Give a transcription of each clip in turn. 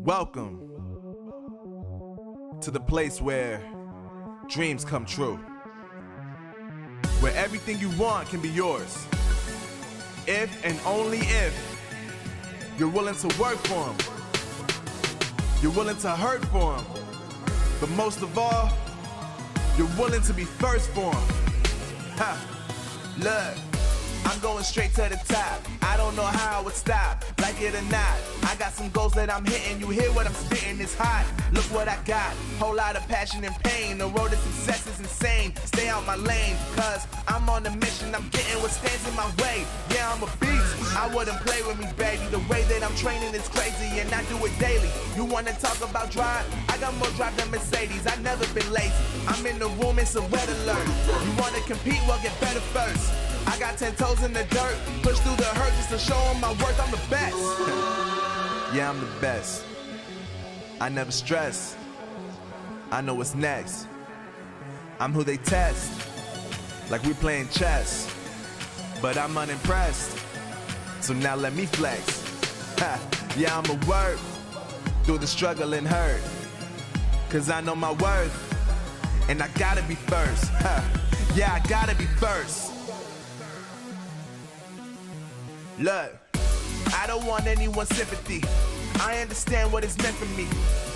Welcome to the place where dreams come true, where everything you want can be yours, if and only if you're willing to work for them, you're willing to hurt for them, but most of all, you're willing to be first for them. Look, I'm going straight to the top. I don't know how I would stop, like it or not. I got some goals that I'm hitting. You hear what I'm spitting? It's hot. Look what I got. Whole lot of passion and pain. The road to success is insane. Stay out my lane, cause I'm on a mission. I'm getting what stands in my way. Yeah, I'm a beast. I wouldn't play with me, baby. The way that I'm training is crazy, and I do it daily. You wanna talk about drive? I got more drive than Mercedes. I've never been lazy. I'm in the room, it's a red alert. You wanna compete? Well, get better first. I got 10 toes in the dirt, push through the hurt just to show them my worth. I'm the best. Yeah, I'm the best. I never stress. I know what's next. I'm who they test, like we playing chess. But I'm unimpressed, so now let me flex. Yeah, I'ma work through the struggle and hurt, cause I know my worth, and I gotta be first. Yeah, I gotta be first. Look, I don't want anyone's sympathy. I understand what it's meant for me.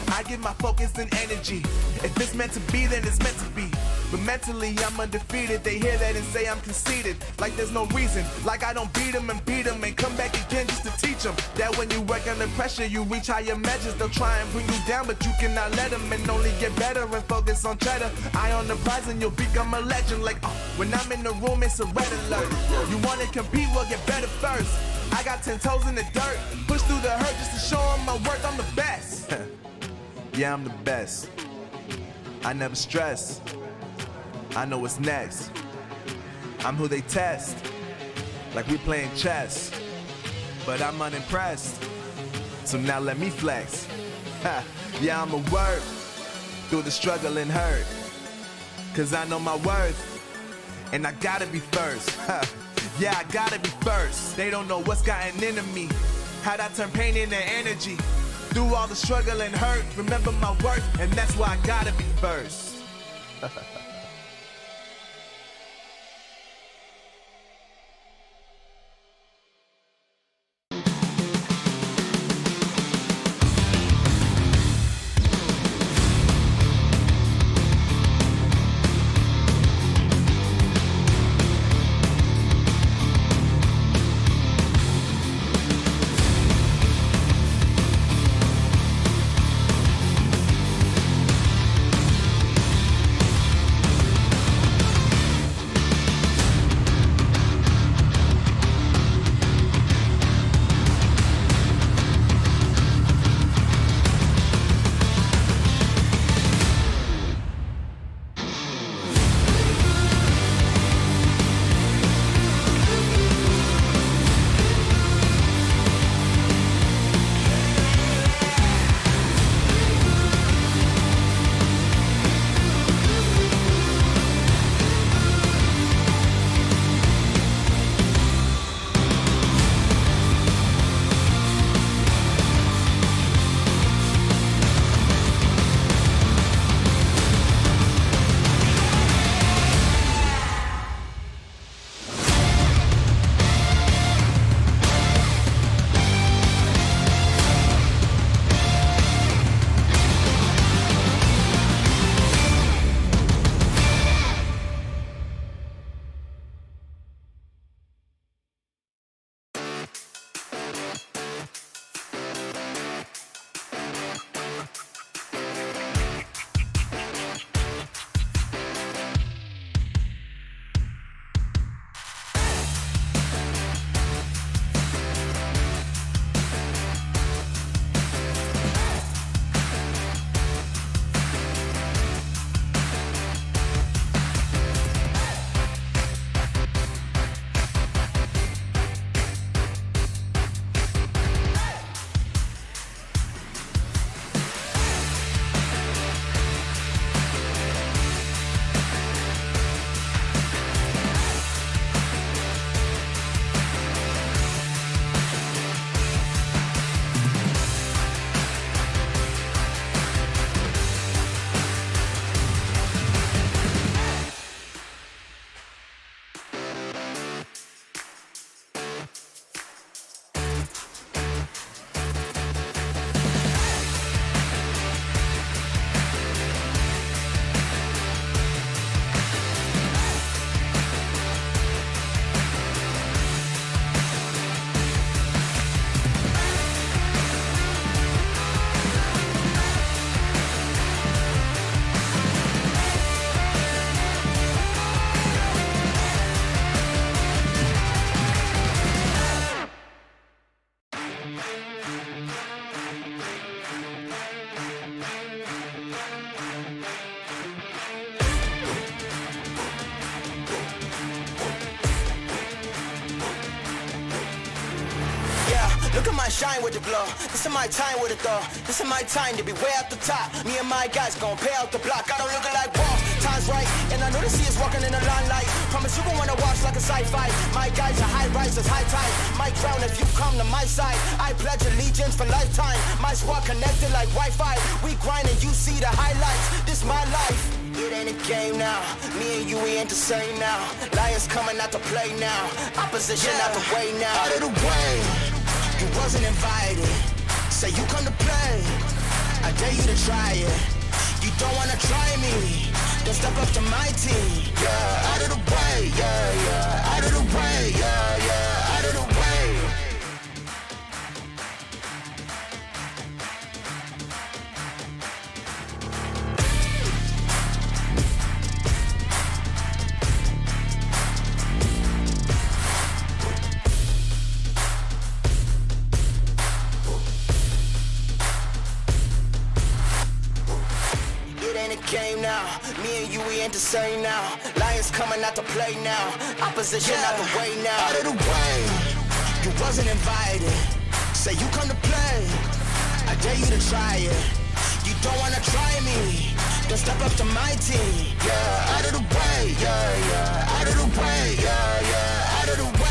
I give my focus and energy. If it's meant to be, then it's meant to be. But mentally, I'm undefeated. They hear that and say I'm conceited, like there's no reason. Like I don't beat them and come back again just to teach them that when you work under pressure, you reach higher measures. They'll try and bring you down, but you cannot let them, and only get better and focus on cheddar. Eye on the prize and you'll become a legend. Like, when I'm in the room, it's a red alert. You wanna compete? Well, get better first. I got 10 toes in the dirt, push through the hurt just to show them my worth. I'm the best. Yeah, I'm the best. I never stress. I know what's next. I'm who they test, like we playing chess. But I'm unimpressed, so now let me flex. Yeah, I'ma work through the struggle and hurt, cause I know my worth, and I gotta be first. Yeah, I gotta be first. They don't know what's gotten into me, how'd I turn pain into energy. Through all the struggle and hurt, remember my worth, and that's why I gotta be first. shine with the glow. This is my time with it though. This is my time to be way at the top. Me and my guys gon' pay out the block. I don't look like wall. Time's right, and I know the sea is walking in the limelight. Promise you gon' wanna watch like a sci-fi. My guys are high risers, high tide. My crown if you come to my side. I pledge allegiance for lifetime. My squad connected like Wi-Fi. We grind and you see the highlights. This my life. It ain't a game now. Me and you, we ain't the same now. Lions coming out to play now. Opposition out the way now. Out of the way. You wasn't invited. Say you come to play. I dare you to try it. You don't wanna try me. Then step up to my team. Yeah, out of the way. Yeah, yeah. Out of the way. Yeah, yeah. Out of the way. Game now, me and you, we ain't the same now. Lions coming out to play now. Opposition out the way now. Out of the way, you wasn't invited. Say you come to play, I dare you to try it. You don't wanna try me, then step up to my team. Yeah, out of the way, yeah, yeah. Out of the way, yeah, yeah. Out of the way.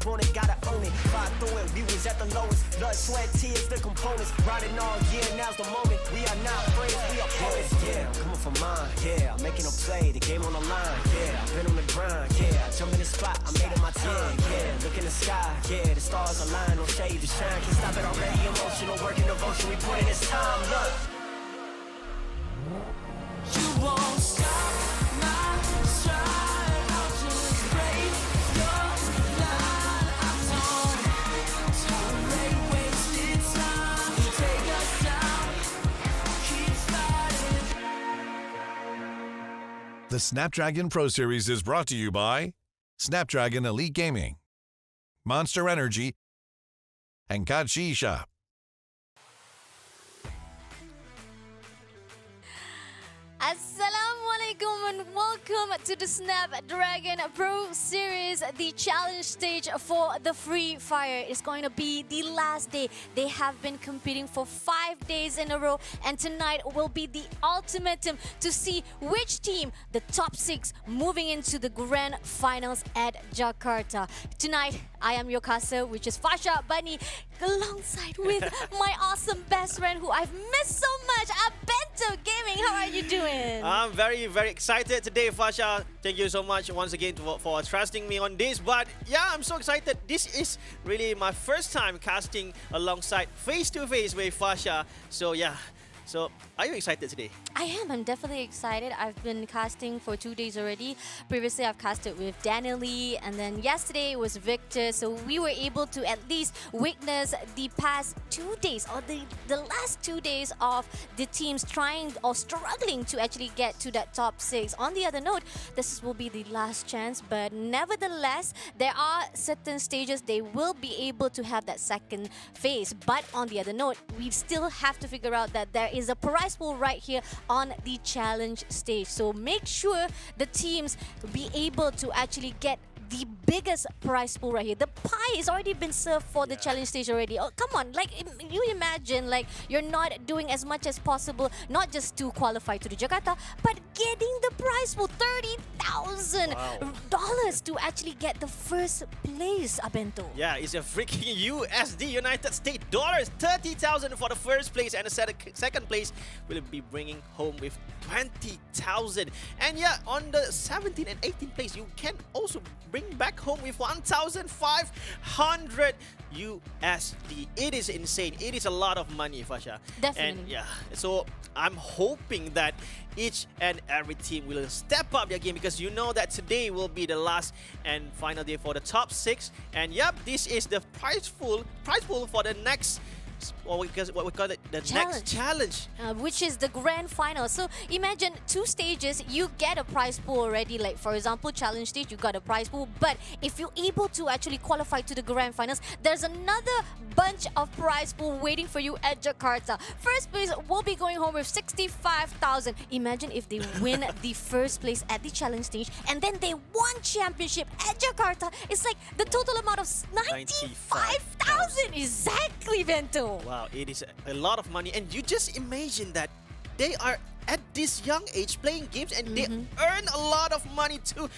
want it, gotta own it. Fire through it, we was at the lowest. Blood, sweat, tears, the components. Riding all year, now's the moment. We are not afraid, we are opponents. Yeah, I'm coming for mine. Yeah, I'm making a play, the game on the line. Yeah, I've been on the grind. Yeah, I jump in the spot, I made it my time. Yeah, look in the sky. Yeah, the stars align, no shade to shine. Can't stop it already, emotional work and devotion. We put in this time, look. You won't stop my stride. I'll just break your line. I don't tolerate wasted time. You take us down, keep fighting. The Snapdragon Pro Series is brought to you by Snapdragon Elite Gaming, Monster Energy, and Kachi Shop. Assalamualaikum and welcome to the Snapdragon Pro Series, the challenge stage for the Free Fire. It's going to be the last day. They have been competing for 5 days in a row, and tonight will be the ultimatum to see which team, the top 6, moving into the grand finals at Jakarta. Tonight, I am your caster, which is Fasha Bani, alongside with my awesome best friend who I've missed so much, Bento Gaming. How are you doing? I'm very, very excited today, Fasha. Thank you so much once again for trusting me on this. But yeah, I'm so excited. This is really my first time casting alongside face-to-face with Fasha. So yeah. So, are you excited today? I am. I'm definitely excited. I've been casting for 2 days already. Previously, I've casted with Daniel Lee, and then yesterday it was Victor. So we were able to at least witness the past 2 days, or the last 2 days of the teams trying or struggling to actually get to that top 6. On the other note, this will be the last chance, but nevertheless, there are certain stages they will be able to have that second phase. But on the other note, we still have to figure out that there is a prize pool right here on the challenge stage. So make sure the teams be able to actually get the biggest prize pool right here. The pie has already been served for the challenge stage already. Oh, come on. Like, you imagine, like, you're not doing as much as possible, not just to qualify to the Jakarta, but getting the prize pool, $30,000 to actually get the first place, Abento. Yeah, it's a freaking USD, United States dollars. 30,000 for the first place, and the second place will be bringing home with 20,000. And yeah, on the 17th and 18th place, you can also bring back home with 1,500 USD. It is insane. It is a lot of money, Fasha. Definitely. And yeah, so I'm hoping that each and every team will step up their game, because you know that today will be the last and final day for the top 6. And yep, this is the prize pool for the next, what we call it, the next challenge, which is the grand final. So imagine 2 stages, you get a prize pool already. Like, for example, challenge stage, you got a prize pool. But if you're able to actually qualify to the grand finals, there's another bunch of prize pool waiting for you at Jakarta. First place will be going home with 65,000. Imagine if they win the first place at the challenge stage, and then they won championship at Jakarta. It's like the total amount of 95,000. Exactly, Bento. Wow, it is a lot of money. And you just imagine that they are at this young age playing games, and they earn a lot of money to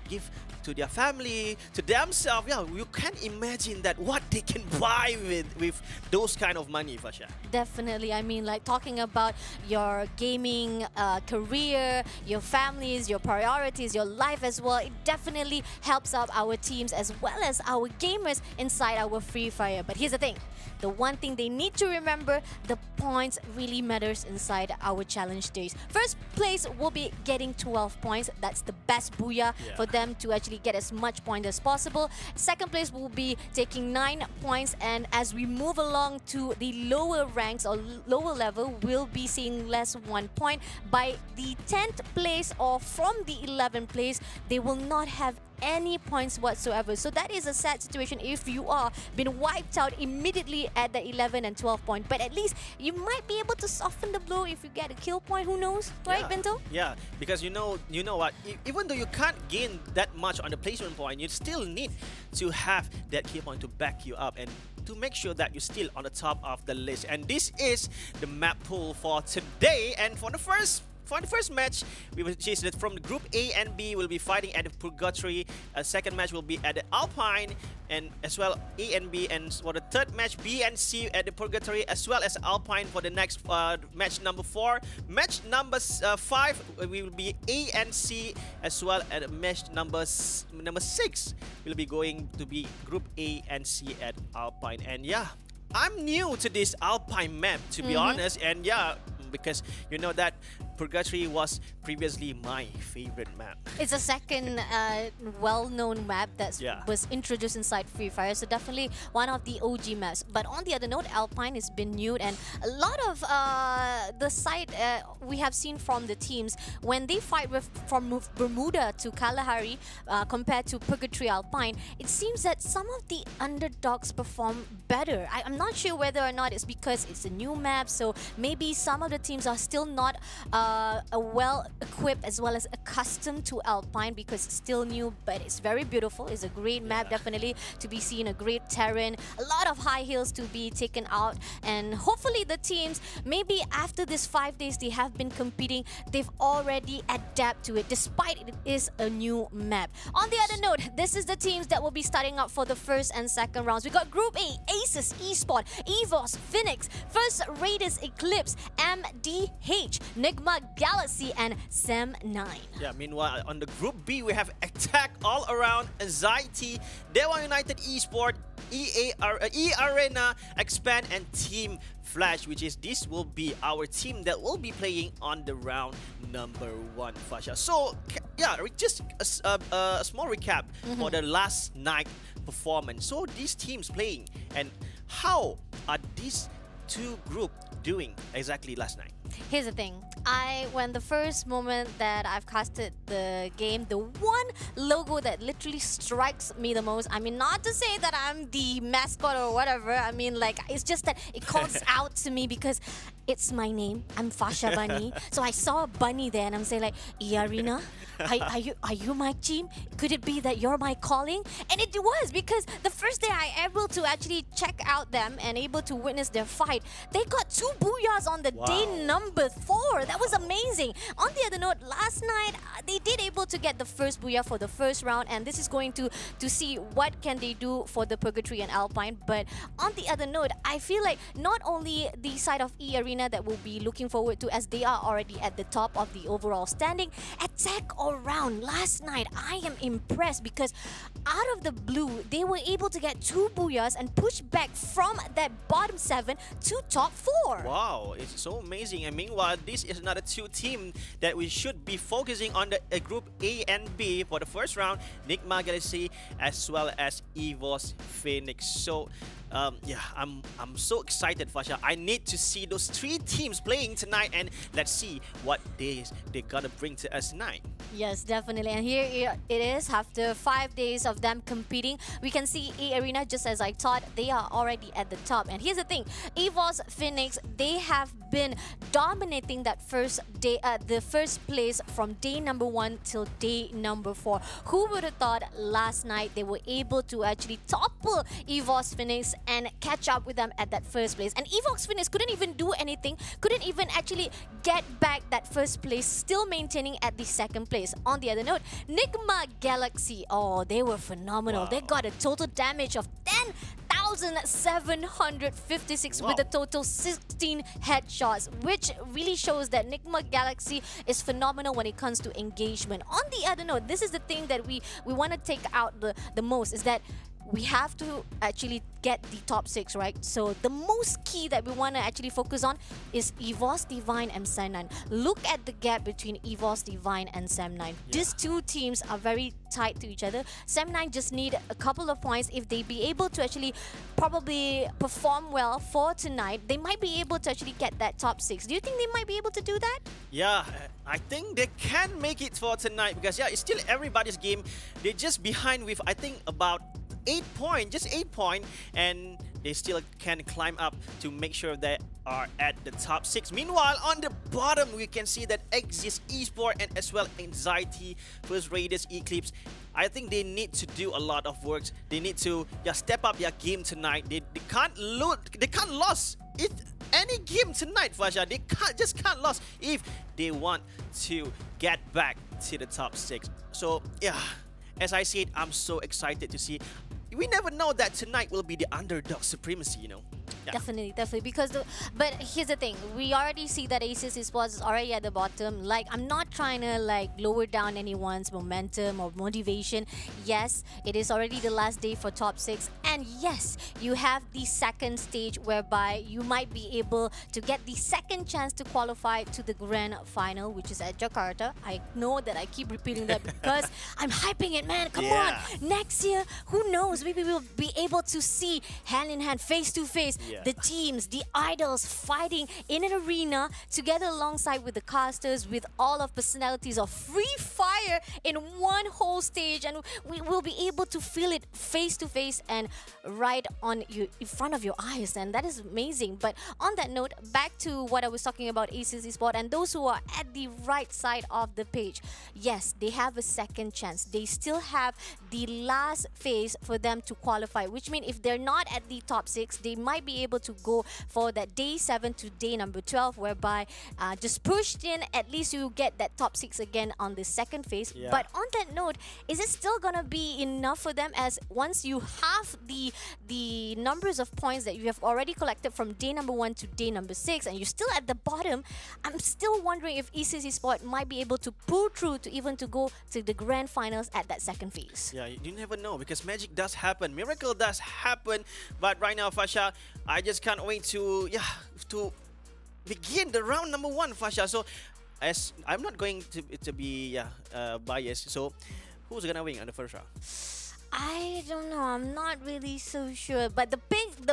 give to their family, to themselves. Yeah, you can imagine that what they can buy with those kind of money, Fasha. Definitely. I mean, like, talking about your gaming career, your families, your priorities, your life as well, it definitely helps out our teams as well as our gamers inside our Free Fire. But here's the thing. The one thing they need to remember, the points really matters inside our challenge stage. First place will be getting 12 points. That's the best booyah for them to actually get as much point as possible. Second place will be taking 9 points, and as we move along to the lower ranks or lower level, we'll be seeing less 1 point. By the 10th place or from the 11th place, they will not have any points whatsoever. So that is a sad situation if you are been wiped out immediately at the 11 and 12 point. But at least you might be able to soften the blow if you get a kill point. Who knows, right, Bento? Yeah, because you know what? Even though you can't gain that much on the placement point, you still need to have that kill point to back you up and to make sure that you're still on the top of the list. And this is the map pool for today. And for the first for the first match, we will choose that from the Group A and B will be fighting at the Purgatory. Second match will be at the Alpine, and as well A and B. And for the third match, B and C at the Purgatory, as well as Alpine for the next match number 4. Match number 5 we will be A and C, as well as match number 6 will be going to be Group A and C at Alpine. And yeah, I'm new to this Alpine map, to be honest, and yeah, because you know that Purgatory was previously my favorite map. It's a second well-known map that Yeah. was introduced inside Free Fire, so definitely one of the OG maps. But on the other note, Alpine has been new, and a lot of the side we have seen from the teams when they fight with from Bermuda to Kalahari compared to Purgatory Alpine, it seems that some of the underdogs perform better. I'm not sure whether or not it's because it's a new map, so maybe some of the teams are still not well equipped as well as accustomed to Alpine because it's still new, but it's very beautiful. It's a great map, definitely to be seen, a great terrain, a lot of high hills to be taken out, and hopefully the teams, maybe after this 5 days they have been competing, they've already adapted to it despite it is a new map. On the other note, this is the teams that will be starting up for the first and second rounds. We got Group A, Aces, Esports, EVOS, Phoenix, First Raiders, Eclipse, MDH, NIGMA, Galaxy, and Sam9. Yeah, meanwhile, on the Group B, we have Attack All Around, Anxiety, DEWA United Esports, EARENA, Expand, and Team Flash, which is this will be our team that will be playing on the round number 1, Fasha. So, yeah, just a small recap for the last night performance. So, these teams playing, and how are these two groups doing exactly last night? Here's the thing. When the first moment that I've casted the game, the one logo that literally strikes me the most, I mean, not to say that I'm the mascot or whatever, I mean, like, it's just that it calls out to me because it's my name. I'm Fasha Bunny. So I saw a bunny there and I'm saying like, EARENA, are you my team? Could it be that you're my calling? And it was, because the first day I able to actually check out them and able to witness their fight, they got 2 booyahs on the day number 4. That was amazing. On the other note, last night they did able to get the first booyah for the first round, and this is going to see what can they do for the Purgatory and Alpine. But on the other note, I feel like not only the side of EARENA that we'll be looking forward to, as they are already at the top of the overall standing, Attack All Round last night, I am impressed because out of the blue, they were able to get 2 booyahs and push back from that bottom 7 to top 4. Wow, it's so amazing. And meanwhile, this is another 2 team that we should be focusing on, the Group A and B for the first round, NIGMA Galaxy as well as EVOS Phoenix. So yeah, I'm so excited, Fasha. I need to see those 3 teams playing tonight, and let's see what they're gonna bring to us tonight. Yes, definitely. And here it is. After 5 days of them competing, we can see EARENA, just as I thought, they are already at the top. And here's the thing, EVOS Phoenix, they have been dominating that first day, the first place from day number 1 till day number 4. Who would have thought last night they were able to actually topple EVOS Phoenix and catch up with them at that first place? And EVOS Phoenix couldn't even do anything, couldn't even actually get back that first place, still maintaining at the second place. On the other note, NIGMA Galaxy, oh, they were phenomenal. They got a total damage of 10,756 with a total 16 headshots, which really shows that NIGMA Galaxy is phenomenal when it comes to engagement. On the other note, this is the thing that we want to take out the most, is that we have to actually get the top 6, right? So the most key that we want to actually focus on is EVOS, Divine, and Sam9. Look at the gap between EVOS, Divine, and Sam9. These 2 teams are very tight to each other. Sam9 just need a couple of points. If they be able to actually probably perform well for tonight, they might be able to actually get that top 6. Do you think they might be able to do that? Yeah, I think they can make it for tonight, because yeah, it's still everybody's game. They're just behind with, I think, about 8 points, just 8 points, and they still can climb up to make sure they are at the top 6. Meanwhile, on the bottom, we can see that exists Esports and as well Anxiety, First Raiders, Eclipse. I think they need to do a lot of work. They need to step up their game tonight. They can't lose. They can't lose. any game tonight, Fasha. They can't lose if they want to get back to the top 6. So yeah, as I said, I'm so excited to see. We never know that tonight will be the underdog supremacy, you know. Yeah. Definitely, because but here's the thing, we already see that Asus Esports is already at the bottom. Like, I'm not trying to like lower down anyone's momentum or motivation. Yes, it is already the last day for top 6, and yes, you have the second stage whereby you might be able to get the second chance to qualify to the grand final, which is at Jakarta. I know that I keep repeating that because I'm hyping it, man. Come on, next year, who knows, maybe we'll be able to see hand in hand, face to face, the teams, the idols fighting in an arena together alongside with the casters, with all of personalities of Free Fire in one whole stage, and we will be able to feel it face to face and right on you, in front of your eyes, and that is amazing. But on that note, back to what I was talking about, Asus Esports and those who are at the right side of the page. Yes, they have a second chance. They still have the last phase for them to qualify, which means if they're not at the top 6, they might be able to go for that day 7 to day number 12, whereby just pushed in, at least you get that top 6 again on the second phase. But on that note, is it still gonna be enough for them, as once you have the numbers of points that you have already collected from day number 1 to day number 6 and you're still at the bottom? I'm still wondering if Asus Esports might be able to pull through to even to go to the grand finals at that second phase. Yeah, you never know, because magic does happen, miracle does happen. But right now, Fasha, I just can't wait to begin the round number 1, Fasha. So as I'm not going to be biased, so who's gonna win on the first round? I don't know. I'm not really so sure. But the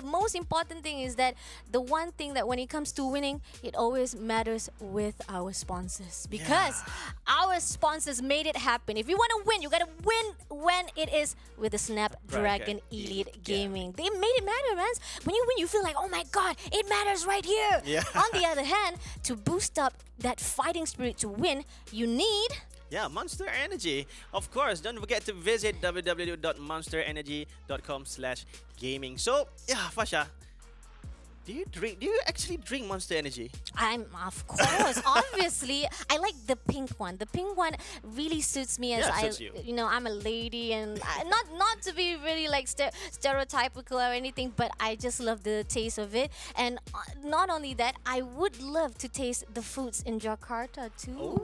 most important thing is that the one thing that when it comes to winning, it always matters with our sponsors, because our sponsors made it happen. If you want to win, you gotta win when it is with the Snapdragon Elite Gaming. They made it matter, man. When you win, you feel like, oh my god, it matters right here. On the other hand, to boost up that fighting spirit to win, you need Monster Energy. Of course, don't forget to visit www.monsterenergy.com/gaming. So, Fasha, do you actually drink Monster Energy? Of course, obviously. I like the pink one. The pink one really suits me, as suits you. I'm a lady, and not to be really like stereotypical or anything, but I just love the taste of it. And not only that, I would love to taste the foods in Jakarta too.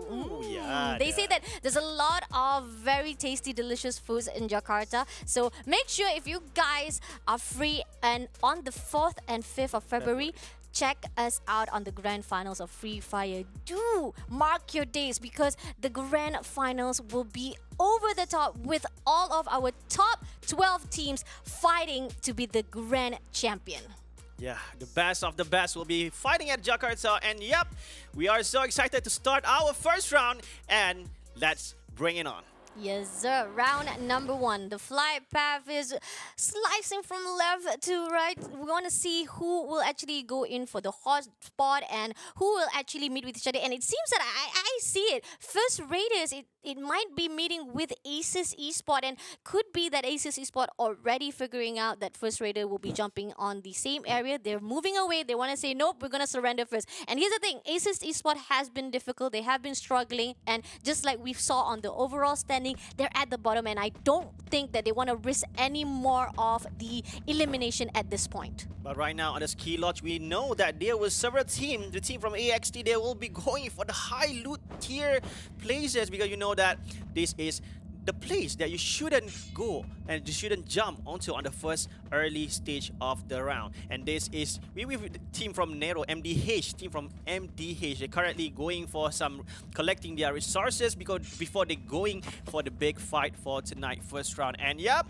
They say that there's a lot of very tasty, delicious foods in Jakarta. So make sure, if you guys are free and on the 4th and 5th of February, check us out on the grand finals of Free Fire. Do mark your days, because the grand finals will be over the top with all of our top 12 teams fighting to be the grand champion. Yeah, the best of the best will be fighting at Jakarta. And yep, we are so excited to start our first round, and let's bring it on. Yes, sir. Round number 1. The flight path is slicing from left to right. We want to see who will actually go in for the hot spot and who will actually meet with each other. And it seems that I see it. First Raiders, it might be meeting with Asus Esports, and could be that Asus Esports already figuring out that First Raider will be jumping on the same area. They're moving away. They want to say, nope, we're going to surrender first. And here's the thing. Asus Esports has been difficult. They have been struggling. And just like we saw on the overall standing, they're at the bottom, and I don't think that they want to risk any more of the elimination at this point. But right now on the ski lodge, we know that there was several teams. The team from AXT, they will be going for the high loot tier places, because you know that this is the place that you shouldn't go and you shouldn't jump onto on the first early stage of the round. And this is we with the team from Nero, MDH, team from MDH. They're currently going for some collecting their resources before they going for the big fight for tonight, first round. And yep,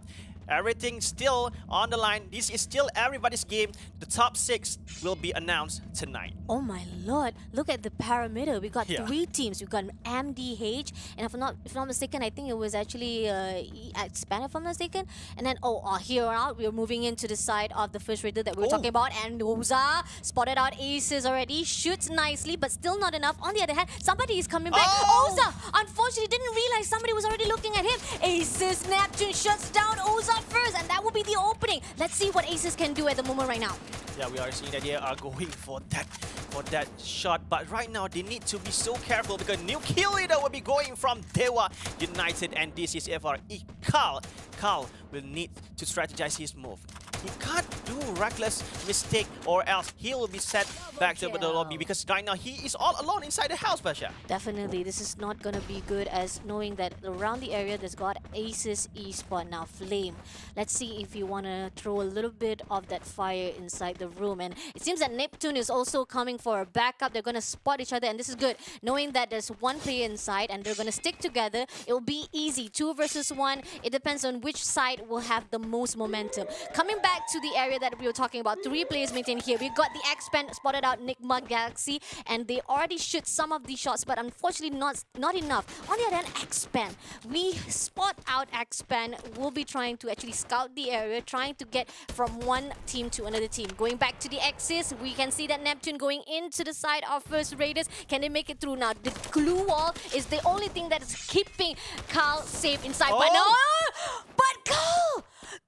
everything still on the line. This is still everybody's game. The top 6 will be announced tonight. Oh my lord, look at the pyramid. We got 3 teams. We got MDH, and if I'm not mistaken, I think it was actually Span, if I'm not mistaken. And then here out, we're moving into the side of the first raider that we were talking about, and Oza spotted out Aces already, shoots nicely, but still not enough. On the other hand, somebody is coming back. Oza unfortunately didn't realize somebody was already looking at him. Aces Neptune shuts down Oza first, and that will be the opening. Let's see what Aces can do at the moment right now. Yeah, we are seeing that they are going for that shot, but right now they need to be so careful because new kill leader will be going from DEWA United, and this is FRE. Carl will need to strategize his move. He can't do reckless mistake or else he will be set back to the lobby because right now he is all alone inside the house, Basha. Definitely, this is not gonna be good as knowing that around the area there's got Aces Esports now Flame. Let's see if you wanna throw a little bit of that fire inside the room, and it seems that Neptune is also coming for a backup. They're gonna spot each other, and this is good knowing that there's one player inside and they're gonna stick together. It will be easy, 2 versus 1. It depends on which side will have the most momentum. Coming back to the area that we were talking about, 3 players maintained here. We got the X-Pen spotted out NIGMA Galaxy, and they already shoot some of the shots, but unfortunately not enough. On the other hand, X-Pen, we spot out X-Pen. We'll be trying to actually scout the area, trying to get from one team to another team. Going back to the X's, we can see that Neptune going into the side of First Raiders. Can they make it through now? The glue wall is the only thing that is keeping Carl safe inside. But no! But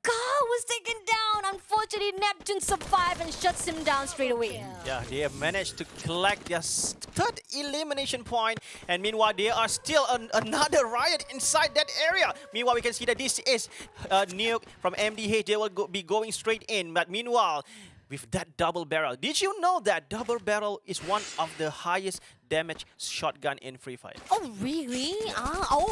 Carl was taken down. Unfortunately, Neptune survived and shuts him down straight away. Yeah, they have managed to collect their 3rd elimination point, and meanwhile there are still another riot inside that area. Meanwhile, we can see that this is Nuke from MDH. They will be going straight in, but meanwhile, with that double barrel, did you know that double barrel is one of the highest damage shotgun in Free Fire? Oh, really?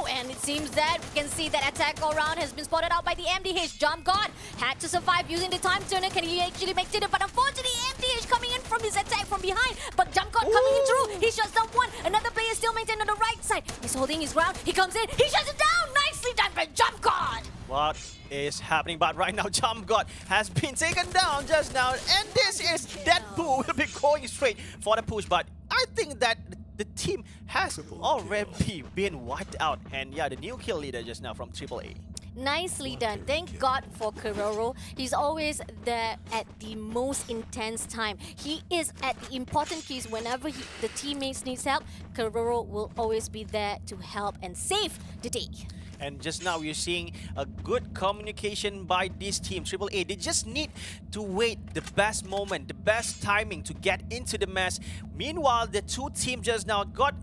And it seems that we can see that attack all round has been spotted out by the MDH. Jump God had to survive using the time turner. Can he actually make it? But unfortunately, MDH coming in from his attack from behind. But Jump God coming in through. He shuts down one. Another player still maintained on the right side. He's holding his ground. He comes in. He shuts it down. Nicely done by Jump God. What is happening? But right now, Jump God has been taken down just now, and this is Deadpool will be going straight for the push. But I think that the team has already been wiped out, and yeah, the new kill leader just now from AAA. Nicely done. Thank God for Keroro. He's always there at the most intense time. He is at the important keys whenever the teammates needs help. Keroro will always be there to help and save the day. And just now we're seeing a good communication by this team, AAA. They just need to wait the best moment, the best timing to get into the mess. Meanwhile, the 2 teams just now got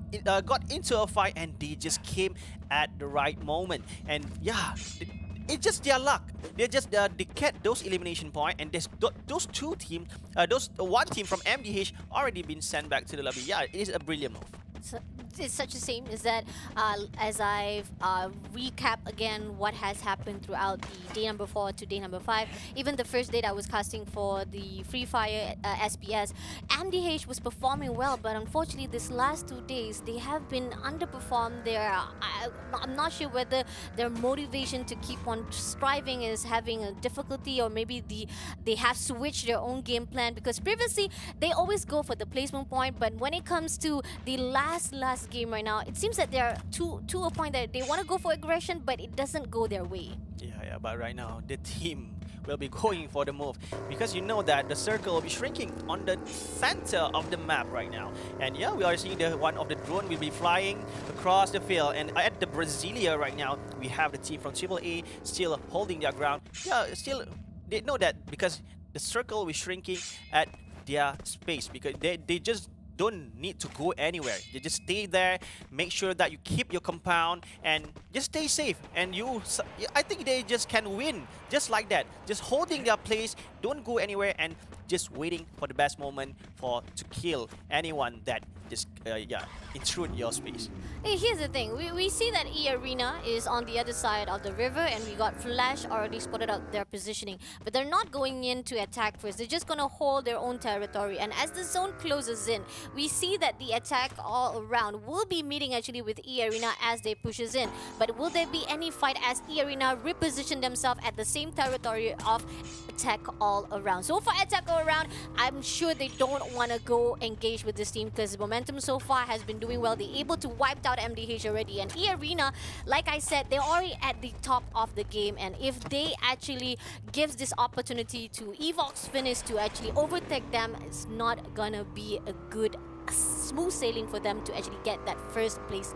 into a fight, and they just came at the right moment. And yeah, it's just their luck. They just they get those elimination point, and those 2 teams, those 1 team from MDH already been sent back to the lobby. Yeah, it is a brilliant move. So it's such a shame is that as I've recap again what has happened throughout the day number 4 to day number 5, even the first day that I was casting for the Free Fire SPS, MDH was performing well, but unfortunately this last 2 days they have been underperformed. I'm not sure whether their motivation to keep on striving is having a difficulty, or maybe they have switched their own game plan, because previously they always go for the placement point, but when it comes to the last game right now, it seems that they're to a point that they want to go for aggression, but it doesn't go their way. Yeah, but right now the team will be going for the move, because you know that the circle will be shrinking on the center of the map right now. And yeah, we are seeing one of the drone will be flying across the field, and at the Brasilia right now we have the team from AAA still holding their ground. Yeah, still they know that because the circle will be shrinking at their space, because they just don't need to go anywhere. You just stay there, make sure that you keep your compound, and just stay safe. And I think they just can win just like that. Just holding their place, don't go anywhere, and just waiting for the best moment to kill anyone that just intrude your space. Hey, here's the thing. We see that EARENA is on the other side of the river, and we got Flash already spotted out their positioning. But they're not going in to attack first. They're just going to hold their own territory. And as the zone closes in, we see that the attack all around will be meeting actually with EARENA as they pushes in. But will there be any fight as EARENA reposition themselves at the same territory of attack all around? So for attack all around, I'm sure they don't want to go engage with this team, because the momentum so far has been doing well. They're able to wipe out MDH already, and EARENA, like I said, they're already at the top of the game, and if they actually gives this opportunity to EVOS finish to actually overtake them, it's not gonna be a good smooth sailing for them to actually get that first place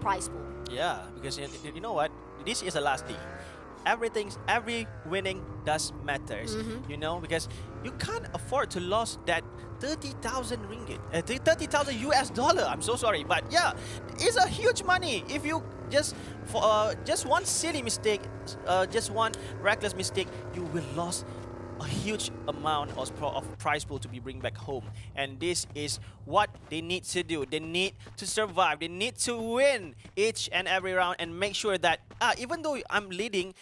prize pool. Yeah, because you know what, this is the last day. every winning does matters. You know, because you can't afford to lose that 30,000 ringgit, 30,000 US dollar. I'm so sorry, but yeah, it's a huge money. If you just one silly mistake, just one reckless mistake, you will lose a huge amount of prize pool to be bring back home. And this is what they need to do. They need to survive. They need to win each and every round and make sure that even though I'm leading,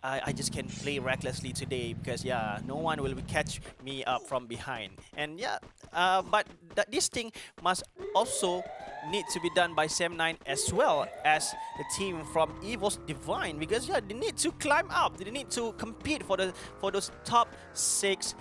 I just can play recklessly today because yeah, no one will catch me up from behind. And yeah, but this thing must also need to be done by Sam9 as well as the team from EVOS Divine, because yeah, they need to climb up. They need to compete for those top 6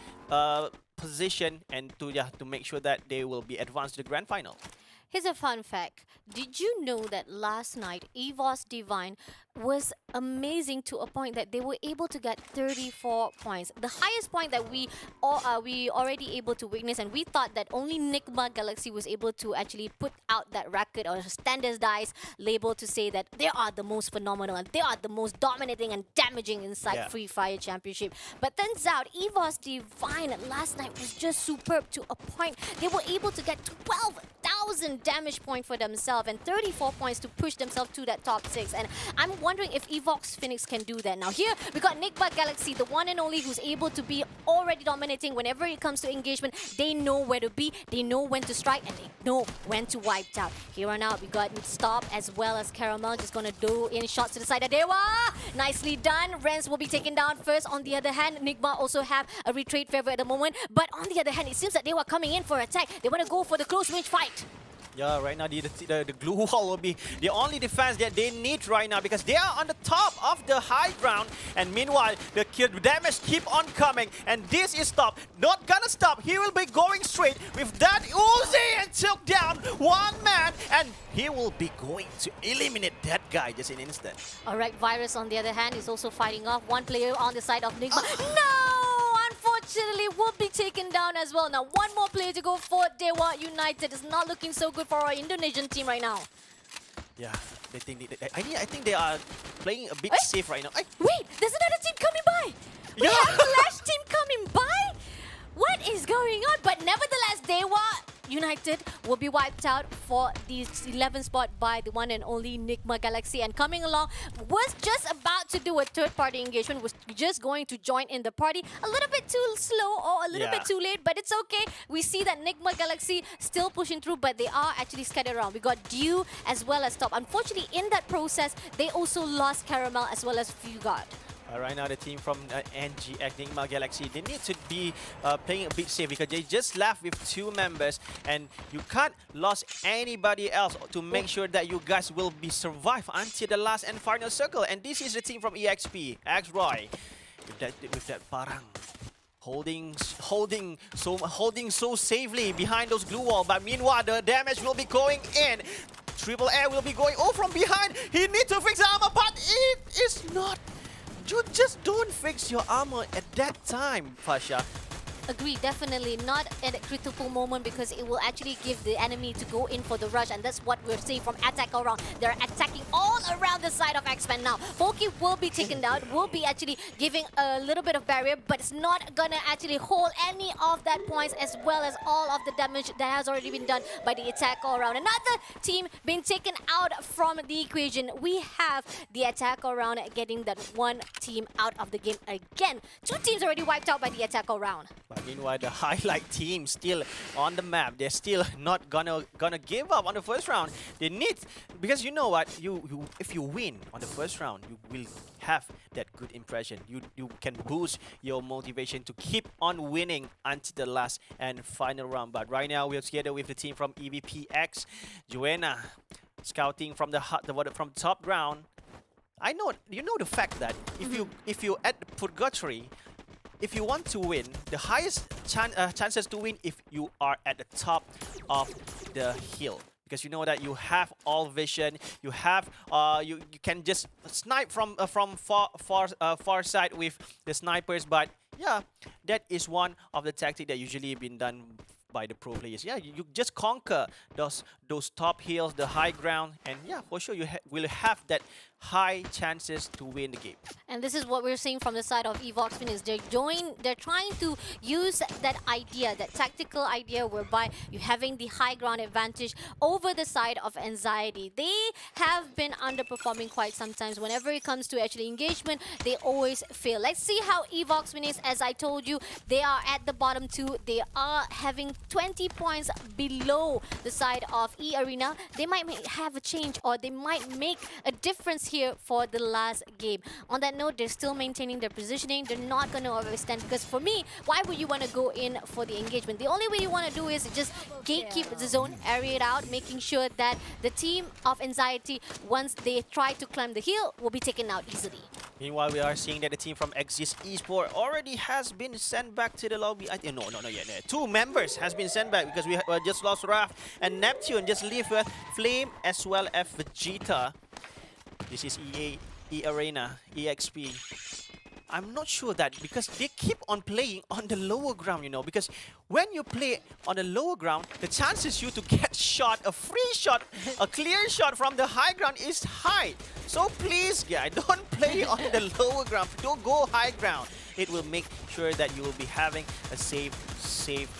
position and to make sure that they will be advanced to the grand final. Here's a fun fact. Did you know that last night EVOS Divine was amazing to a point that they were able to get 34 points, the highest point that we already able to witness, and we thought that only NIGMA Galaxy was able to actually put out that record or standardized label to say that they are the most phenomenal and they are the most dominating and damaging inside Free Fire Championship. But turns out EVOS Divine last night was just superb to a point. They were able to get 12,000 damage point for themselves and 34 points to push themselves to that top 6. And I'm wondering if EVOS Phoenix can do that. Now here, we got NIGMA Galaxy, the one and only who's able to be already dominating whenever it comes to engagement. They know where to be, they know when to strike, and they know when to wipe out. Here on out, we got Stop as well as Caramel just gonna do in shots to the side of DEWA. Nicely done. Rens will be taken down first. On the other hand, NIGMA also have a retreat favor at the moment. But on the other hand, it seems that they were coming in for attack. They want to go for the close range fight. Yeah, right now the glue wall will be the only defense that they need right now because they are on the top of the high ground. And meanwhile, the damage keep on coming. And this is Stop. Not gonna stop. He will be going straight with that Uzi and took down one man. And he will be going to eliminate that guy just in an instant. Alright, Virus on the other hand is also fighting off one player on the side of NIGMA. No! Unfortunately, will be taken down as well. Now, one more player to go for DEWA United. It's not looking so good for our Indonesian team right now. Yeah, I think they are playing a bit safe right now. Wait, there's another team coming by. We have Flash team coming by. What is going on? But nevertheless, DEWA United will be wiped out for the 11th spot by the one and only NIGMA Galaxy. And coming along was just about to do a third-party engagement, was just going to join in the party. A little bit too slow or a little bit too late, but it's okay. We see that NIGMA Galaxy still pushing through, but they are actually scattered around. We got DEWA as well as Top. Unfortunately, in that process, they also lost Caramel as well as Fugard. Right now, the team from NIGMA Galaxy, they need to be playing a bit safe because they just left with 2 members and you can't lose anybody else to make sure that you guys will be survive until the last and final circle. And this is the team from EXP, X-Roy, with that FARANG. Holding so safely behind those glue wall, but meanwhile the damage will be going in. Triple Air will be going from behind. He needs to fix the armor, but it is not. You just don't fix your armor at that time, Fasha. Agree, definitely not at a critical moment because it will actually give the enemy to go in for the rush, and that's what we're seeing from attack around. They're attacking all around the side of X-Men now. Foki will be taken down, will be actually giving a little bit of barrier, but it's not gonna actually hold any of that points as well as all of the damage that has already been done by the attack all around. Another team being taken out from the equation. We have the attack all around getting that one team out of the game again. 2 teams already wiped out by the attack all around. But meanwhile, the highlight team still on the map. They're still not gonna give up on the first round. They need, because you know what, if you win on the first round, you will have that good impression. You can boost your motivation to keep on winning until the last and final round. But right now we're together with the team from EVPX, Joanna, scouting from the top ground. I know you know the fact that if you at Purgatory, if you want to win, the highest chances to win if you are at the top of the hill. Because you know that you have all vision, you have you can just snipe from far side with the snipers. But yeah, that is one of the tactics that usually been done by the pro players. Yeah, you just conquer those top hills, the high ground, and yeah, for sure you will have that high chances to win the game. And this is what we're seeing from the side of EVOS Phoenix. They're trying to use that idea, that tactical idea whereby you're having the high ground advantage over the side of anxiety. They have been underperforming quite sometimes. Whenever it comes to actually engagement, they always fail. Let's see how EVOS Phoenix, as I told you, they are at the bottom two. They are having 20 points below the side of EARENA. They might have a change, or they might make a difference here for the last game. On that note, they're still maintaining their positioning. They're not going to overextend, because for me, why would you want to go in for the engagement? The only way you want to do is just gatekeep the zone, area it out, making sure that the team of anxiety, once they try to climb the hill, will be taken out easily. Meanwhile, we are seeing that the team from Exist Esports already has been sent back to the lobby. No, not yet. Two members has been sent back because we just lost Raf and Neptune. Just leave with Flame as well as Vegeta. This is EARENA, EXP. I'm not sure that, because they keep on playing on the lower ground, you know, because when you play on the lower ground, the chances you to get shot, a free shot, a clear shot from the high ground is high. So please, don't play on the lower ground. Don't go high ground. It will make sure that you will be having a safe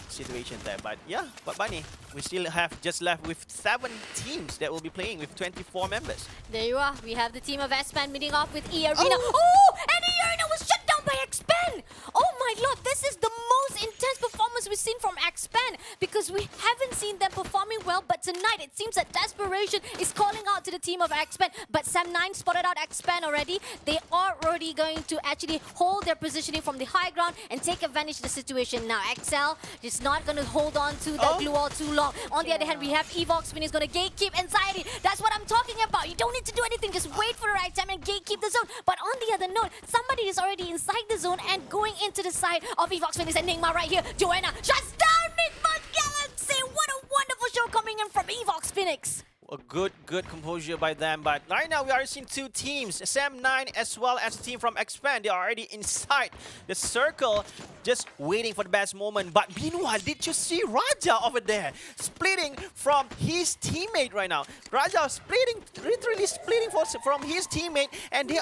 situation there. But yeah, but Bunny, we still have just left with 7 teams that will be playing with 24 members. There you are. We have the team of Xpan meeting off with EARENA. Oh! And EARENA was shut down by Xpan! Oh my lord, this is the most intense performance we've seen from Xpan, because we haven't seen them performing well, but tonight it seems that desperation is calling out to the team of Xpan. But Sam9 spotted out Xpan already. They are already going to actually hold their positioning from the high ground and take advantage of the situation. Now XL is not going to hold on to that glue wall too long. On the other hand, we have EVOS Phoenix going to gatekeep anxiety. That's what I'm talking about. You don't need to do anything. Just wait for the right time and gatekeep the zone. But on the other note, somebody is already inside the zone and going into the side of EVOS Phoenix and NIGMA right here. Joanna shuts down NIGMA Galaxy. What a wonderful show coming in from EVOS Phoenix. A good composure by them, but right now we are seeing 2 teams, Sam9 as well as the team from Xpan. They are already inside the circle, just waiting for the best moment. But meanwhile, did you see Raja over there splitting from his teammate right now? Raja splitting, literally splitting from his teammate, and he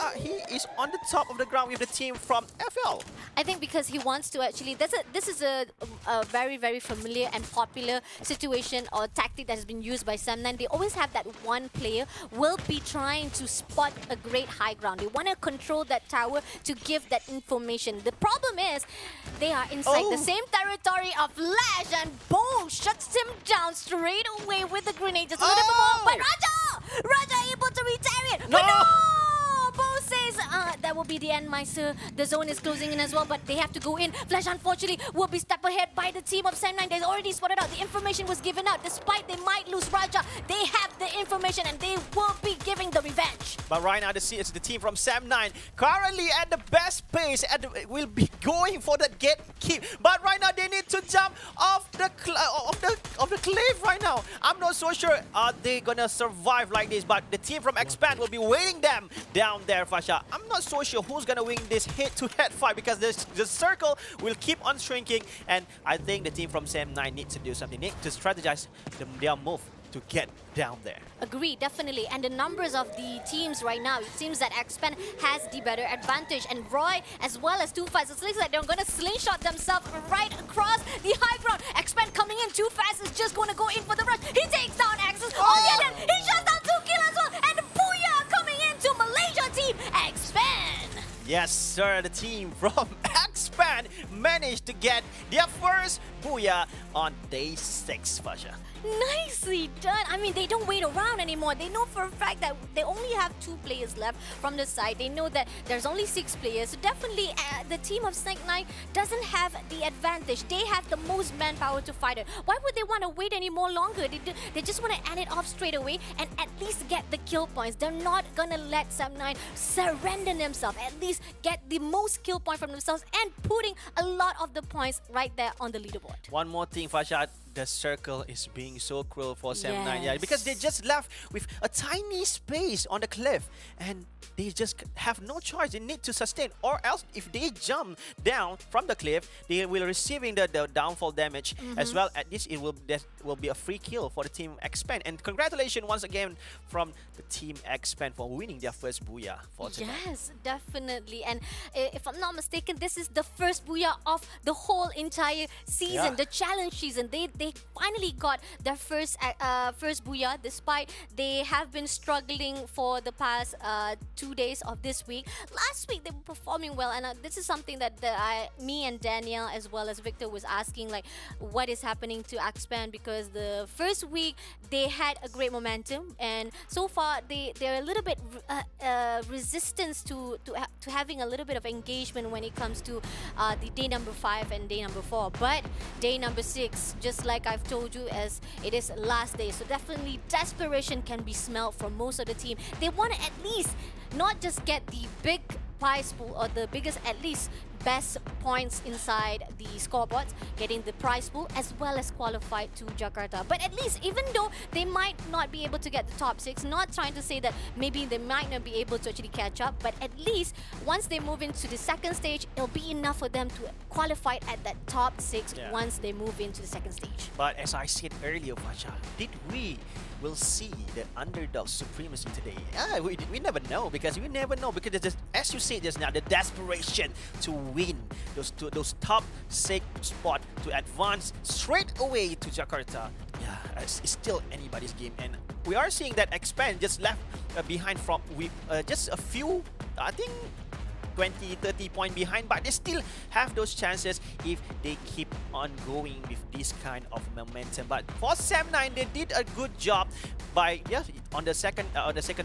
is on the top of the ground with the team from FL. I think because he wants to actually, this is a very, very familiar and popular situation or tactic that has been used by Sam9. They always have that one player will be trying to spot a great high ground. They want to control that tower to give that information. The problem is they are inside the same territory of Lash, and boom, shuts him down straight away with the grenade. Just a little bit more, but Raja able to retire it. No! But no! Bo says that will be the end, Meister. The zone is closing in as well, but they have to go in. Flash, unfortunately, will be stepped ahead by the team of Sam9. They already spotted out. The information was given out. Despite they might lose Raja, they have the information and they will be giving the revenge. But right now, it's the team from Sam9 currently at the best pace and will be going for that gatekeep. But right now, they need to jump off the cliff right now. I'm not so sure are they gonna survive like this, but the team from Xpan will be waiting them down there, Fasha. I'm not so sure who's gonna win this head-to-head fight, because the circle will keep on shrinking, and I think the team from Sam9 needs to do something. They need to strategize their move to get down there. Agree, definitely. And the numbers of the teams right now, it seems that Xpan has the better advantage. And Roy, as well as 2Fast, it looks like they're going to slingshot themselves right across the high ground. Xpan coming in, 2Fast is just going to go in for the rush. He takes down Axis. On the other hand, he shuts down 2 kills as well. And Booyah coming into Malaysia team, Xpan. Yes, sir, the team from Xpan managed to get their first Booyah on day 6, Fasha. Nicely done. I mean, they don't wait around anymore. They know for a fact that they only have 2 players left from the side. They know that there's only 6 players. So definitely the team of Snake9 doesn't have the advantage. They have the most manpower to fight it. Why would they want to wait any more longer? They just want to end it off straight away and at least get the kill points. They're not going to let Sam9 surrender themselves. At least get the most kill point from themselves and putting a lot of the points right there on the leaderboard. One more thing, Fasha. the circle is being so cruel for Sam9. Yeah, Yes. because they just left with a tiny space on the cliff and they just have no choice. They need to sustain, or else if they jump down from the cliff, they will receiving the downfall damage as well. At this, it will be a free kill for the team Expand. And congratulations once again from the team Expand for winning their first booyah for tonight. Yes, definitely. And if I'm not mistaken, this is the first booyah of the whole entire season, Yeah. the challenge season. They finally got their first booyah, despite they have been struggling for the past 2 days of this week. Last week they were performing well, and this is something that me and Daniel as well as Victor was asking, like, what is happening to Expand, because the first week they had a great momentum, and so far they're a little bit resistance to having a little bit of engagement when it comes to the day number 5 and day number 4. But day number 6, just like I've told you, as it is last day, so definitely desperation can be smelled from most of the team. They want to at least not just get the big prize pool or the biggest, at least best points inside the scoreboards, getting the prize pool as well as qualified to Jakarta. But at least, even though they might not be able to get the top 6, not trying to say that maybe they might not be able to actually catch up, but at least once they move into the second stage, it'll be enough for them to qualify at that top 6 Yeah. once they move into the second stage. But as I said earlier, Facha, did we will see the underdog supremacy today? We never know, because there's just, as you said just now, the desperation to win those top 6 spot to advance straight away to Jakarta. Yeah, it's still anybody's game, and we are seeing that Expand just left behind from just a few, I think 20-30 point behind, but they still have those chances if they keep on going with this kind of momentum. But for Sam9, they did a good job by on the second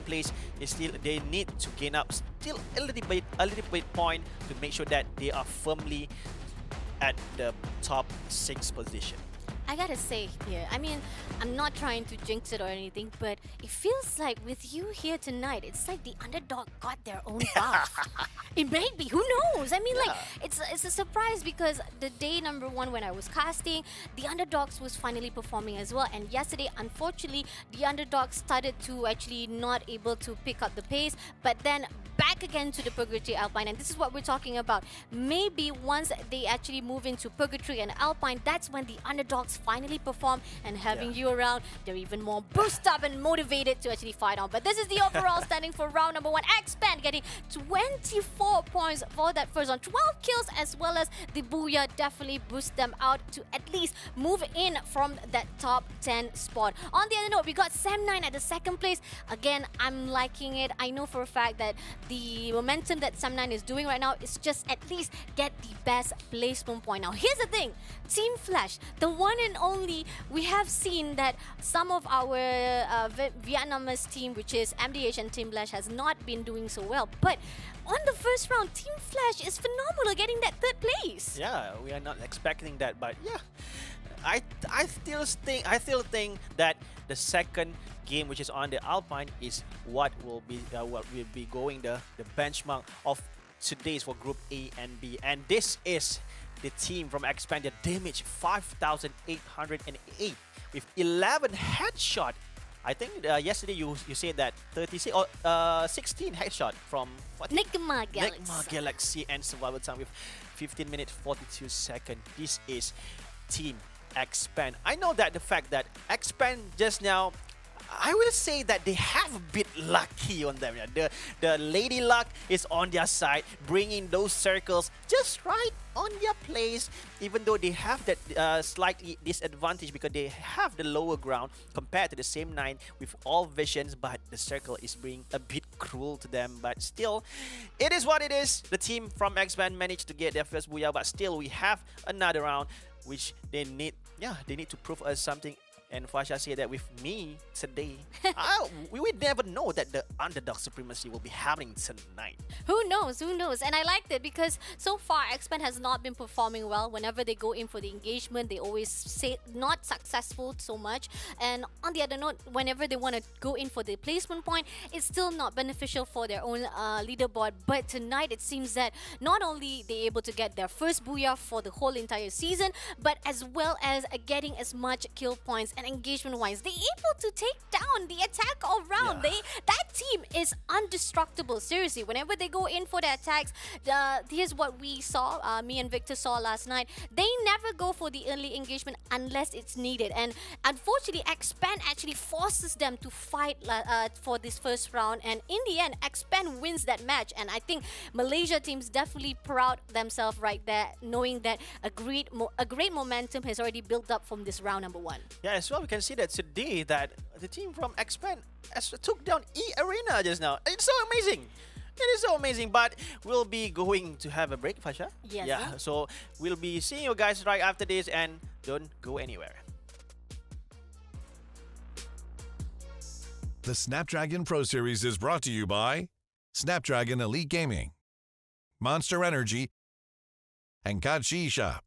place. They need to gain up still a little bit point to make sure that they are firmly at the top 6 position. I gotta say here, I mean, I'm not trying to jinx it or anything, but it feels like with you here tonight, it's like the underdog got their own buff. It may be, who knows? I mean, like, it's a surprise, because the day number 1 when I was casting, the underdogs was finally performing as well. And yesterday, unfortunately, the underdogs started to actually not able to pick up the pace, but then back again to the Purgatory Alpine, and this is what we're talking about. Maybe once they actually move into Purgatory and Alpine, that's when the underdogs finally perform, and having you around, they're even more boosted up and motivated to actually fight on. But this is the overall standing for round number 1. Expand getting 24 points for that first round, 12 kills, as well as the booyah definitely boost them out to at least move in from that top 10 spot. On the other note, we got Sam9 at the second place. Again, I'm liking it. I know for a fact that the momentum that Sam9 is doing right now is just at least get the best placement point. Now, here's the thing. Team Flash, the one and only, we have seen that some of our Vietnamese team, which is MDH and Team Flash, has not been doing so well. But on the first round, Team Flash is phenomenal, getting that 3rd place. Yeah, we are not expecting that, but yeah, I still think that the second game, which is on the Alpine, is what will be going the benchmark of today's for Group A and B, and this is the team from Expand. Damage 5,808 with 11 headshot. I think yesterday you said that 36 or 16 headshot from NIGMA Galaxy. NIGMA Galaxy, and survival time with 15 minutes 42 seconds. This is Team Expand. I know that the fact that Expand just now, I will say that they have a bit lucky on them. Yeah. The lady luck is on their side, bringing those circles just right on their place, even though they have that slightly disadvantage because they have the lower ground compared to the same 9 with all visions, but the circle is being a bit cruel to them. But still, it is what it is. The team from X-Band managed to get their first booyah, but still we have another round which they need to prove us something. And Fasha said that with me today, we would never know that the underdog supremacy will be happening tonight. Who knows? Who knows? And I liked it because so far Xpand has not been performing well. Whenever they go in for the engagement, they always say not successful so much. And on the other note, whenever they want to go in for the placement point, it's still not beneficial for their own leaderboard. But tonight it seems that not only they able to get their first booyah for the whole entire season, but as well as getting as much kill points and engagement wise, they're able to take down the attack all round. Yeah. That team is indestructible. Seriously, whenever they go in for the attacks, here's what we saw, me and Victor saw last night. They never go for the early engagement unless it's needed. And unfortunately, Xpand actually forces them to fight for this first round. And in the end, Xpand wins that match. And I think Malaysia team's definitely proud themselves right there, knowing that a great momentum has already built up from this round number 1. Yeah, as well, we can see that today that the team from Xpand took down EARENA just now. It's so amazing. It is so amazing, but we'll be going to have a break, Fasha. Yes. Yeah, so we'll be seeing you guys right after this, and don't go anywhere. The Snapdragon Pro Series is brought to you by Snapdragon Elite Gaming, Monster Energy, and Kachi Shop.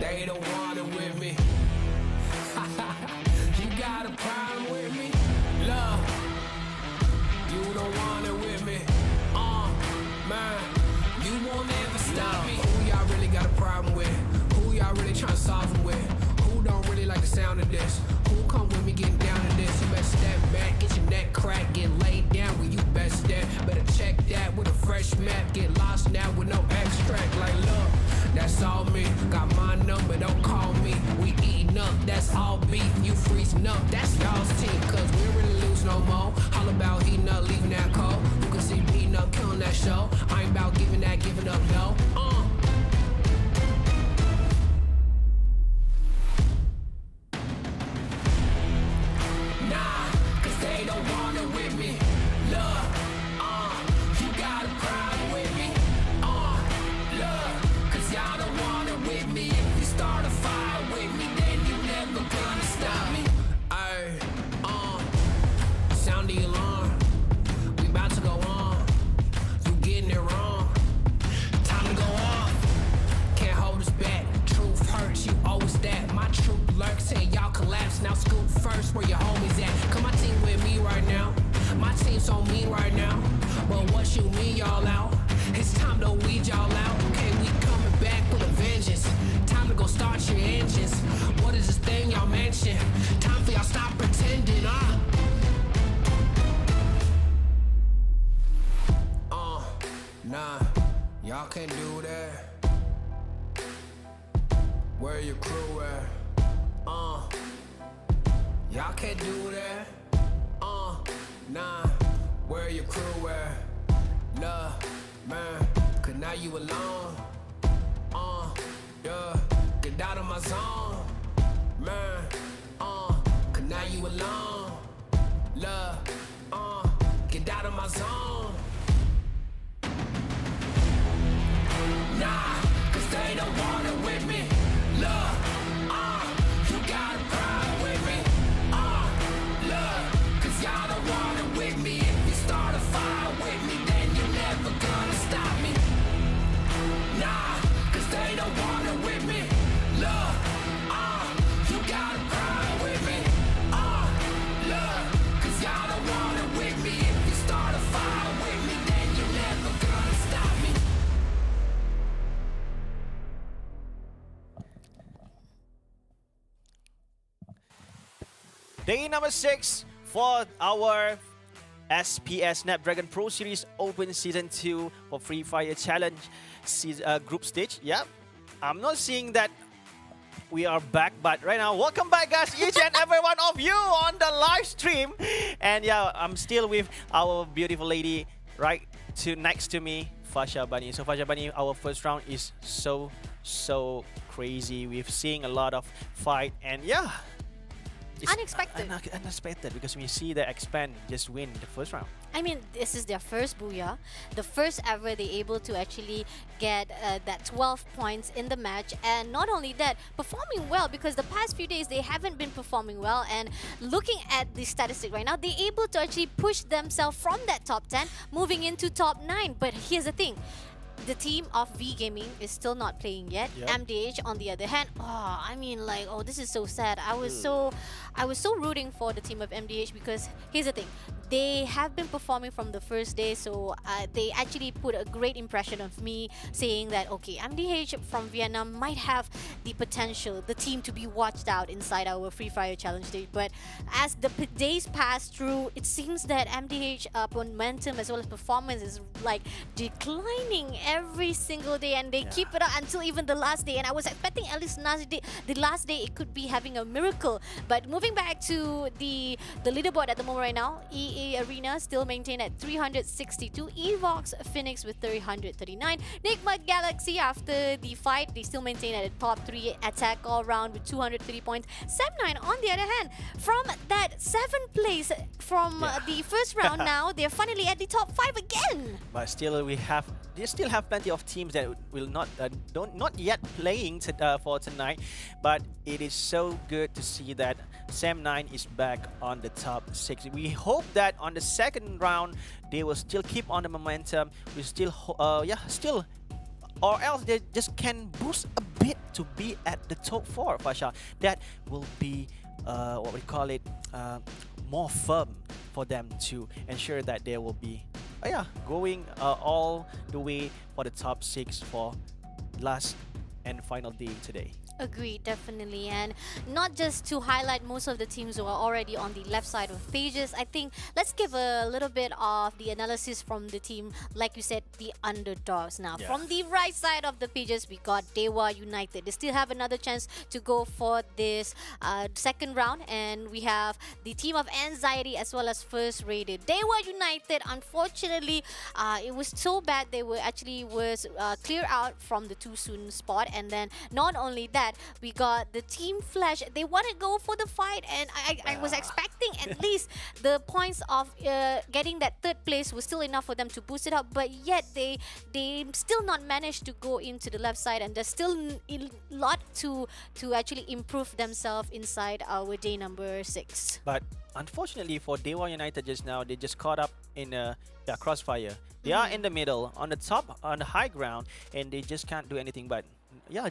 They don't want it with me. You got a problem with me? Love, you don't want it with me. Man, you won't ever stop me. Who y'all really got a problem with? Who y'all really trying to solve it with? Who don't really like the sound of this? Who come with me getting down to this? You better step back, get your neck cracked, get laid down where you best step. Better check that with a fresh map. Get lost now with no extract. Like, look, that's all me. Got my number, don't call me. We eating up, that's all beef. You freezing up, that's y'all's team. Cause we ain't really lose no more. All about heating up, leaving that cold. You can see me heating up, killing that show. I ain't about giving up, no. Nah, cause they don't want it with me. Look, you got a problem with me. Look, cause y'all don't want it with me. If you start a fire with me, then you never gonna stop me. Ay, sound the alarm. We about to go on. You getting it wrong. Time to go chew me all out. It's time to weed y'all out. Okay, we coming back with a vengeance. Time to go start your engines. What is this thing y'all mention? Time for y'all stop pretending, Nah, y'all can't do that. Where your crew at? Y'all can't do that. Nah, where your crew at? Love, man, cause now you alone. Yeah, get out of my zone. Man, cause now you alone. Love, get out of my zone. Nah, cause they don't want it with me. Love, you gotta cry with me. Love, cause y'all don't want it with me. If you start a fire with me, then you're never gonna stop me. Nah, cause they don't want it with me. Love, you gotta cry with me. Love, cause y'all don't want it with me. If you start a fire with me, then you're never gonna stop me. Day number 6 for our SPS Snapdragon Pro Series Open Season 2 for Free Fire Challenge group stage. Yeah, I'm not seeing that we are back, but right now, welcome back, guys, each and every one of you on the live stream. And yeah, I'm still with our beautiful lady right next to me, Fasha Bunny. So Fasha Bunny, our first round is so crazy. We've seen a lot of fight, and yeah, it's Unexpected. Unexpected, because we see the expand just win the first round. I mean, this is their first booyah, the first ever they able to actually get that 12 points in the match, and not only that, performing well, because the past few days they haven't been performing well. And looking at the statistic right now, they're able to actually push themselves from that top 10, moving into top 9. But here's the thing. The team of V Gaming is still not playing yet. Yep. MDH on the other hand, I mean, like, this is so sad. I was so rooting for the team of MDH, because here's the thing. They have been performing from the first day, so they actually put a great impression of me, saying that, okay, MDH from Vietnam might have the potential, the team to be watched out inside our Free Fire Challenge stage. But as the days pass through, it seems that MDH momentum as well as performance is like declining every single day, and they keep it up until even the last day. And I was expecting at least the last day it could be having a miracle. But moving back to the leaderboard at the moment right now, EARENA still maintained at 362, EVOS Phoenix with 339, NIGMA Galaxy after the fight, they still maintain at the top 3 attack all round with 230 points. Sem9 on the other hand, from that 7th place from the first round, now they're finally at the top 5 again. But still, they still have plenty of teams that will not yet playing for tonight. But it is so good to see that Sem9 is back on the top 6. We hope that on the second round they will still keep on the momentum. We still, or else they just can boost a bit to be at the top 4, Fasha. That will be what we call it, more firm for them to ensure that they will be going all the way for the top 6 for last and final day today. Agreed, definitely. And not just to highlight most of the teams who are already on the left side of pages, I think let's give a little bit of the analysis from the team, like you said, the underdogs. Now, from the right side of the pages, we got DEWA United. They still have another chance to go for this second round. And we have the team of Anxiety as well as First Rated. DEWA United, unfortunately, it was so bad they were actually clear out from the too soon spot. And then not only that, we got the Team Flash. They want to go for the fight, and I was expecting at least the points of getting that 3rd place was still enough for them to boost it up, but yet they still not managed to go into the left side, and there's still a lot to actually improve themselves inside our day number 6. But unfortunately for DEWA United just now, they just caught up in crossfire. They are in the middle, on the top, on the high ground, and they just can't do anything but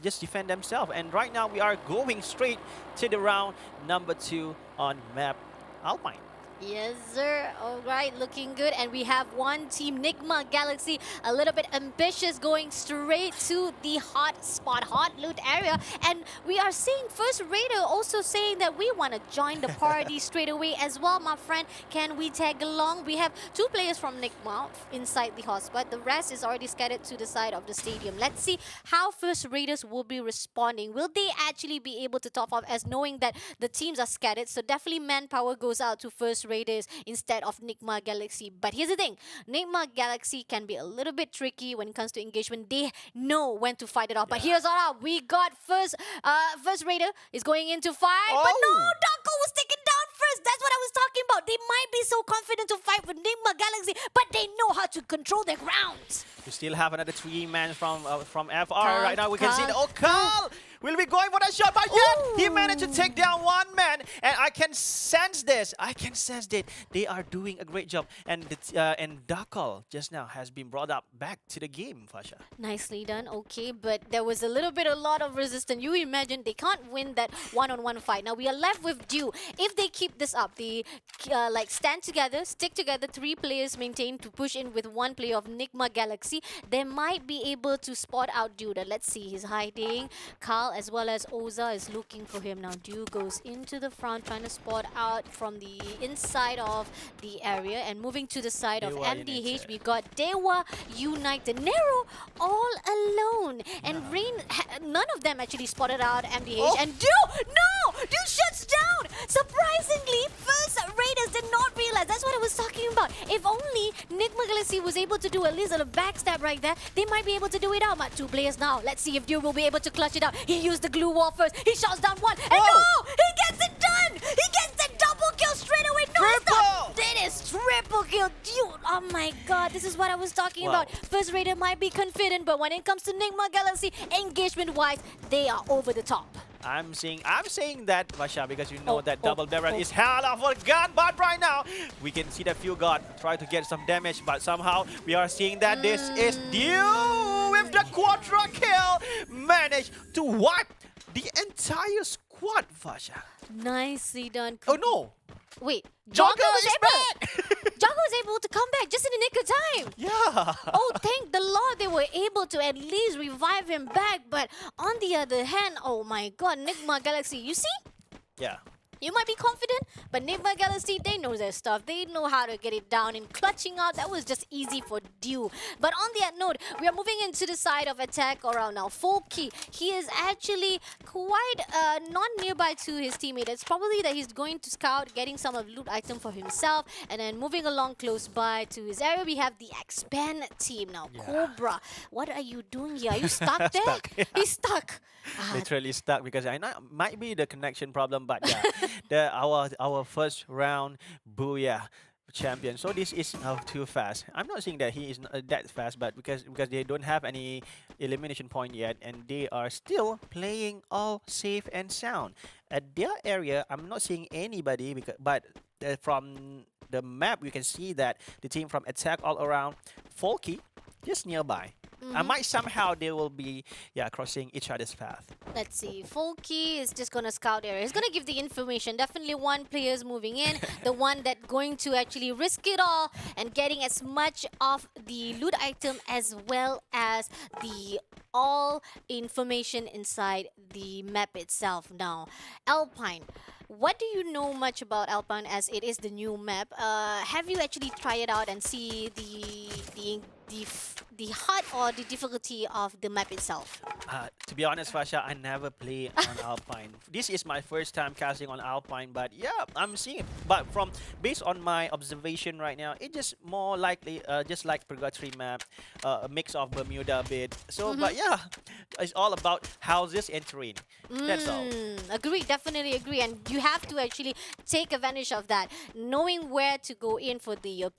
just defend themselves. And right now we are going straight to the round number 2 on map ALFAINK. Yes, sir. All right, looking good. And we have one team, NIGMA Galaxy, a little bit ambitious, going straight to the hot spot, hot loot area. And we are seeing First Raider also saying that we want to join the party straight away as well, my friend. Can we tag along? We have 2 players from NIGMA inside the hotspot. The rest is already scattered to the side of the stadium. Let's see how First Raiders will be responding. Will they actually be able to top off, as knowing that the teams are scattered? So definitely manpower goes out to First Raiders instead of NIGMA Galaxy. But here's the thing, NIGMA Galaxy can be a little bit tricky when it comes to engagement. They know when to fight it off. But here's all up. We got First Raider is going into fight. But no, Darko was taken down first. That's what I was talking about. They might be so confident to fight with NIGMA Galaxy, but they know how to control their grounds. We still have another 3-man from FR right now. We can see the Carl will be going for that shot, but yet he managed to take down 1 man. And I can sense this. I can sense that they are doing a great job. And Dakal just now has been brought up back to the game, Fasha. Nicely done. Okay, but there was a lot of resistance. You imagine they can't win that one-on-one fight. Now we are left with Dew. If they keep this up, they like stand together, stick together, 3 players maintain to push in with 1 player of NIGMA Galaxy, they might be able to spot out Dew. Let's see, he's hiding. Carl as well as Oza is looking for him. Now Dew goes into the front, trying to spot out from the inside of the area, and moving to the side of DEWA MDH, United. we got DEWA United. Nero all alone. And Rain, none of them actually spotted out MDH. And Dew, no! Dew shuts down! Surprisingly, First Raiders did not realize. That's what I was talking about. If only NIGMA Galaxy was able to do at least a backstab right there, they might be able to do it out. But 2 players now. Let's see if Dew will be able to clutch it out. He used the glue wall first. He shots down 1. And no! He gets it done! He gets the double kill straight away. No, stop! That is triple kill. Dew, oh my god, this is what I was talking about. First Raider might be confident, but when it comes to NIGMA Galaxy, engagement-wise, they are over the top. I'm saying that, Vasha, because you know that double barrel is hell of a gun. But right now, we can see that few god try to get some damage, but somehow we are seeing that this is Dew with the quadra kill, managed to wipe the entire squad, Vasha. Nicely done. Oh no! Wait, Jogger was is able. back! Jogger was able to come back just in the nick of time. Yeah. Oh, thank the Lord they were able to at least revive him back. But on the other hand, oh my god, NIGMA Galaxy, you see? Yeah. You might be confident, but NIGMA Galaxy, they know their stuff. They know how to get it down, and clutching out, that was just easy for Dew. But on that note, we are moving into the side of attack around now. Folky, he is actually quite not nearby to his teammate. It's probably that he's going to scout, getting some of loot item for himself, and then moving along close by to his area. We have the Expand team now. Cobra, what are you doing here? Are you stuck there? Stuck, yeah. He's stuck. Literally stuck, because I know might be the connection problem, but yeah, our first round booyah champion. So this is too fast. I'm not saying that he is that fast, but because they don't have any elimination point yet, and they are still playing all safe and sound at their area. I'm not seeing anybody, but from the map you can see that the team from attack all around, Folky just nearby. I might somehow they will be crossing each other's path. Let's see. Folky is just gonna scout area. He's gonna give the information. Definitely 1 player is moving in. The one that going to actually risk it all and getting as much of the loot item as well as the all information inside the map itself. Now, Alpine. What do you know much about Alpine, as it is the new map? Have you actually tried it out and see the HUD or the difficulty of the map itself? To be honest, Fasha, I never play on Alpine. This is my first time casting on Alpine, but yeah, I'm seeing it. But based on my observation right now, it's just more likely just like Purgatory map, a mix of Bermuda a bit. So, but yeah, it's all about houses and terrain. That's all. Agree, definitely agree. And you have to actually take advantage of that, knowing where to go in for the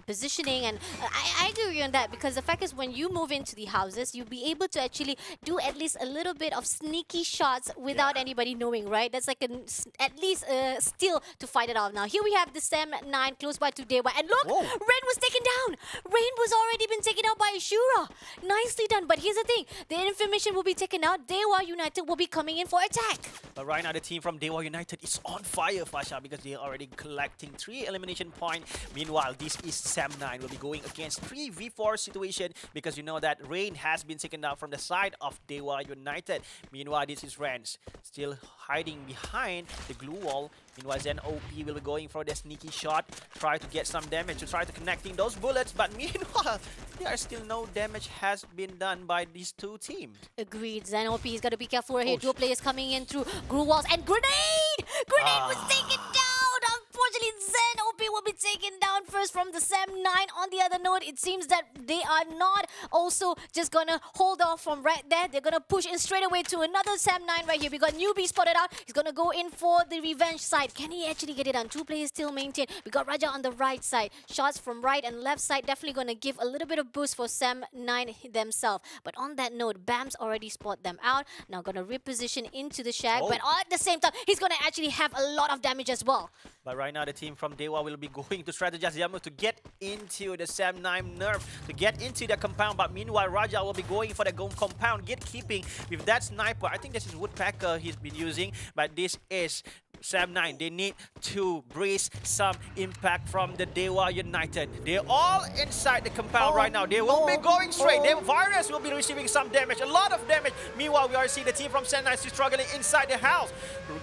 positioning. And I agree on that, because the fact is, when you move into the houses, you'll be able to actually do at least a little bit of sneaky shots without anybody knowing, right? That's like at least a steal to fight it off. Now, here we have the Sam 9 close by to DEWA. And look, Rain was taken down. Rain was already been taken out by Ashura. Nicely done. But here's the thing. The information will be taken out. DEWA United will be coming in for attack. But right now, the team from DEWA United is on fire, Fasha, because they are already collecting 3 elimination points. Meanwhile, this is Sam 9 will be going against 3v4 situation, because you know that Rain has been taken out from the side of DEWA United. Meanwhile, this is Rans still hiding behind the glue wall. Meanwhile, Zen OP will be going for the sneaky shot, try to get some damage, to try to connecting those bullets. But meanwhile, there are still no damage has been done by these two teams. Agreed. Zen OP is got to be careful right here. Dual players coming in through glue walls. And Grenade! Grenade was taken down! Unfortunately, Zen OP will be taken down first from the Sam 9. On the other note, it seems that they are not also just gonna hold off from right there. They're gonna push in straight away to another Sam 9 right here. We got Newbie spotted out. He's gonna go in for the revenge side. Can he actually get it done? 2 players still maintain. We got Raja on the right side. Shots from right and left side definitely gonna give a little bit of boost for Sam 9 themselves. But on that note, Bam's already spot them out. Now gonna reposition into the shack. But at the same time, he's gonna actually have a lot of damage as well. But right now, the team from DEWA will be going to strategize Yamu to get into the Sam 9 nerf, to get into the compound. But meanwhile, Raja will be going for the compound gatekeeping with that sniper. I think this is Woodpecker he's been using, but this is Sam 9. They need to brace some impact from the DEWA United. They're all inside the compound right now. They will be going straight. Virus will be receiving some damage, a lot of damage. Meanwhile, we are seeing the team from Sam 9 still struggling inside the house,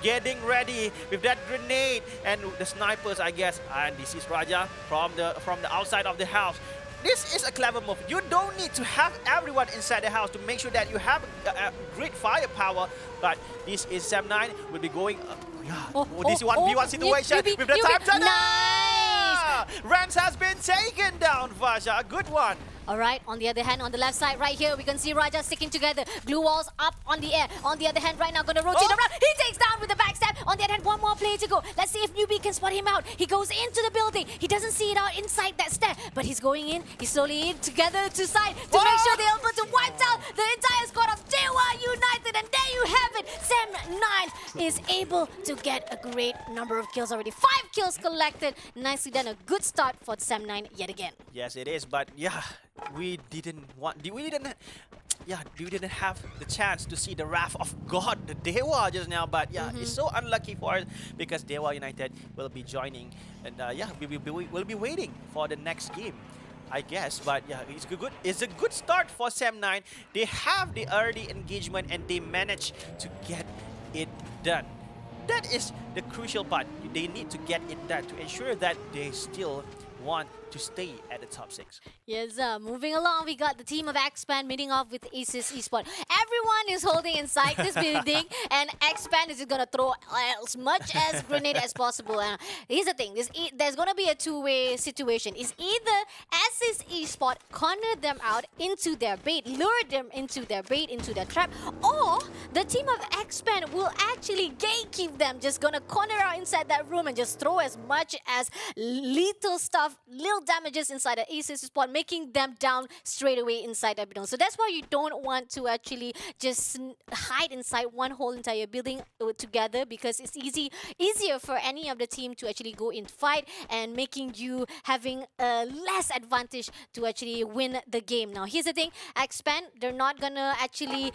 getting ready with that grenade and the snipers, I guess. And this is Raja from the outside of the house. This is a clever move. You don't need to have everyone inside the house to make sure that you have great firepower. But this is Sam 9 will be going. This 1v1 situation with the time turner. Nice! Rans has been taken down, Vasha. A good one. Alright, on the other hand, on the left side right here, we can see Raja sticking together. Glue walls up on the air. On the other hand, right now, gonna rotate around. He takes down with the backstab. On the other hand, one more player to go. Let's see if Newbie can spot him out. He goes into the building. He doesn't see it out inside that stair, but he's going in. He's slowly in together to side to make sure they're able to wipe out the entire squad of DEWA United. And there you have it. Sam 9 is able to get a great number of kills already. 5 kills collected. Nicely done. A good start for Sam 9 yet again. Yes, it is. But yeah, we didn't have the chance to see the wrath of God, the DEWA just now. But yeah, it's so unlucky for us because DEWA United will be joining, and yeah, we'll be waiting for the next game, I guess. But yeah, it's good. It's a good start for Sam 9. They have the early engagement and they manage to get it done. That is the crucial part. They need to get it done to ensure that they still want to stay at the top 6. Yes, moving along, we got the team of Xpan meeting off with Aces Esports. Everyone is holding inside this building, and Xpan is going to throw as much as grenade as possible. And here's the thing, there's going to be a two-way situation. It's either Aces Esports corner them out into their bait, lure them into their bait, into their trap, or the team of Xpan will actually gatekeep them, just going to corner out inside that room and just throw as much as lethal stuff, little damages inside the Aces spot, making them down straight away inside the building. So that's why you don't want to actually just hide inside one whole entire building together, because it's easier for any of the team to actually go in fight and making you having a less advantage to actually win the game. Now here's the thing, Xpan, they're not gonna actually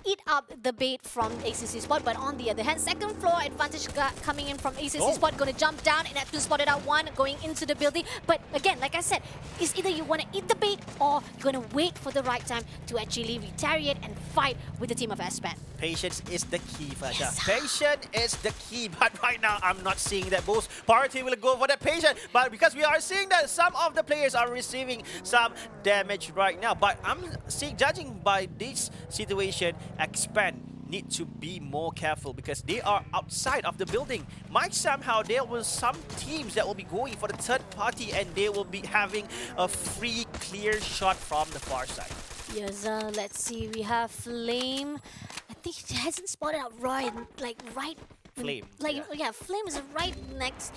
eat up the bait from ACC spot, but on the other hand, second floor advantage coming in from ACC spot, gonna jump down and have to spot it out one going into the building. But again, like I said, it's either you want to eat the bait or you're going to wait for the right time to actually retaliate and fight with the team of Aspan. Patience is the key, Fasha. Yes. Patience is the key. But right now, I'm not seeing that both party will go for that patience. But because we are seeing that some of the players are receiving some damage right now. But I'm seeing, judging by this situation, Expand need to be more careful because they are outside of the building. Might somehow there will some teams that will be going for the third party and they will be having a free clear shot from the far side. Yes, let's see. We have Flame. I think he hasn't spotted out right. Flame. Yeah, Flame is right next,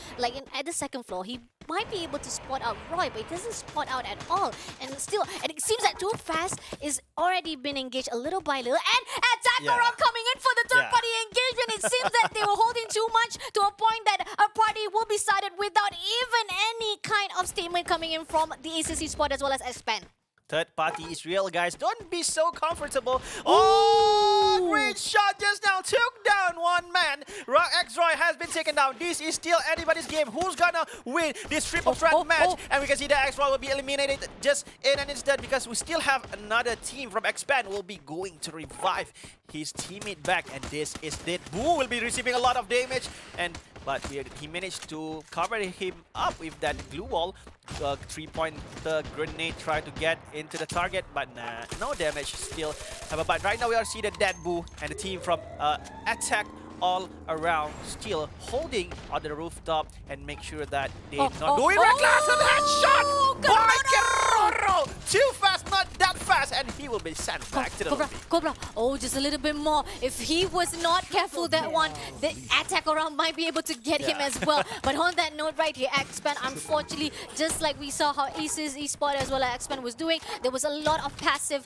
at the second floor. He might be able to spot out Roy, but it doesn't spot out at all. And it seems that Too Fast is already been engaged a little by little. And attack around coming in for the third-party engagement. It seems that they were holding too much to a point that a party will be started without even any kind of statement coming in from the ACC Sport as well as Xpan. Third party is real, guys. Don't be so comfortable. Oh, great shot just now. Took down one man. X-Roy has been taken down. This is still anybody's game. Who's gonna win this triple threat match? And we can see that X-Roy will be eliminated just in an instant because we still have another team from Xpan will be going to revive his teammate back. And this is it. Boo will be receiving a lot of damage. But he managed to cover him up with that glue wall. 3-point grenade tried to get into the target, but no damage still. But right now we are seeing the dead Boo and the team from Attack all around still holding on the rooftop and make sure that they not going reckless and headshot by Guerrero. Too fast, not that fast, and he will be sent back to the lobby. Cobra, just a little bit more. If he was not careful that one, the attack around might be able to get him as well. But on that note right here, Xpan, unfortunately, just like we saw how Aces Esports as well as Xpan was doing, there was a lot of passive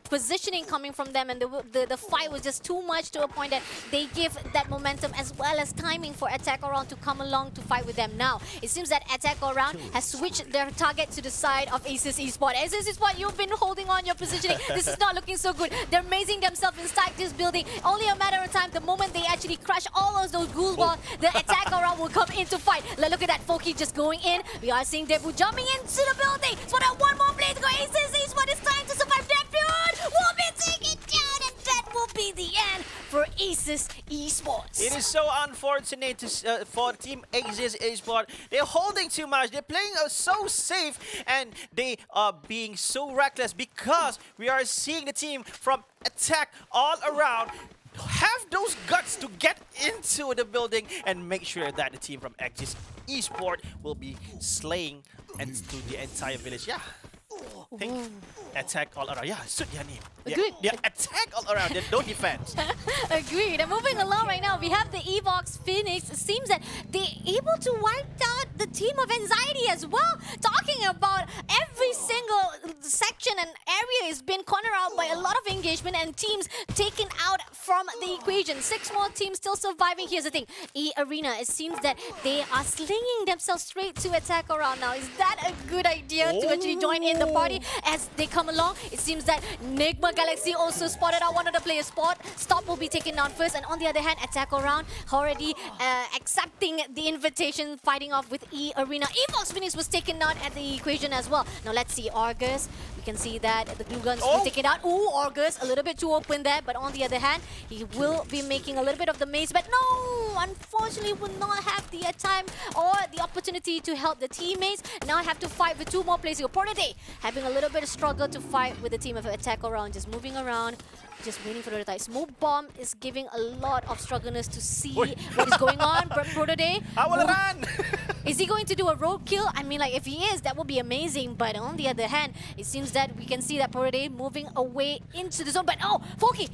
positioning coming from them, and the fight was just too much to a point that they give that momentum as well as timing for Attack Around to come along to fight with them. Now, it seems that Attack Around has switched their target to the side of Aces Esports. Aces Esports, you've been holding on your positioning. This is not looking so good. They're mazing themselves inside this building. Only a matter of time. The moment they actually crush all of those ghoul walls, the Attack Around will come in to fight. Look at that, Foki just going in. We are seeing Debu jumping into the building. So that one more play to go. Aces Esports is trying to survive. That dude will be taken down, and that will be the end for Aces Esports. It is so unfortunate for Team Aces Esports. They're holding too much. They're playing so safe, and they are being so reckless because we are seeing the team from Attack all around have those guts to get into the building and make sure that the team from Aces Esports will be slaying into the entire village. Yeah. Think attack all around. Yeah, suit your name. Agreed. Yeah, attack all around. They don't defend. Agreed. And moving along right now, we have the EVOS Phoenix. It seems that they're able to wipe out the team of Anxiety as well. Talking about every single section and area has been cornered out by a lot of engagement and teams taken out from the equation. 6 more teams still surviving. Here's the thing. EARENA, it seems that they are slinging themselves straight to Attack Around now. Is that a good idea to actually join in the party as they come along? It seems that NIGMA Galaxy also spotted out one of the players spot. Stop will be taken down first, and on the other hand, Attack Around already accepting the invitation, fighting off with EARENA. EVOS Phoenix was taken down at the equation as well. Now let's see Argus. We can see that the glue guns will be taken out. Ooh, Argus, a little bit too open there, but on the other hand, he will be making a little bit of the maze, but no, unfortunately will not have the time or the opportunity to help the teammates. Now I have to fight with 2 more players. Portaday having a little bit of struggle to fight with the team of Attack Around, just moving around, just waiting for the retire. Smoke Bomb is giving a lot of strugglers to see what is going on. Portaday, I will run! is he going to do a road kill? I mean, like, if he is, that would be amazing. But on the other hand, it seems that we can see that Portaday moving away into the zone. But oh, Foki,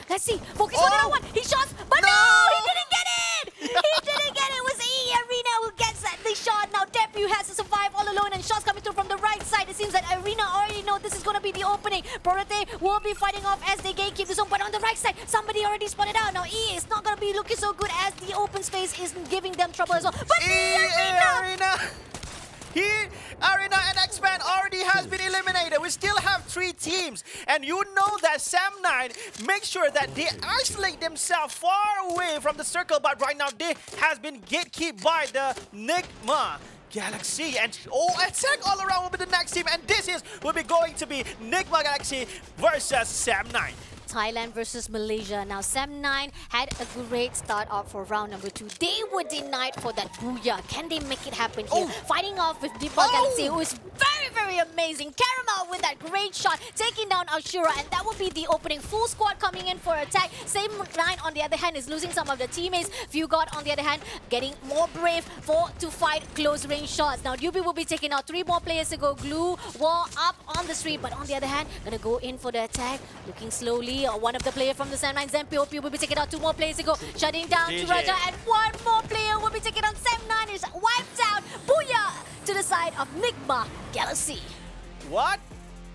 let's see. Foki's on that one. He shots, but no, he didn't get it! He didn't get it. It was EARENA who gets the shot. Now Debut has to survive all alone, and shots coming through from the right side. It seems that Arena already know this is going to be the opening. Portaday will be fighting off as they gatekeep the zone, but on the right side, somebody already spotted out. Now E is not going to be looking so good as the open space is giving them trouble as well. But EARENA! EARENA and Xpan already has been eliminated. We still have 3 teams. And you know that Sam9 make sure that they isolate themselves far away from the circle. But right now, they has been gatekept by the NIGMA Galaxy. And Attack all around will be the next team. And this will be going to be NIGMA Galaxy versus Sam9. Thailand versus Malaysia. Now, Sam9 had a great start out for round number 2. They were denied for that booyah. Can they make it happen here? Fighting off with NIGMA Galaxy, who is very, very amazing. Caramel with that great shot, taking down Ashura, and that will be the opening. Full squad coming in for attack. Sam9, on the other hand, is losing some of the teammates. Fugod, on the other hand, getting more brave to fight close range shots. Now, Yubi will be taking out 3 more players to go glue wall up on the street, but on the other hand, gonna go in for the attack, looking slowly definitely one of the players from the Sam9 ZenPOP will be taking out 2 more players to go. Shutting down GG. to Raja, and 1 more player will be taking on Sam9 is wiped out. Booyah! To the side of NIGMA Galaxy. What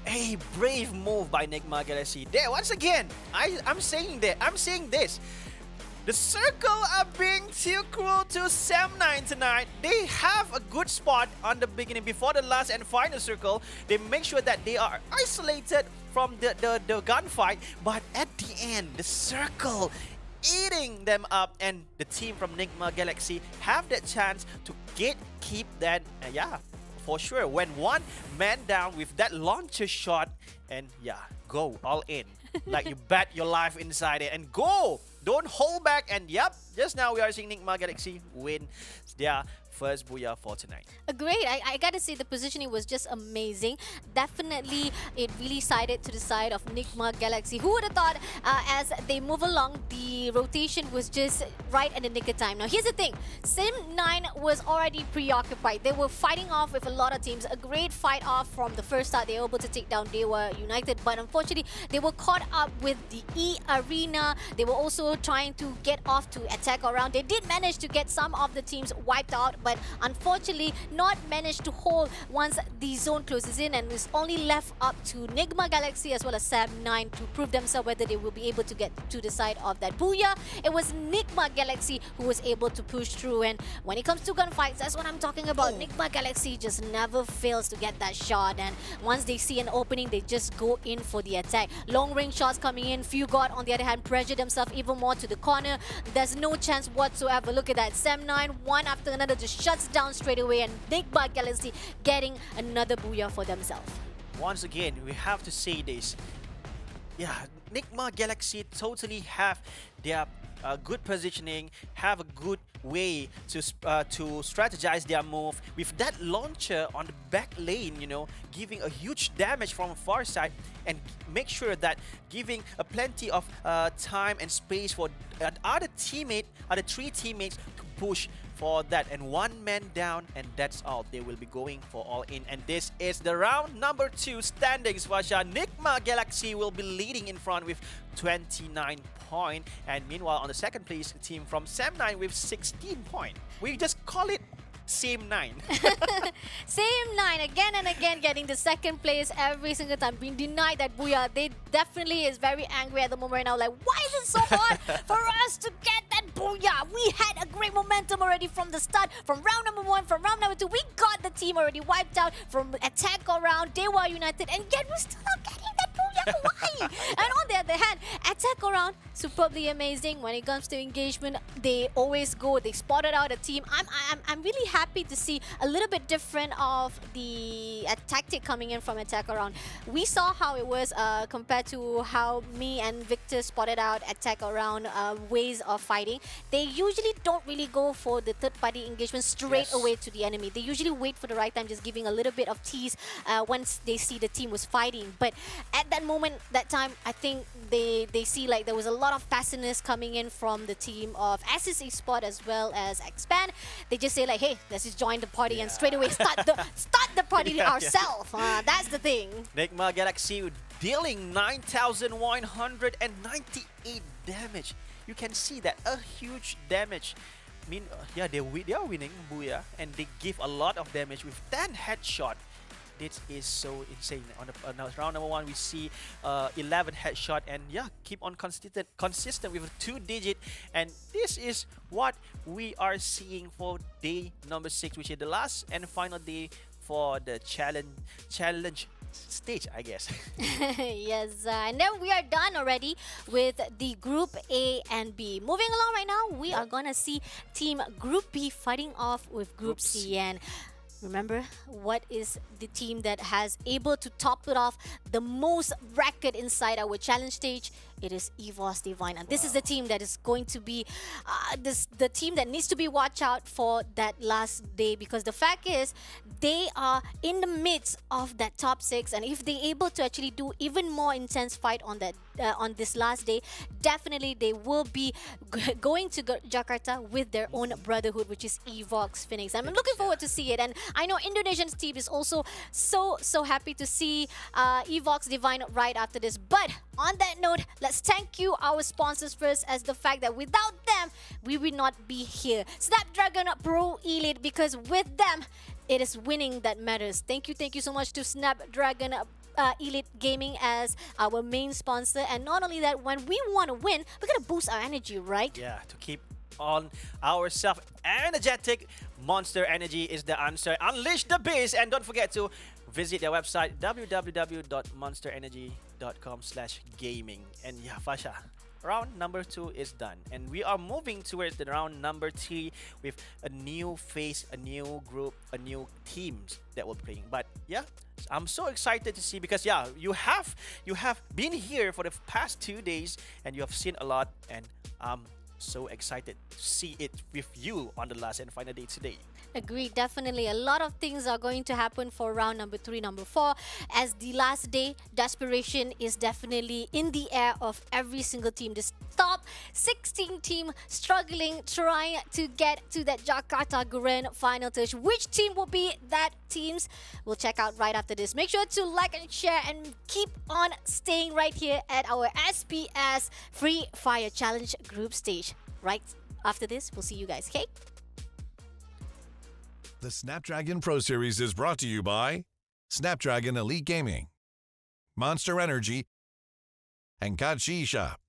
a brave move by NIGMA Galaxy. There, once again, I'm saying this. The Circle are being too cruel to Sam9 tonight. They have a good spot on the beginning before the last and final circle. They make sure that they are isolated from the gunfight. But at the end, the Circle eating them up, and the team from NIGMA Galaxy have that chance to keep that, for sure. When one man down with that launcher shot, and go all in. Like you bet your life inside it and go! Don't hold back, and just now we are seeing NIGMA Galaxy win their first booyah for tonight. Great. I gotta say the positioning was just amazing. Definitely, it really sided to the side of NIGMA Galaxy. Who would have thought as they move along, the rotation was just right at the nick of time. Now, here's the thing. Sim9 was already preoccupied. They were fighting off with a lot of teams. A great fight off from the first start. They were able to take down DEWA United, but unfortunately, they were caught up with the EARENA. They were also trying to get off to attack around. They did manage to get some of the teams wiped out, but unfortunately not managed to hold once the zone closes in, and it's only left up to NIGMA Galaxy as well as Sam9 to prove themselves whether they will be able to get to the side of that booyah. It was NIGMA Galaxy who was able to push through, and when it comes to gunfights, that's what I'm talking about. NIGMA Galaxy just never fails to get that shot, and once they see an opening, they just go in for the attack. Long range shots coming in. Fugod, on the other hand, pressure themselves even more to the corner. There's no chance whatsoever. Look at that. Sam9, one after another, just shuts down straight away, and NIGMA Galaxy getting another booyah for themselves. Once again, we have to say this. NIGMA Galaxy totally have their good positioning, have a good way to strategize their move with that launcher on the back lane, giving a huge damage from far side, and make sure that giving a plenty of time and space for other 3 teammates to push for that, and 1 man down, and that's all. They will be going for all in, and this is the round number 2 standings. Vasha, NIGMA Galaxy will be leading in front with 29 points, and meanwhile on the second place, the team from Sam9 with 16 points. We just call it Sam9. Sam9 again and again getting the second place every single time, being denied that booyah. They definitely is very angry at the moment right now. Like, why is it so hard for us to get that booyah? We had a great momentum already from the start, from round number 1, from round number 2. We got the team already wiped out from attack around DEWA United, and yet we're still not getting that booyah. Why? And on the other hand, attack around, superbly amazing. When it comes to engagement, they always go. They spotted out a team. I'm really happy to see a little bit different of the tactic coming in from attack around. We saw how it was compared to how me and Victor spotted out attack around ways of fighting. They usually don't really go for the third-party engagement straight away to the enemy. They usually wait for the right time, just giving a little bit of tease once they see the team was fighting. But at that moment, that time, I think they see like there was a lot of passiveness coming in from the team of Asus Esports as well as Expand. They just say like, hey, let's just join the party and straight away start the party ourselves. That's the thing. NIGMA Galaxy dealing 9,198 damage. You can see that, a huge damage. I mean, they are winning booyah, and they give a lot of damage with 10 headshot. This is so insane. On round number 1, we see 11 headshot, and keep on consistent with a 2-digit. And this is what we are seeing for day number 6, which is the last and final day for the challenge stage, I guess. Yes, and then we are done already with the Group A and B. Moving along right now, we are gonna see Team Group B fighting off with Group C. And remember, what is the team that has able to top it off the most bracket inside our challenge stage? It is EVOS Divine, and this is the team that is going to be the team that needs to be watched out for that last day, because the fact is they are in the midst of that top 6, and if they're able to actually do even more intense fight on that on this last day, definitely they will be going to Jakarta with their own brotherhood, which is EVOS Phoenix. I'm looking forward to see it, and I know Indonesian's team is also so happy to see EVOS Divine right after this. But on that note, Let's thank you, our sponsors first, as the fact that without them, we would not be here. Snapdragon Pro Elite, because with them, it is winning that matters. Thank you so much to Snapdragon Elite Gaming as our main sponsor. And not only that, when we want to win, we're gonna boost our energy, right? Yeah, to keep on ourselves energetic, Monster Energy is the answer. Unleash the beast, and don't forget to visit their website www.monsterenergy.com/gaming. And yeah, Fasha, round number 2 is done, and we are moving towards the round number 3 with a new face, a new group, a new teams that we're playing. But yeah, I'm so excited to see, because yeah, you have been here for the past 2 days and you have seen a lot, and so excited to see it with you on the last and final day today. Agreed, definitely. A lot of things are going to happen for round number 3, number 4. As the last day, desperation is definitely in the air of every single team. This top 16 team struggling, trying to get to that Jakarta Grand Final touch. Which team will be that teams? We'll check out right after this. Make sure to like and share and keep on staying right here at our SPS Free Fire Challenge group stage. Right after this, we'll see you guys, okay? The Snapdragon Pro Series is brought to you by Snapdragon Elite Gaming, Monster Energy, and Kachi Shop.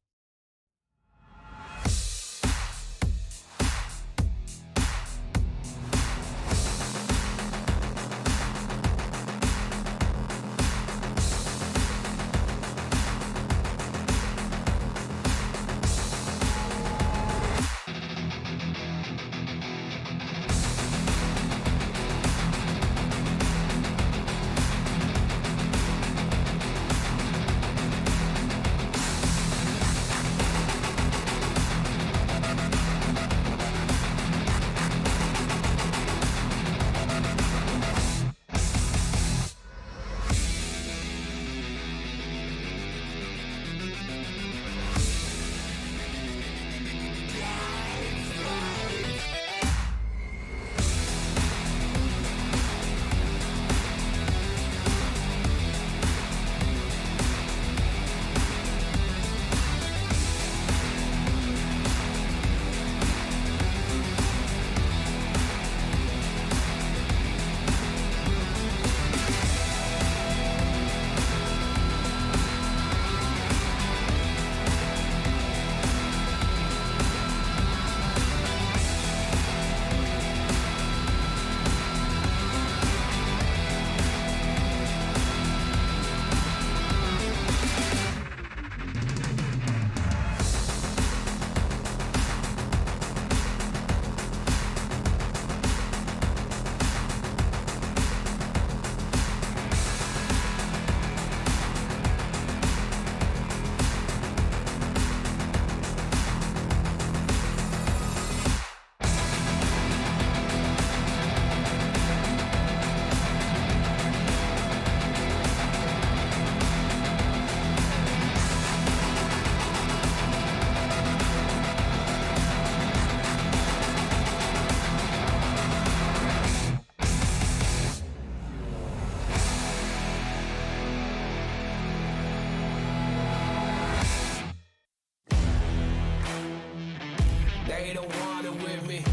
They don't want it with me.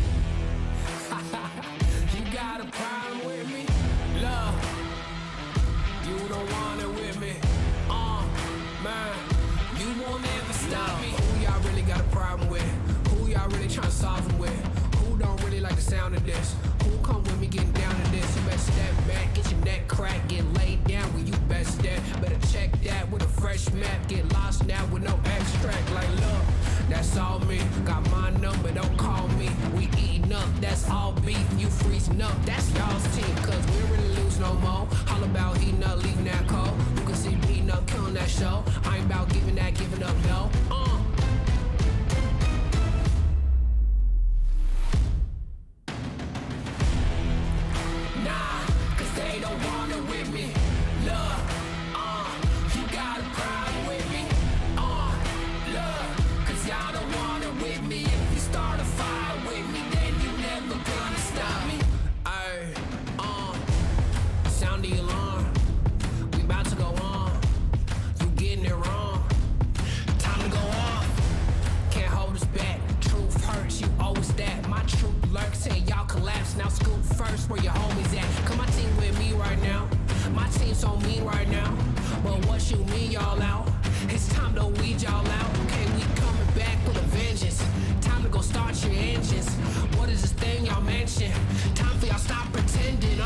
You got a problem with me? Love, you don't want it with me. Man, you won't ever stop me. Who y'all really got a problem with? Who y'all really trying to solve them with? Who don't really like the sound of this? Who come with me getting down to this? You better step back, get your neck cracked, get laid down where you best step. Better check that with a fresh map. Get lost now with no extract. Like, look, that's all me. Got my number, don't call me. We eating up, that's all beef. You freezing up, that's y'all's team. Cause we don't really lose no more. All about heating up, leaving that cold. You can see beating up, killing that show. I ain't about giving up, no. Nah, cause they don't want it with me. Look, you got a problem with me. Look, cause y'all don't want it with me. If you start a fire with me, then you never gonna stop me. Sound the alarm. We y'all out. It's time to weed y'all out. Okay, we coming back with a vengeance. Time to go start your engines. What is this thing y'all mention? Time for y'all stop pretending,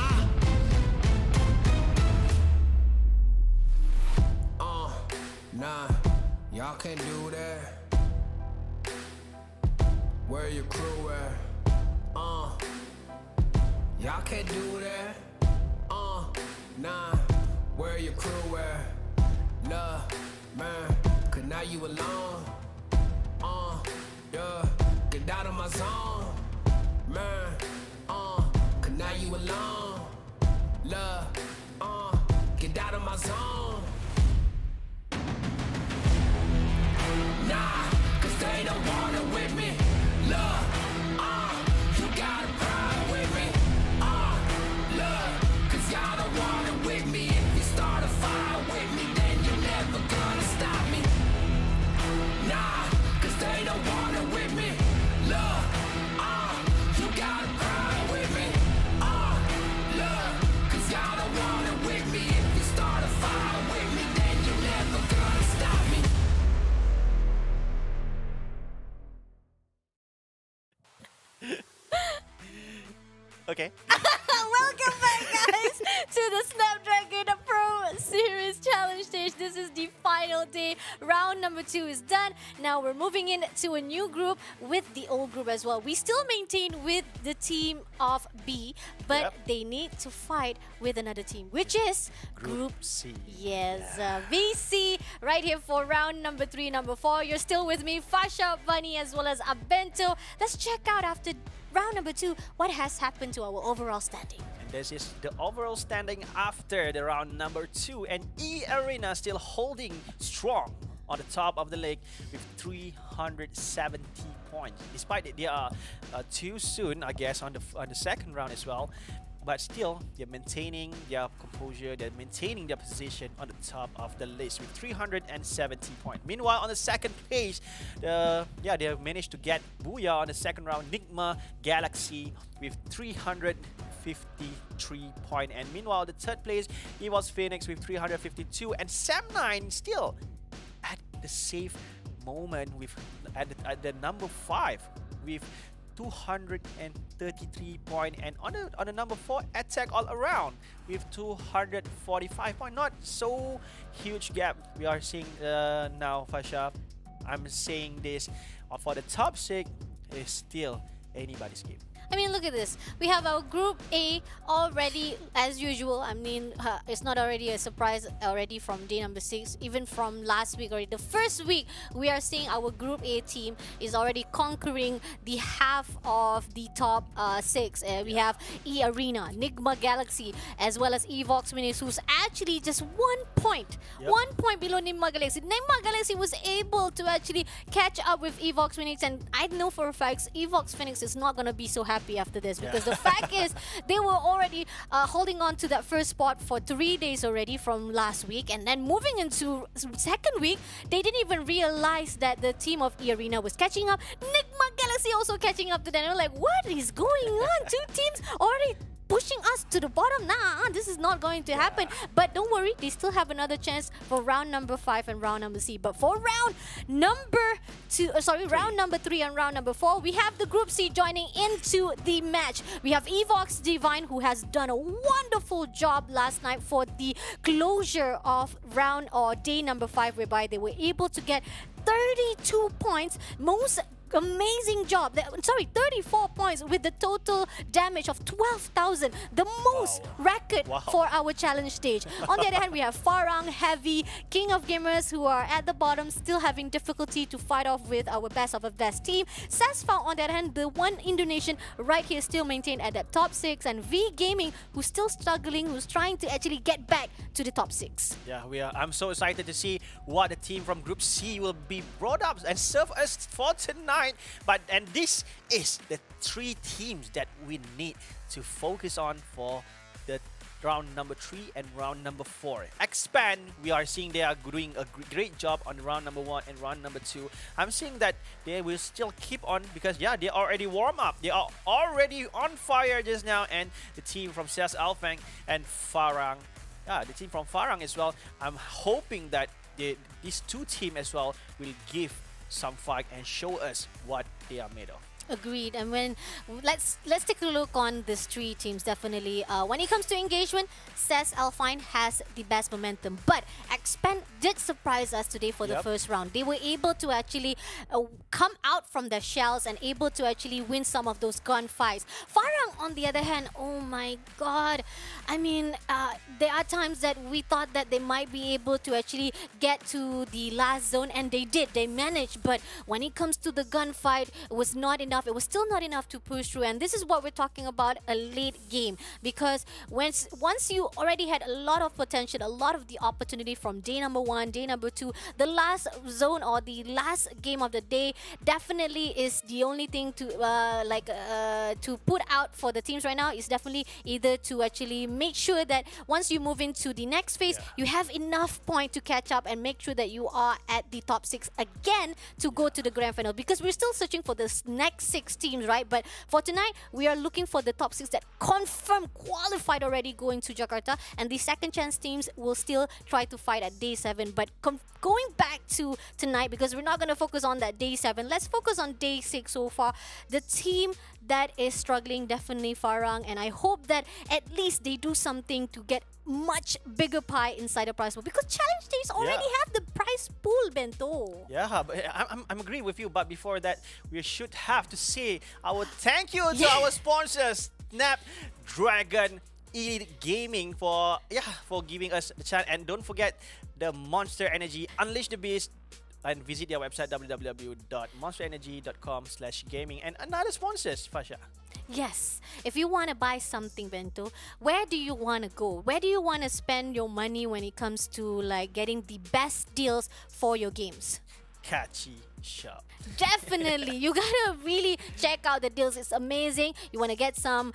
Nah, y'all can't do that. Where your crew at? Y'all can't do that. Nah, where your crew at? Nah, man, cause now you alone. Yeah, get out of my zone. Man, cause now you alone. Love, get out of my zone. Nah, cause they don't want it with me. Love, you gotta pride with me. Love, cause y'all don't want it with me. If you start a fire with me, then you're never gonna stop me. Nah, cause they don't want it with me. Love, you gotta pride with me. Love, cause y'all don't want it with me. If you start a fire with me, then you're never gonna stop me. Okay. Welcome back, guys, to the Snapdragon Pro Series Challenge Stage. This is the final day. Round number 2 is done. Now we're moving into a new group with the old group as well. We still maintain with the team of B, but they need to fight with another team, which is Group C. Yes, VC right here for round number 3, number 4. You're still with me, Fasha, Bunny, as well as Abento. Let's check out after round number 2 what has happened to our overall standing. And this is the overall standing after the round number 2, and EARENA still holding strong on the top of the league with 370 points. Despite that they are too soon, I guess, on the second round as well. But still, they're maintaining their composure, they're maintaining their position on the top of the list with 370 points. Meanwhile, on the second page, they managed to get Booyah on the second round, NIGMA Galaxy with 353 points. And meanwhile, the third place, EVOS Phoenix with 352, and Sam9 still at the safe moment with at the number 5 with 233 points, and on the number 4, Attack All Around with 245 points. Not so huge gap we are seeing now, Fasha. I'm saying this for the top 6 is still anybody's game. I mean, look at this. We have our Group A already, as usual. I mean, it's not already a surprise already from day number 6. Even from last week already. The first week, we are seeing our Group A team is already conquering the half of the top 6. We have EARENA, NIGMA Galaxy, as well as EVOS Phoenix, who's actually just 1 point. 1 point below NIGMA Galaxy. NIGMA Galaxy was able to actually catch up with EVOS Phoenix, and I know for a fact EVOS Phoenix is not going to be so happy after this, because the fact is they were already holding on to that first spot for 3 days already from last week, and then moving into second week they didn't even realize that the team of EARENA was catching up. NIGMA Galaxy also catching up to them. They were like, what is going on? 2 teams already pushing us to the bottom. Nah, this is not going to happen. But don't worry, they still have another chance for round number 5 and round number C. But for round number 3 and round number 4, we have the Group C joining into the match. We have EVOS Divine, who has done a wonderful job last night for the closure of round or day number 5, whereby they were able to get 32 points. Most amazing job. 34 points with the total damage of 12,000. The most record for our challenge stage. On the other hand, we have FARANG, Heavy, King of Gamers, who are at the bottom, still having difficulty to fight off with our best of the best team. Sasfao, on the other hand, the one Indonesian right here, still maintained at that top 6. And V Gaming, who's still struggling, who's trying to actually get back to the top 6. Yeah, I'm so excited to see what the team from Group C will be brought up and serve us for tonight. And this is the 3 teams that we need to focus on for the round number 3 and round number 4. Expand, we are seeing they are doing a great job on round number 1 and round number 2. I'm seeing that they will still keep on because they already warm up. They are already on fire just now, and the team from ALFAINK and FARANG, the team from FARANG as well. I'm hoping that these two teams as well will give some fight and show us what they are made of. Agreed. And when let's take a look on these three teams. Definitely, when it comes to engagement, says ALFAINK has the best momentum. But Expand did surprise us today for the first round. They were able to actually come out from their shells and able to actually win some of those gunfights. FARANG, on the other hand, oh my God! I mean, there are times that we thought that they might be able to actually get to the last zone, and they did. They managed. But when it comes to the gunfight, it was not enough. It was still not enough to push through, and this is what we're talking about, a late game, because once you already had a lot of potential, a lot of the opportunity from day number 1, day number 2, the last zone or the last game of the day definitely is the only thing to to put out for the teams right now is definitely either to actually make sure that once you move into the next phase, you have enough point to catch up and make sure that you are at the top 6 again to go to the grand final, because we're still searching for this next 6 teams, right? But for tonight, we are looking for the top 6 that confirmed qualified already going to Jakarta, and the second chance teams will still try to fight at day 7. But going back to tonight, because we're not going to focus on that day 7, let's focus on day 6 so far. The team that is struggling, definitely FARANG, and I hope that at least they do something to get much bigger pie inside the prize pool, because challenge days already have the prize pool, Bento. Yeah, but I'm agreeing with you. But before that, we should have to say our thank you to our sponsors, Snapdragon Gaming, for giving us the chance. And don't forget the Monster Energy, unleash the beast, and visit their website www.monsterenergy.com/gaming. And another sponsors, Fasha. Yes, if you want to buy something, Bento, where do you want to go? Where do you want to spend your money when it comes to like getting the best deals for your games? Catchy Shop. Definitely, you gotta really check out the deals. It's amazing. You want to get some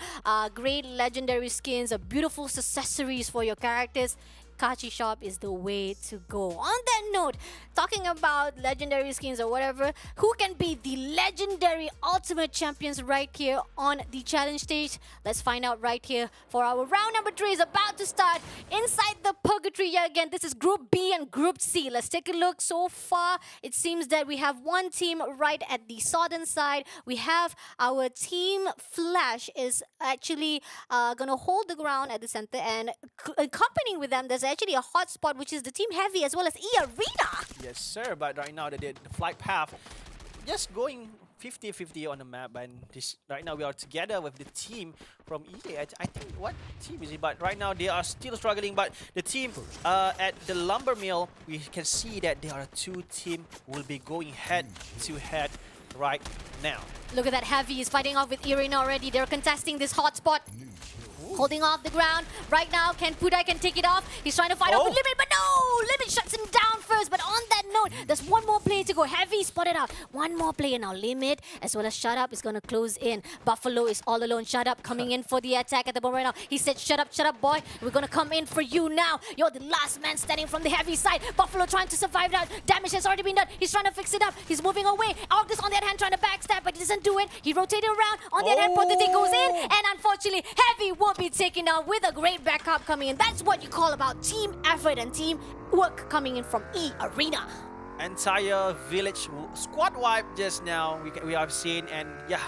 great legendary skins or beautiful accessories for your characters. Kachi Shop is the way to go. On that note, talking about legendary skins or whatever, who can be the legendary ultimate champions right here on the challenge stage? Let's find out right here, for our round number 3 is about to start inside the purgatory yet again. This is Group B and Group C. Let's take a look. So far, it seems that we have one team right at the southern side. We have our team Flash is actually gonna hold the ground at the center, and accompanying with them, there's actually a hot spot, which is the team Heavy as well as EARENA. Yes, sir. But right now, the flight path just going 50-50 on the map. And right now, we are together with the team from EA. I think, what team is it? But right now, they are still struggling. But the team at the lumber mill, we can see that there are 2 teams will be going head-to-head right now. Look at that. Heavy is fighting off with EARENA already. They're contesting this hot spot. Holding off the ground. Right now, Pudai can take it off. He's trying to fight off with Limit, but no! Limit shuts him down first. But on that note, there's one more play to go. Heavy spotted out. One more play, and now Limit, as well as Shut Up, is going to close in. Buffalo is all alone. Shut Up coming in for the attack at the moment right now. He said, shut up, boy. We're going to come in for you now. You're the last man standing from the Heavy side. Buffalo trying to survive now. Damage has already been done. He's trying to fix it up. He's moving away. August, on the other hand, trying to backstab, but he doesn't do it. He rotated around. On the other hand, Potato goes in, and unfortunately, Heavy will be taken down with a great backup coming in. That's what you call about team effort and team work coming in from EARENA. Entire village squad wipe just now we have seen. And yeah,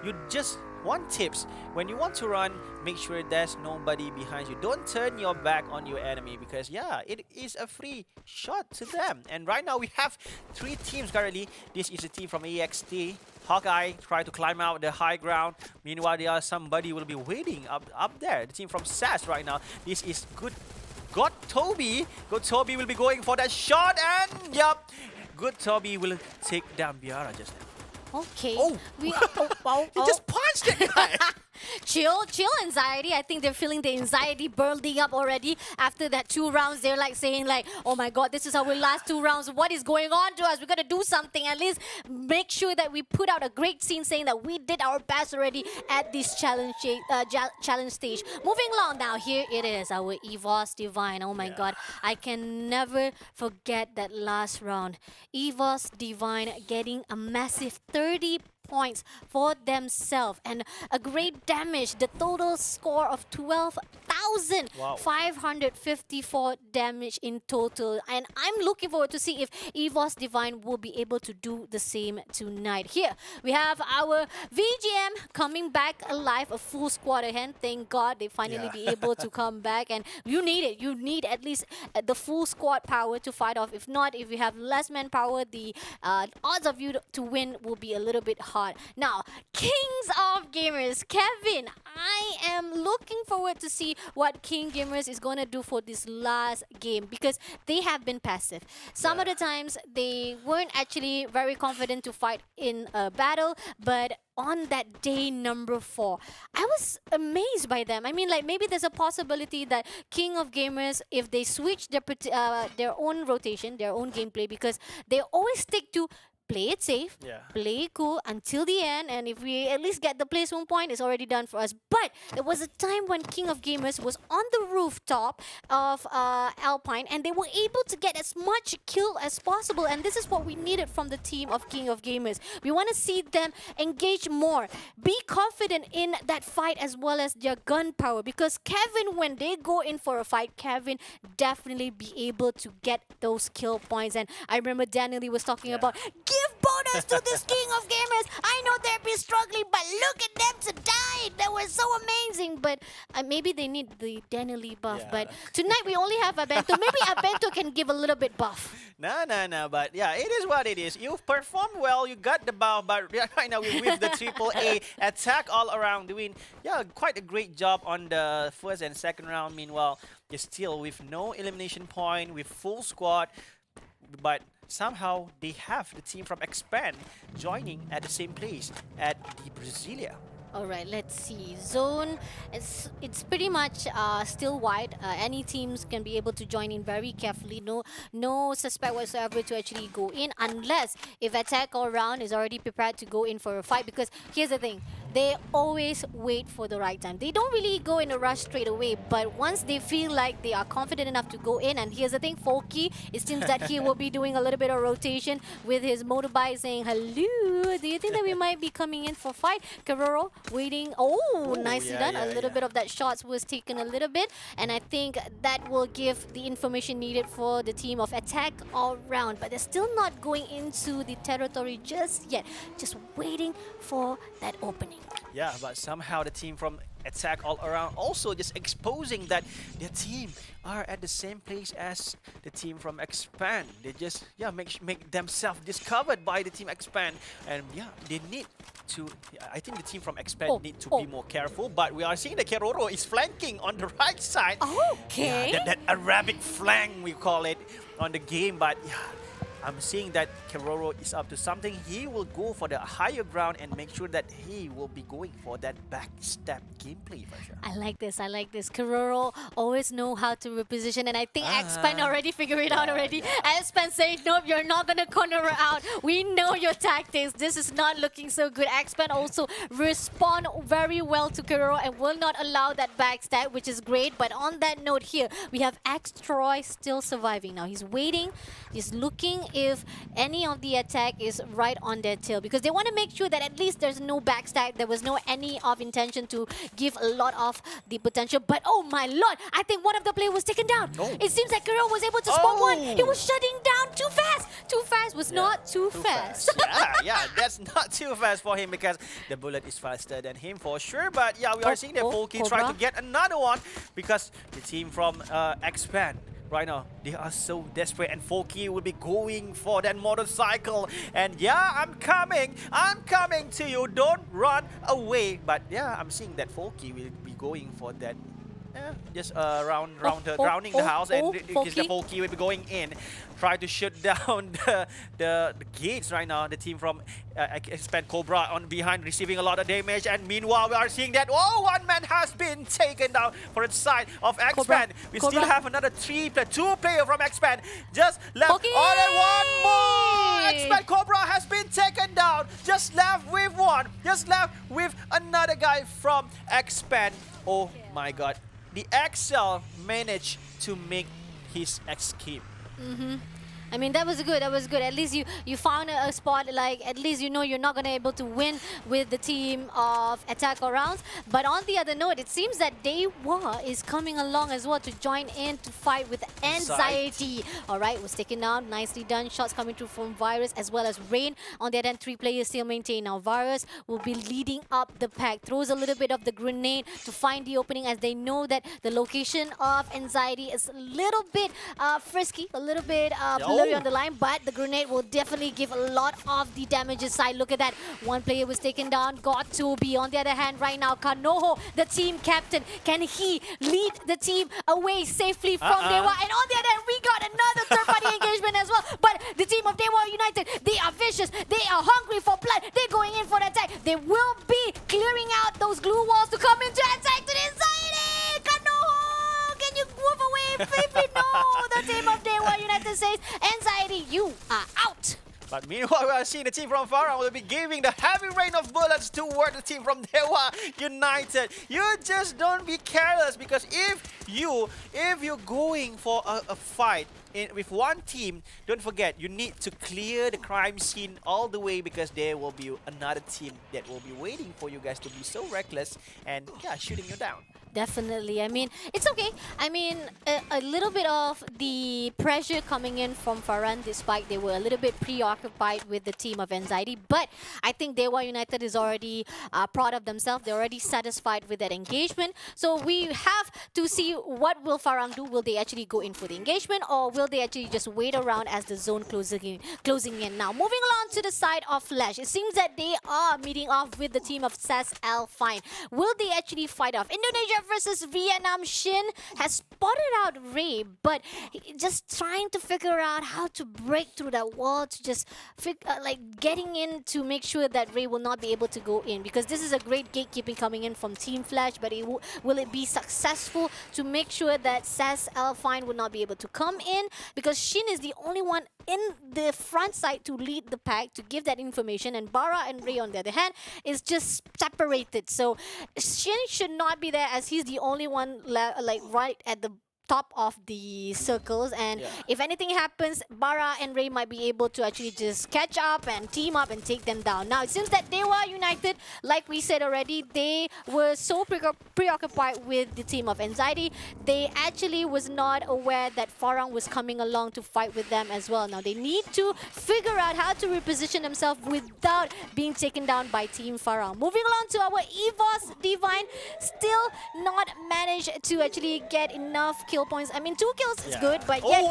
you just want tips when you want to run, make sure there's nobody behind you. Don't turn your back on your enemy, because yeah, it is a free shot to them. And right now we have 3 teams currently. This is a team from EXT. Hawkeye try to climb out the high ground. Meanwhile, there are somebody will be waiting up there. The team from SAS right now. This is good. Good Toby will be going for that shot, and yup, Good Toby will take down Biara just now. Okay. Oh. He He just punched it, guy. Chill, anxiety. I think they're feeling the anxiety building up already. After that 2 rounds, they're like saying like, oh my God, this is our last 2 rounds. What is going on to us? We got to do something. At least make sure that we put out a great scene saying that we did our best already at this challenge stage. Moving along now, here it is, our EVOS Divine. Oh my God, I can never forget that last round. EVOS Divine getting a massive 30 points for themselves and a great damage. The total score of 12,554 damage in total. And I'm looking forward to see if EVOS Divine will be able to do the same tonight. Here we have our VGM coming back alive, a full squad ahead. Thank God they finally be able to come back, and you need it. You need at least the full squad power to fight off. If not, if you have less manpower, the odds of you to win will be a little bit hard. Now, Kings of Gamers, Kevin, I am looking forward to see what King Gamers is going to do for this last game, because they have been passive. Some of the times they weren't actually very confident to fight in a battle, but on that day number 4, I was amazed by them. I mean, like, maybe there's a possibility that King of Gamers, if they switch their own rotation, their own gameplay, because they always stick to play it safe, play it cool until the end, and if we at least get the placement point, it's already done for us. But there was a time when King of Gamers was on the rooftop of ALFAINK, and they were able to get as much kill as possible, and this is what we needed from the team of King of Gamers. We want to see them engage more, be confident in that fight as well as their gun power, because Kevin, when they go in for a fight, Kevin definitely be able to get those kill points. And I remember Daniel Lee was talking about, give bonus to this King of Gamers. I know they've been struggling, but look at them tonight. They were so amazing. But maybe they need the Daniel Lee buff. But tonight we only have Abento. Maybe Abento can give a little bit buff. No. But yeah, it is what it is. You've performed well. You got the buff. But right now with the AAA attack all around, doing quite a great job on the first and second round. Meanwhile, you're still with no elimination point, with full squad. But somehow they have the team from Expand joining at the same place at the Brasilia. All right, let's see. Zone, it's pretty much still wide. Any teams can be able to join in very carefully. No suspect whatsoever to actually go in, unless if attack all round is already prepared to go in for a fight. Because here's the thing, they always wait for the right time. They don't really go in a rush straight away, but once they feel like they are confident enough to go in, and here's the thing, Folky, it seems that he will be doing a little bit of rotation with his motorbike saying, hello, do you think that we might be coming in for fight? Karoro waiting. Oh, nicely done. A little bit of that shots was taken a little bit, and I think that will give the information needed for the team of attack all round, but they're still not going into the territory just yet, just waiting for that opening. Yeah, but somehow the team from attack all around also just exposing that their team are at the same place as the team from Expand. They just make themselves discovered by the team Expand, and they need to. I think the team from Expand need to be more careful. But we are seeing that Keroro is flanking on the right side. Okay. That Arabic flank we call it on the game, but I'm seeing that Keroro is up to something. He will go for the higher ground and make sure that he will be going for that backstab gameplay for sure. I like this. Keroro always know how to reposition, and I think Expand already figured it out already. Expand saying, nope, you're not going to corner her out. We know your tactics. This is not looking so good. Expand also respond very well to Keroro and will not allow that backstab, which is great. But on that note here, we have X-Troy still surviving. Now he's waiting. He's looking if any of the attack is right on their tail, because they want to make sure that at least there's no backstab. There was no any of intention to give a lot of the potential. But oh my lord, I think one of the players was taken down. It seems like Kuro was able to spot one. He was shutting down too fast. Too fast was not too fast. That's not too fast for him, because the bullet is faster than him for sure. But we are seeing that Folky trying to get another one, because the team from Expand right now, they are so desperate, and Folky will be going for that motorcycle. And I'm coming to you, don't run away. But I'm seeing that Folky will be going for that just rounding the house, and the Folky will be going in, try to shut down the gates right now. The team from Expand Cobra on behind, receiving a lot of damage, and meanwhile we are seeing that one man has been taken down for the side of Expand. We still have another two player from Expand just left. Only one more. Expand Cobra has been taken down. Just left with one. Just left with another guy from Expand. Oh my god. The XL managed to make his escape. I mean, that was good. That was good. At least you found a spot. Like, at least you know you're not gonna able to win with the team of Attack or Rounds. But on the other note, it seems that DEWA is coming along as well to join in to fight with Anxiety. All right, was taken down. Nicely done. Shots coming through from Virus as well as Rain. On the other end, 3 players still maintain. Now Virus will be leading up the pack. Throws a little bit of the grenade to find the opening, as they know that the location of Anxiety is a little bit frisky, a little bit blurry on the line, but the grenade will definitely give a lot of the damage aside. Look at that. 1 player was taken down, got to be. On the other hand, right now, Kanoho, the team captain, can he lead the team away safely from DEWA? And on the other hand, we got another third-party engagement as well. But the team of DEWA United, they are vicious, they are hungry for blood, they're going in for the attack. They will be clearing out those glue walls to come into attack to the inside. Kanoho, can you move away? Baby, no. The team of DEWA United says, Anxiety, you are out. But meanwhile, we are seeing the team from FARANG will be giving the heavy rain of bullets toward the team from DEWA United. You just don't be careless, because if you're going for a fight with one team, don't forget you need to clear the crime scene all the way, because there will be another team that will be waiting for you guys to be so reckless and shooting you down. Definitely. I mean, it's okay. I mean, a little bit of the pressure coming in from FARANG, despite they were a little bit preoccupied with the team of Anxiety. But I think DEWA United is already proud of themselves. They're already satisfied with that engagement. So we have to see what will FARANG do. Will they actually go in for the engagement, or will they actually just wait around as the zone closing in? Now, moving along to the side of Flash, it seems that they are meeting off with the team of SAS ALFAINK. Will they actually fight off? Indonesia versus Vietnam. Shin has spotted out Ray, but just trying to figure out how to break through that wall to just getting in to make sure that Ray will not be able to go in, because this is a great gatekeeping coming in from Team Flash, but will it be successful to make sure that SAS ALFAINK will not be able to come in, because Shin is the only one in the front side to lead the pack, to give that information, and Bara and Ray on the other hand is just separated. So Shin should not be there, as he's the only one right at the top of the circles, and if anything happens, Bara and Ray might be able to actually just catch up and team up and take them down. Now, it seems that DEWA United, like we said already, they were so preoccupied with the team of Anxiety, they actually was not aware that FARANG was coming along to fight with them as well. Now, they need to figure out how to reposition themselves without being taken down by Team FARANG. Moving along to our EVOS Divine, still not managed to actually get enough kill points. I mean, 2 kills is good, but yet,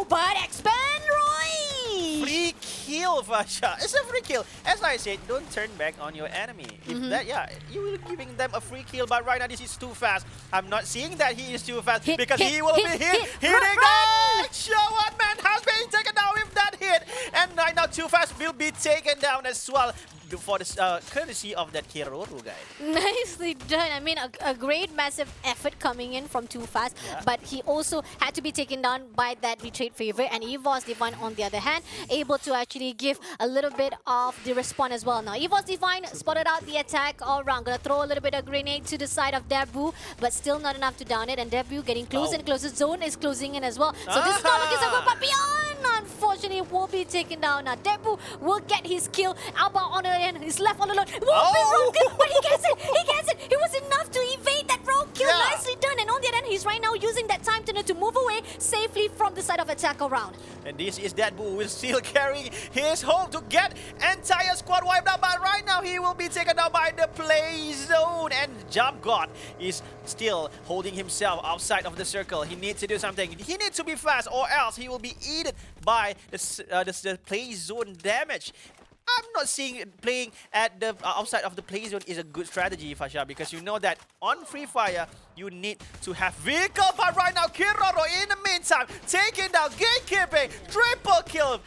but expand Roy! Free kill, Fasha. It's a free kill. As I said, don't turn back on your enemy. If that, you will be giving them a free kill, but right now this is too fast. I'm not seeing that he is too fast, because he will be hitting the show. One man has been taken down with that hit, and right now too fast will be taken down as well, for the courtesy of that Kiroro guy. Nicely done. I mean, a great massive effort coming in from Too Fast, but he also had to be taken down by that retreat favorite, and EVOS Divine on the other hand able to actually give a little bit of the respawn as well. Now EVOS Divine spotted out the attack all around, gonna throw a little bit of grenade to the side of Debu, but still not enough to down it, and Debu getting closer and closer. Zone is closing in as well, so this is not looking so good, but beyond, unfortunately, will be taken down. Now Debu will get his kill. Alba on the and he's left all alone. Won't be rogue kill, but he gets it. He gets it. It was enough to evade that rogue kill. Nicely done. And on the other end, he's right now using that time turner to move away safely from the side of attack around. And this is that Boo will still carry his home to get entire squad wiped out. But right now he will be taken down by the play zone. And Jump God is still holding himself outside of the circle. He needs to do something. He needs to be fast, or else he will be eaten by the play zone damage. I'm not seeing playing at the outside of the play zone is a good strategy, Fasha, because you know that on Free Fire, you need to have vehicle. But right now, Kiroro in the meantime, taking down gatekeeping, triple kill.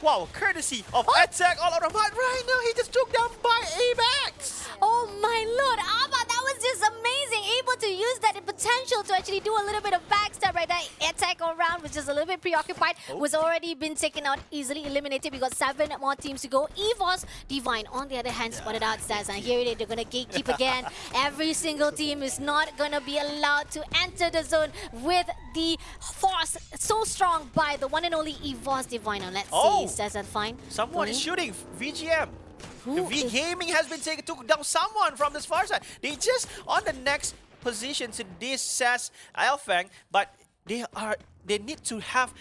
Wow, courtesy of attack all around. But right now, he just took down by ABAX. Oh my lord, Abba, that was just amazing. Able to use that potential to actually do a little bit of backstab right there. Attack all round was just a little bit preoccupied. Was already been taken out, easily eliminated. We got 7 more teams to go. EVOS, Divine, on the other hand, spotted out Stas. And here it is, they're going to gatekeep again. Every single team is not going to be allowed to enter the zone with the force so strong by the one and only EVOS Divine. Now let's see, Stas and Fine. Someone is shooting. VGM. Who V is- Gaming has been took down someone from this far side. They just on the next position to this says ALFAINK, but they need to have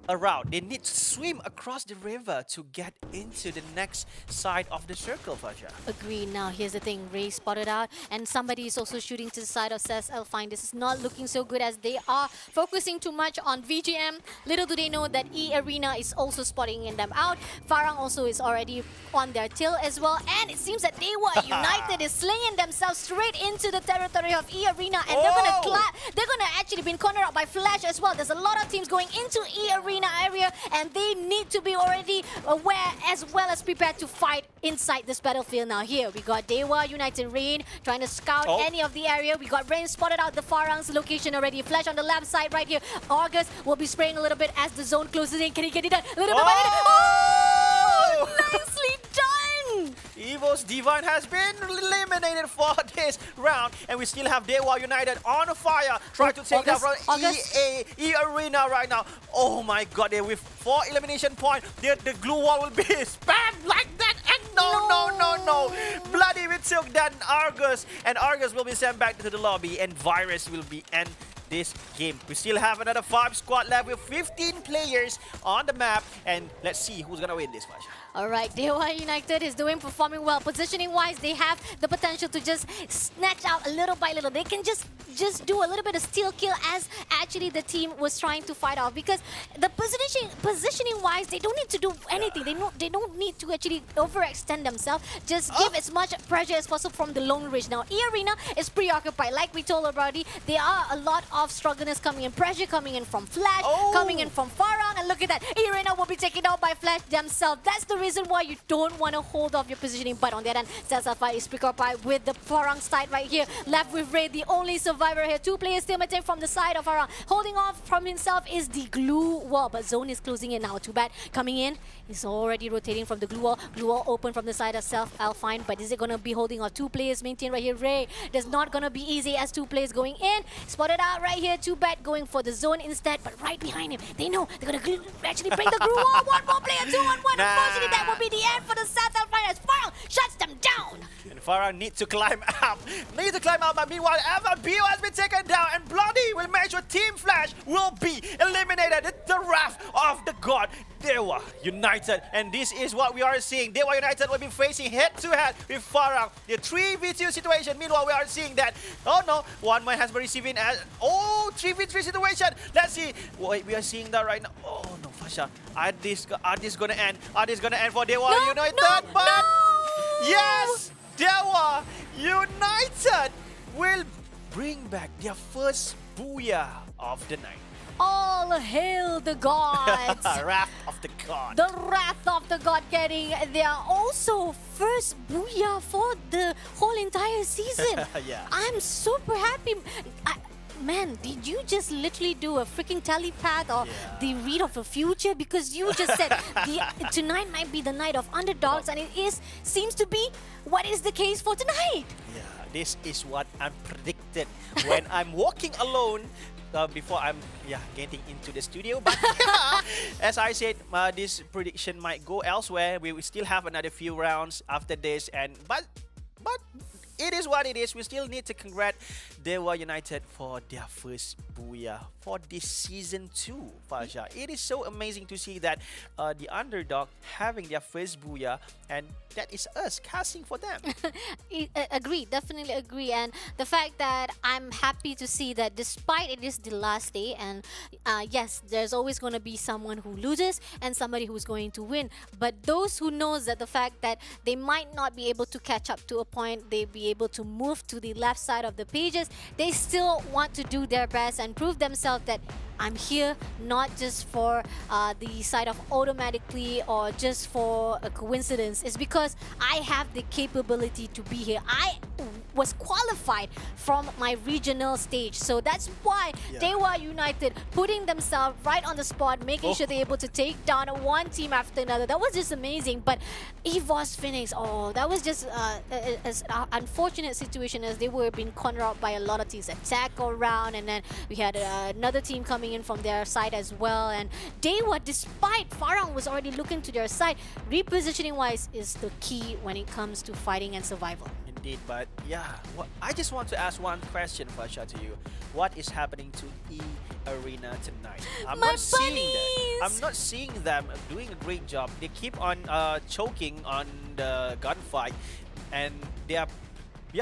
a route. They need to swim across the river to get into the next side of the circle, Faja. Agree. Now, here's the thing. Ray spotted out, and somebody is also shooting to the side of Says ALFAINK. This is not looking so good as they are focusing too much on VGM. Little do they know that EARENA is also spotting them out. FARANG also is already on their tail as well, and it seems that DEWA United is slinging themselves straight into the territory of EARENA, and they're gonna actually be cornered out by Flash as well. There's a lot of teams going into EARENA area, and they need to be already aware as well as prepared to fight inside this battlefield. Now here we got DEWA United Rain trying to scout any of the area. We got Rain spotted out the Farang's location already. Flash on the left side right here. August will be spraying a little bit as the zone closes in. Can he get it done? A little bit. Nicely done! EVOS Divine has been eliminated for this round, and we still have DEWA United on fire, trying to take down from EARENA right now. Oh my god, they're with 4 elimination points. The glue wall will be spammed like that, and no. Bloody, we took that Argus, and Argus will be sent back to the lobby, and Virus will be end this game. We still have another 5 squad left with 15 players on the map, and let's see who's gonna win this match. Alright, DEWA United is performing well. Positioning wise, they have the potential to just snatch out a little by little. They can just do a little bit of steal kill as actually the team was trying to fight off, because the positioning wise, they don't need to do anything. They don't need to actually overextend themselves. Just give as much pressure as possible from the long range. Now EARENA is preoccupied. Like we told already, there are a lot of strugglers coming in, pressure coming in from Flash, coming in from FARANG, and look at that, EARENA will be taken out by Flash themselves. That's the reason why you don't want to hold off your positioning. But on the other hand, Sasafai is preoccupied with the FARANG side right here. Left with Ray, the only survivor here. 2 players still maintained from the side of FARANG. Holding off from himself is the glue wall, but Zone is closing in now. Too bad. Coming in, he's already rotating from the glue wall. Glue wall open from the side of Self ALFAINK, but is it going to be holding off? 2 players maintained right here. Ray, that's not going to be easy as 2 players going in. Spotted out right here. Too bad, going for the zone instead, but right behind him, they know they're going to actually break the glue wall. 1 more player, 2-on-1. Unfortunately, that will be the end for the South ALFAINK as FARANG shuts them down. And FARANG need to climb up. But meanwhile, FBO has been taken down, and Bloody will make sure Team Flash will be eliminated. It's the wrath of the god, DEWA United. And this is what we are seeing. DEWA United will be facing head-to-head with FARANG. The 3v2 situation. Meanwhile, we are seeing that, oh no, one man has been receiving as, 3v3 situation. Let's see. Wait, we are seeing that right now. Oh no, Fasha. Are this gonna end? Are this gonna end for DEWA United? But yes! DEWA United will bring back their first booyah of the night. All hail the gods. Wrath of the god. The wrath of the god getting their also first booyah for the whole entire season. Yeah. I'm super happy. Man, did you just literally do a freaking telepath or the read of the future? Because you just said tonight might be the night of underdogs, and it seems to be what is the case for tonight. Yeah, this is what I'm predicted when I'm walking alone before I'm getting into the studio. But as I said, this prediction might go elsewhere. We will still have another few rounds after this, but it is what it is. We still need to congratulate DEWA United for their first booyah for this season 2, Fasha. It is so amazing to see that the underdog having their first booyah, and that is us casting for them. Agree, definitely agree. And the fact that I'm happy to see that despite it is the last day, and yes, there's always going to be someone who loses and somebody who's going to win. But those who knows that the fact that they might not be able to catch up to a point, they be able to move to the left side of the pages, they still want to do their best and prove themselves that I'm here not just for the side of automatically or just for a coincidence. It's because I have the capability to be here. I was qualified from my regional stage. So that's why DEWA United putting themselves right on the spot, making sure they're able to take down one team after another. That was just amazing. But EVOS Phoenix, that was just an unfortunate situation as they were being cornered out by a lot of teams. Attack around, and then we had another team coming in from their side as well. And DEWA, despite FARANG was already looking to their side, repositioning wise is the key when it comes to fighting and survival. Indeed, but yeah, I just want to ask one question, Fasha, to you. What is happening to EARENA tonight? I'm My not seeing them. bunnies! I'm not seeing them doing a great job. They keep on choking on the gunfight, and they are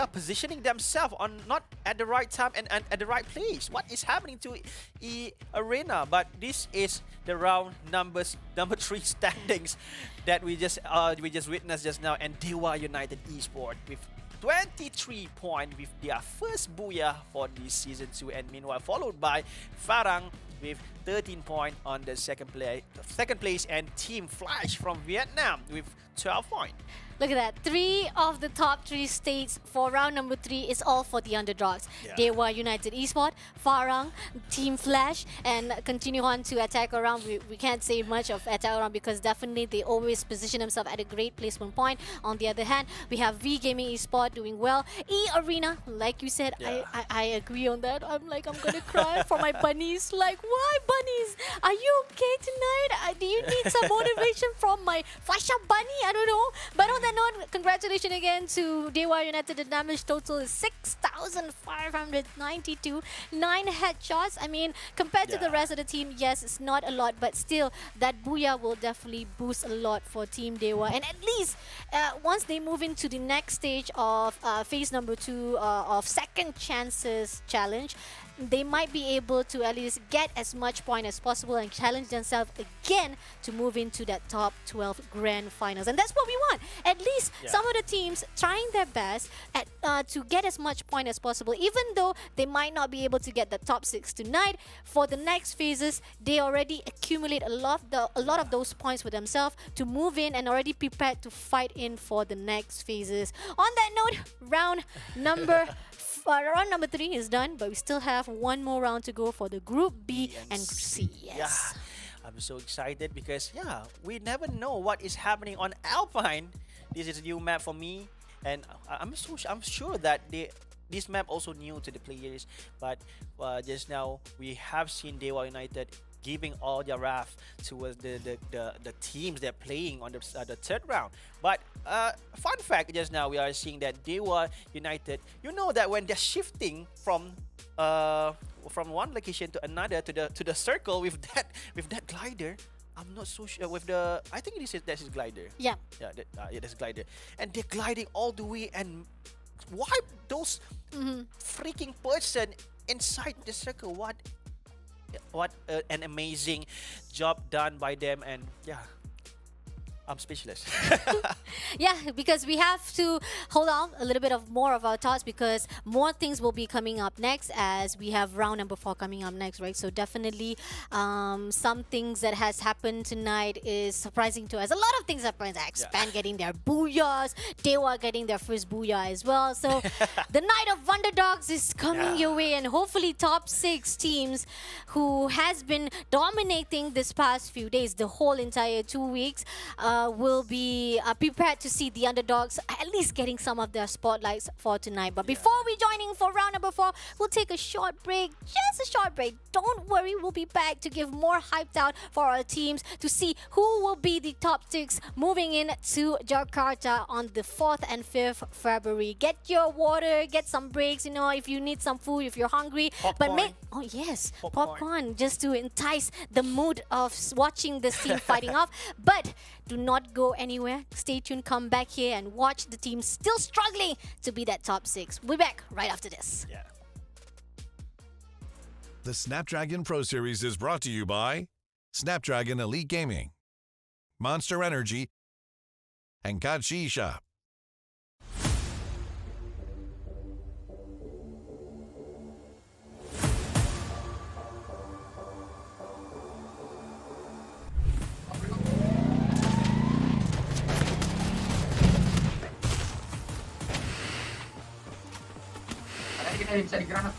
positioning themselves on not at the right time and at the right place. What is happening to EARENA? But this is the round number 3 standings that we just witnessed just now, and DEWA United Esports with 23 points with their first booyah for this season 2, and meanwhile followed by FARANG with 13 points on the second place, and Team Flash from Vietnam with 12 points. Look at that. 3 of the top 3 states for round number 3 is all for the underdogs. Yeah. DEWA United Esports, FARANG, Team Flash, and continue on to attack around. We can't say much of attack around because definitely they always position themselves at a great placement point. On the other hand, we have V Gaming Esports doing well. EARENA, like you said, I agree on that. I'm gonna cry for my bunnies. Like, why bunnies? Are you okay tonight? Do you need some motivation from my Fasha bunny? I don't know. But on that note, congratulations again to DEWA United. The damage total is 6,592. 9 headshots. I mean, compared to the rest of the team, yes, it's not a lot, but still, that booyah will definitely boost a lot for Team DEWA. And at least, once they move into the next stage of phase number 2 of Second Chances Challenge, they might be able to at least get as much point as possible and challenge themselves again to move into that top 12 grand finals. And that's what we want. At least some of the teams trying their best at, to get as much point as possible, even though they might not be able to get the top 6 tonight. For the next phases, they already accumulate a lot of those points for themselves to move in and already prepared to fight in for the next phases. On that note, round number 3 is done, but we still have one more round to go for the Group B and C. Yes. Yeah, I'm so excited because we never know what is happening on ALFAINK. This is a new map for me, and I'm sure that this map also new to the players. But just now we have seen DEWA United giving all their wrath towards the teams they're playing on the third round. But fun fact, just now we are seeing that DEWA United, you know that when they're shifting from one location to another to the circle with that glider, I'm not so sure with the. I think that's his glider. Yeah. Yeah, that's glider, and they're gliding all the way and wipe those freaking person inside the circle. What an amazing job done by them, and I'm speechless. Yeah, because we have to hold on a little bit of more of our thoughts because more things will be coming up next as we have round number 4 coming up next, right? So definitely some things that has happened tonight is surprising to us. A lot of things happened. Expand getting their booyahs, DEWA getting their first booyah as well. So the night of underdogs is coming your way, and hopefully top 6 teams who has been dominating this past few days, the whole entire 2 weeks, will be prepared to see the underdogs at least getting some of their spotlights for tonight. But before we joining for round number 4, we'll take a short break, just a short break. Don't worry, we'll be back to give more hyped out for our teams to see who will be the top 6 moving in to Jakarta on the 4th and 5th February. Get your water, get some breaks, you know, if you need some food, if you're hungry. Popcorn. But popcorn, just to entice the mood of watching this team fighting off. But do not go anywhere. Stay tuned, come back here and watch the team still struggling to be that top 6. We'll be back right after this. Yeah. The Snapdragon Pro Series is brought to you by Snapdragon Elite Gaming, Monster Energy, and Kachi Shop. bisa digranat.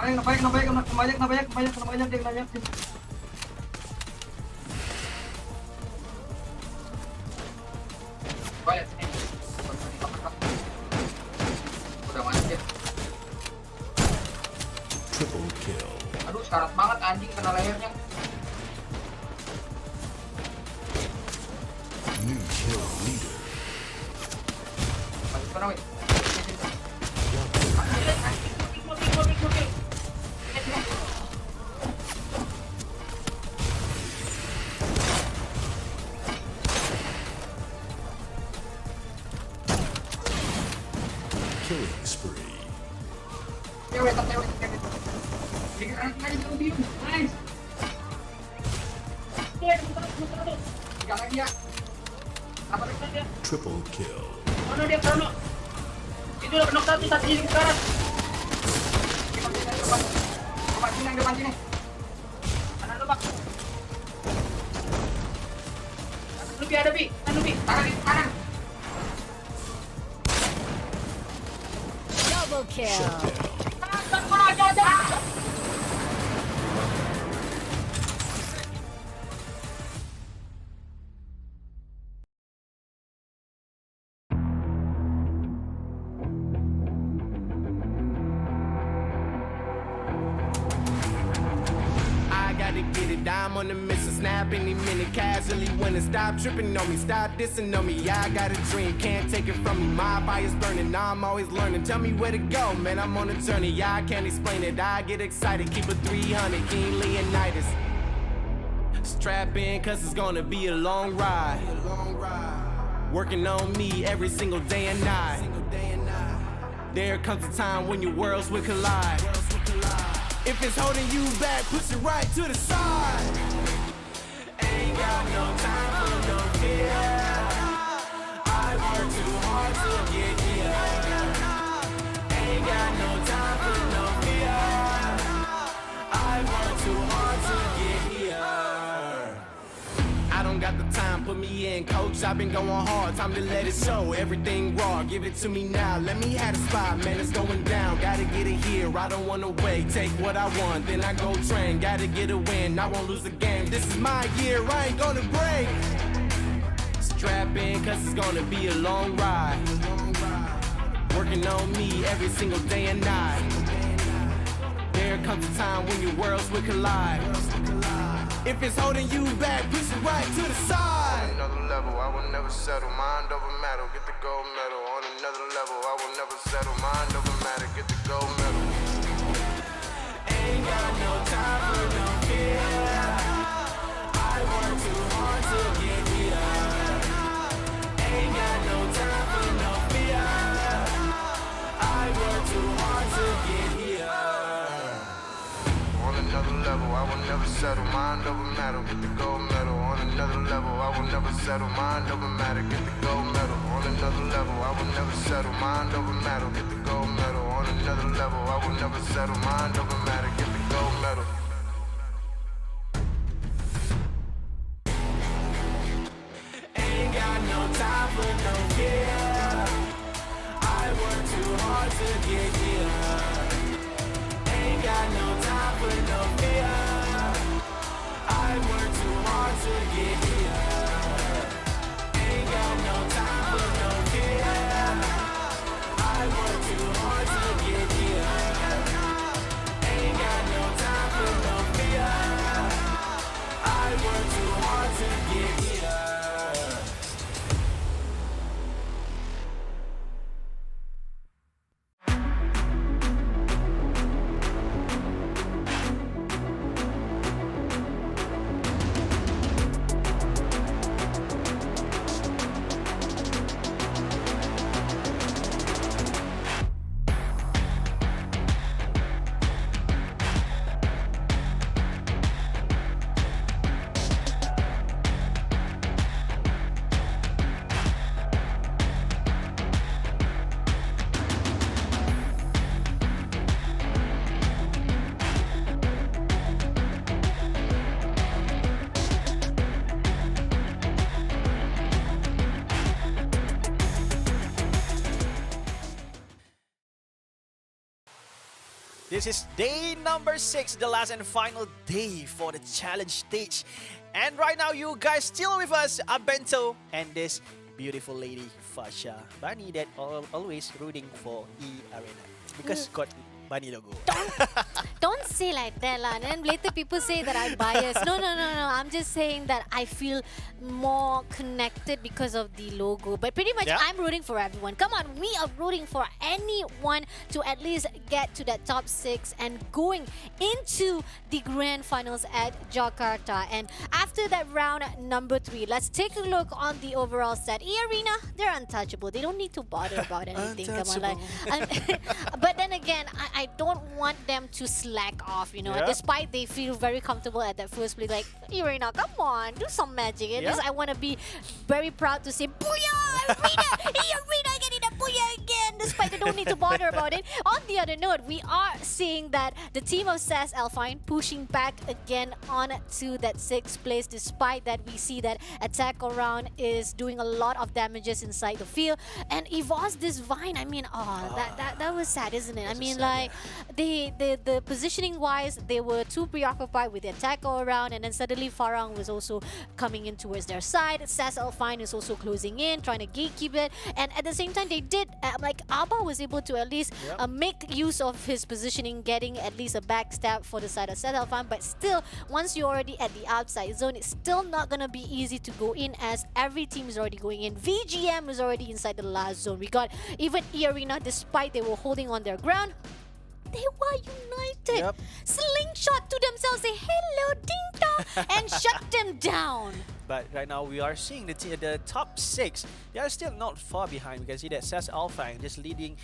Kena banyak dia. Gua lihat sini. Udah mati dia. Triple kill. Aduh, sekarat banget anjing kena lehernya. New kill leader. Masuk sana, weh. Killing spree. Cewek. Digranat lagi dulu, Biu. Nice. Tiga lagi ya. Apa lagi dia? Triple kill. Mana dia Krono? Itu udah knock satu di sekarang. Depan sini. Kanan lu, Bang. Kanan lu, Bi, ada Bi. Kanan. Double kill. I gotta get it, I'm on the mission, snap any minute, casually winning. Stop tripping on me, stop dissing on me. I got a dream, can't take it from me. My fire's burning, I'm always learning. Tell me where to go, man, I'm on a journey. I can't explain it, I get excited. Keep it 300, King Leonidas. Strap in, cause it's gonna be a long ride. Working on me every single day and night. There comes a time when your worlds will collide. If it's holding you back, push it right to the side. Ain't got no time for no fear. I work too hard to get here. Ain't got no time for no fear. I work too hard to get here. I don't got the time, put me in, coach. I've been going hard, time to let it show. Everything raw, give it to me now. Let me have the spot, man, it's going down. Gotta get it here, I don't wanna wait. Take what I want, then I go train. Gotta get a win, I won't lose the game. This is my year, I ain't gonna break. Strap in, cause it's gonna be a long ride. Working on me every single day and night. There comes a time when your worlds will collide. If it's holding you back, push it right to the side. On another level, I will never settle. Mind over matter, get the gold medal. On another level, I will never settle. Mind over matter, get the gold medal. Ain't got no time for no fear. I work too hard to get here. Ain't got no time for no fear. I work too hard to get here. On another level, I will never settle. Mind over matter, get the gold medal. On another level, I will never settle. Mind over matter, get the gold medal. On another level, I will never settle. Mind over matter, get the gold medal. On another level, I will never settle. Mind over matter, get the gold medal. Ain't got no time for no fear. I work too hard to get here. Ain't got no time for no fear. I work too hard to get here. Ain't got no time for no fear. I work too hard to get here. Ain't This is day number 6, the last and final day for the challenge stage. And right now, you guys still with us, Abento and this beautiful lady, Fasha Bunny, that always rooting for EARENA because got Bunny logo. Don't say like that, lah. And then later people say that I'm biased. No. I'm just saying that I feel more connected because of the logo. But pretty much, I'm rooting for everyone. Come on, we are rooting for anyone to at least get to that top 6 and going into the grand finals at Jakarta. And after that round number 3, let's take a look on the overall set. EARENA, they're untouchable. They don't need to bother about anything. Come on, like, but then again, I don't want them to slack off, you know. Despite they feel very comfortable at that first place, like, EARENA, come on, do some magic. At least I want to be very proud to say, Booyah! EARENA getting a booyah again, despite they don't need to bother about it. On the other note, we are seeing that the team of SAS ALFAINK pushing back again on to that 6th place, despite that we see that attack around is doing a lot of damages inside the field. And EVOS this Vine, I mean, that was sad, isn't it? I mean, like, the positioning wise, they were too preoccupied with the attack go around, and then suddenly FARANG was also coming in towards their side. SAS ALFAINK is also closing in, trying to gatekeep it, and at the same time they did like Abba was able to at least make use of his positioning, getting at least a backstab for the side of SAS ALFAINK. But still, once you're already at the outside zone, it's still not gonna be easy to go in, as every team is already going in. VGM is already inside the last zone. We got even EARENA, despite they were holding on their ground, they were united. Slingshot to themselves, say hello, ding dong, and shut them down. But right now we are seeing the top 6. They are still not far behind. We can see that SAS ALFAINK just leading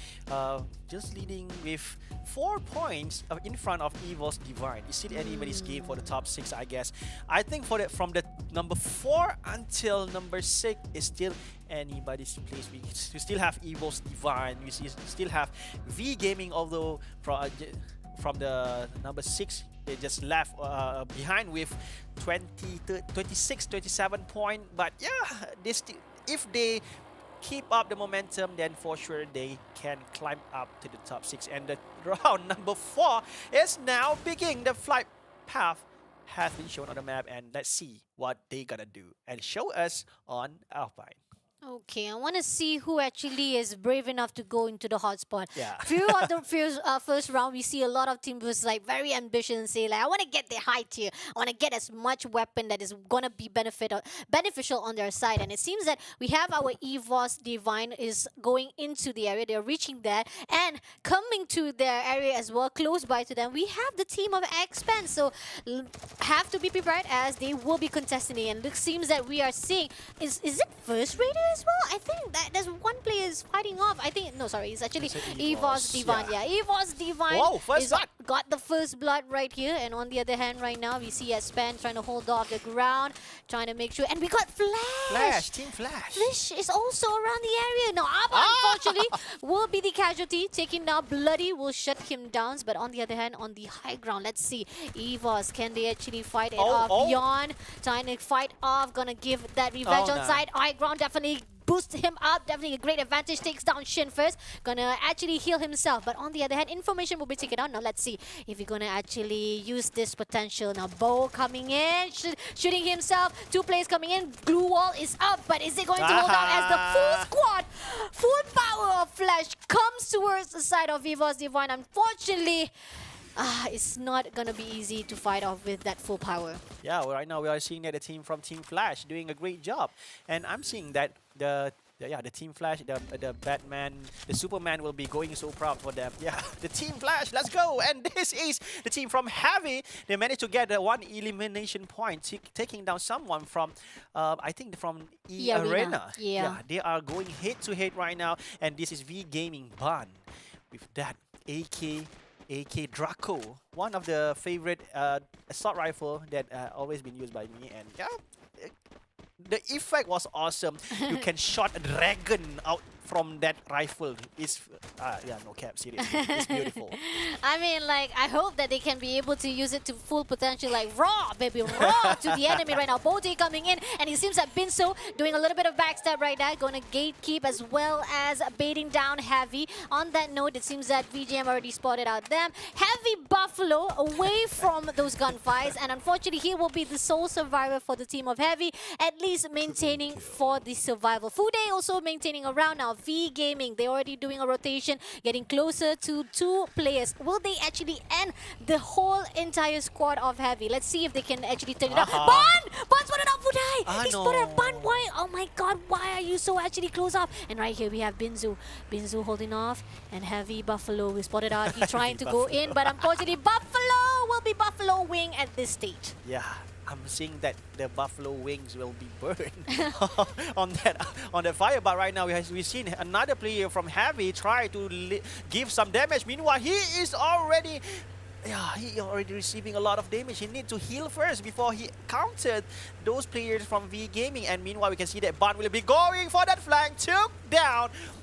with 4 points in front of EVOS Divine. It's still anybody's game for the top 6, I guess. I think for from the number 4 until number 6 is still anybody's place. We still have EVOS Divine. We still have V Gaming, although from the number 6 they just left behind with 26, 27 points. But yeah, if they keep up the momentum, then for sure they can climb up to the top 6. And the round number 4 is now beginning. The flight path has been shown on the map, and let's see what they gonna do and show us on ALFAINK. Okay, I want to see who actually is brave enough to go into the hotspot. Throughout the first round, we see a lot of teams was like very ambitious and say like, I want to get the high tier. I want to get as much weapon that is gonna be beneficial on their side. And it seems that we have our EVOS Divine is going into the area. They're reaching there and coming to their area as well. Close by to them, we have the team of Expan. So have to be prepared, as they will be contesting it. And it seems that we are seeing is it first rated as well? I think that there's one player is fighting off. I think, no, sorry, it's actually EVOS Divine. Yeah, EVOS Divine. Whoa, first blood. Got the first blood right here. And on the other hand, right now, we see Span trying to hold off the ground, trying to make sure. And we got Flash. Team Flash. Flash is also around the area. Now, Abba, unfortunately, will be the casualty. Taking now Bloody will shut him down. But on the other hand, on the high ground, let's see. EVOS, can they actually fight it off? Yon trying to fight off, gonna give that revenge on side. High ground definitely boost him up, definitely a great advantage. Takes down Shin first, gonna actually heal himself. But on the other hand, information will be taken out. Now let's see if he's gonna actually use this potential. Now Bo coming in, shooting himself. 2 players coming in. Glue wall is up, but is it going to hold out as the full squad, full power of Flash comes towards the side of EVOS Divine? Unfortunately, it's not gonna be easy to fight off with that full power. Yeah, well, right now we are seeing that the team from Team Flash doing a great job, and I'm seeing that the Team Flash, the Batman, the Superman will be going so proud for them. Yeah, the Team Flash, let's go! And this is the team from Heavy. They managed to get 1 elimination point, taking down someone from, I think from EARENA. Yeah, they are going head to head right now, and this is V Gaming Ban with that AK Draco, one of the favorite assault rifle that always been used by me. And yeah, the effect was awesome. You can shot a dragon out from that rifle is, yeah, no cap, seriously, it's beautiful. I mean, like, I hope that they can be able to use it to full potential, like raw, baby, raw to the enemy right now. Bote coming in, and it seems that Binso doing a little bit of backstab right now, going to gatekeep as well as baiting down Heavy. On that note, it seems that VGM already spotted out them. Heavy Buffalo away from those gunfights, and unfortunately, he will be the sole survivor for the team of Heavy, at least maintaining for the survival. Fude also maintaining around now. V Gaming, they're already doing a rotation, getting closer to 2 players. Will they actually end the whole entire squad of Heavy? Let's see if they can actually turn it up. Ban spotted up Fudai! He spotted up Ban. Why? Oh my god, why are you so actually close up? And right here we have Binzu. Binzu holding off, and Heavy Buffalo is spotted out. He's trying to go in, but unfortunately Buffalo will be Buffalo Wing at this stage. Yeah, I'm seeing that the Buffalo Wings will be burned on that fire. But right now we've seen another player from Heavy try to give some damage. Meanwhile, he is already receiving a lot of damage. He needs to heal first before he countered those players from V Gaming. And meanwhile, we can see that Ban will be going for that flank.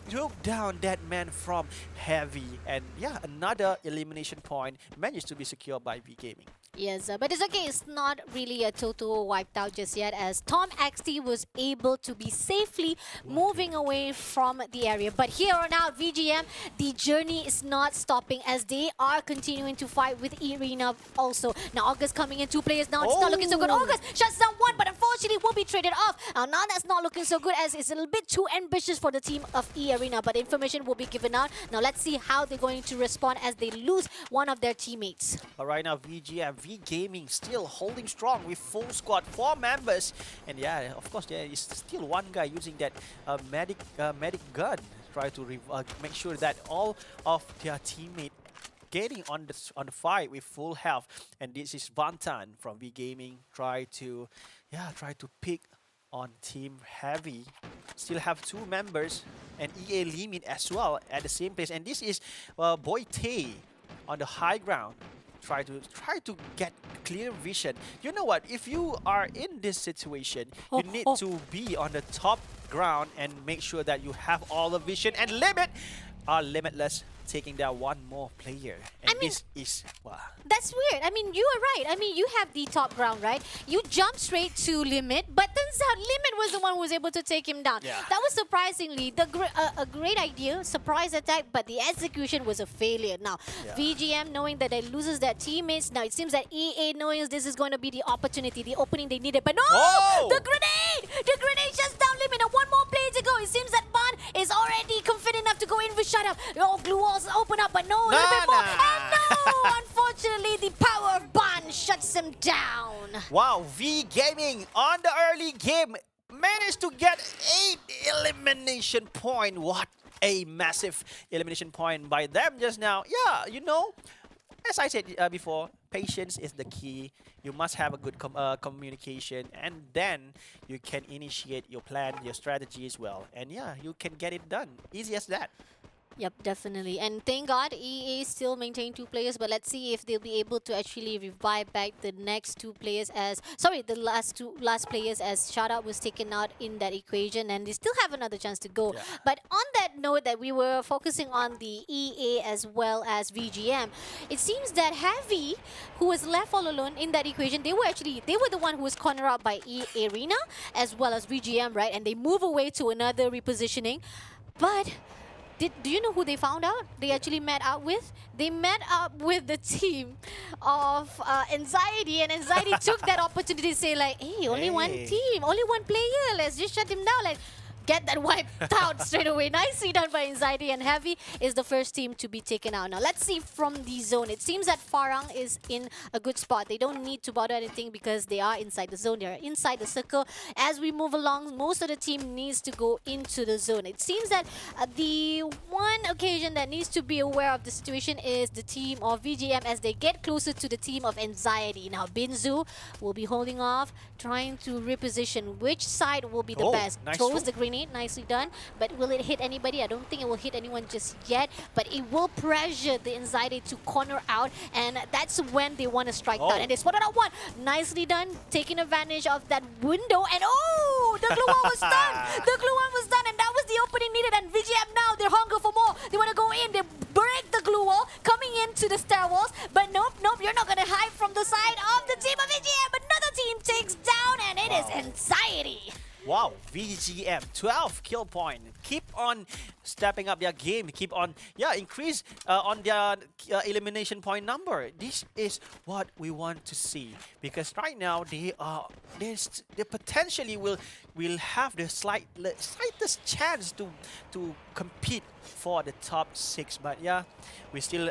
Took down that man from Heavy. And yeah, another elimination point managed to be secured by V Gaming. Yes, but it's okay. It's not really a total wiped out just yet, as Tom XT was able to be safely moving away from the area. But here on out, VGM, the journey is not stopping as they are continuing to fight with EARENA also. Now, August coming in, 2 players now. It's not looking so good. August shuts down 1, but unfortunately will be traded off. Now that's not looking so good, as it's a little bit too ambitious for the team of EARENA, but information will be given out. Now, let's see how they're going to respond as they lose one of their teammates. But right now, V Gaming still holding strong with full squad, 4 members. And yeah, of course, there is still one guy using that medic gun. Try to make sure that all of their teammates getting on the fight with full health. And this is Bantan from V Gaming. Try to pick on Team Heavy. Still have 2 members and EA Limit as well at the same place. And this is Boite on the high ground. Try to get clear vision. You know what? If you are in this situation, you need to be on the top ground and make sure that you have all the vision. And Limit are limitless, taking down 1 more player. And this is wow. That's weird. I mean, you are right. I mean, you have the top ground, right? You jump straight to Limit, but turns out Limit was the one who was able to take him down. Yeah. That was surprisingly a great idea, surprise attack, but the execution was a failure. Now, VGM knowing that they loses their teammates. Now, it seems that EA knowing this is going to be the opportunity, the opening they needed. But no! The grenade! The grenade shuts down Limit. Now, 1 more player to go. It seems that Ban is already confident enough to go in for shut up. Oh, glue walls open up, but no, a little bit more. And no! Unfortunately, the power of Ban shuts him down. Wow, V Gaming on the early game managed to get 8 elimination point. What a massive elimination point by them just now. Yeah, you know, as I said before, patience is the key. You must have a good communication, and then you can initiate your plan, your strategy as well. And yeah, you can get it done. Easy as that. Yep, definitely. And thank God EA still maintain 2 players, but let's see if they'll be able to actually revive back the next 2 players as... Sorry, the last players, as Shoutout was taken out in that equation, and they still have another chance to go. Yeah. But on that note that we were focusing on the EA as well as VGM, it seems that Heavy, who was left all alone in that equation, they were the one who was cornered out by EARENA as well as VGM, right? And they move away to another repositioning. But... do you know who they found out? They actually met up with? They met up with the team of Anxiety, and Anxiety took that opportunity to say like, hey, only 1 team, only 1 player, let's just shut him down. Like, get that wiped out straight away. Nicely done by Anxiety, and Heavy is the first team to be taken out. Now, let's see from the zone. It seems that Farang is in a good spot. They don't need to bother anything because they are inside the zone. They are inside the circle. As we move along, most of the team needs to go into the zone. It seems that the one occasion that needs to be aware of the situation is the team of VGM as they get closer to the team of Anxiety. Now, Binzu will be holding off, trying to reposition which side will be the best. Nice Throws the grenade. Nicely done, but will it hit anybody? I don't think it will hit anyone just yet, but it will pressure the Anxiety to corner out, and that's when they want to strike down. And they spotted out 1. Nicely done, taking advantage of that window, and the glue wall was done! The glue wall was done, and that was was the opening needed, and VGM now, they're hungry for more. They want to go in, they break the glue wall, coming into the stairwells, but nope, you're not going to hide from the side of the team of VGM. Another team takes down, and it is anxiety. Wow, VGM, 12 kill point. Keep on stepping up their game. Keep on, increase on their elimination point number. This is what we want to see, because right now they potentially will have the slightest chance to compete for the top 6. But yeah, we still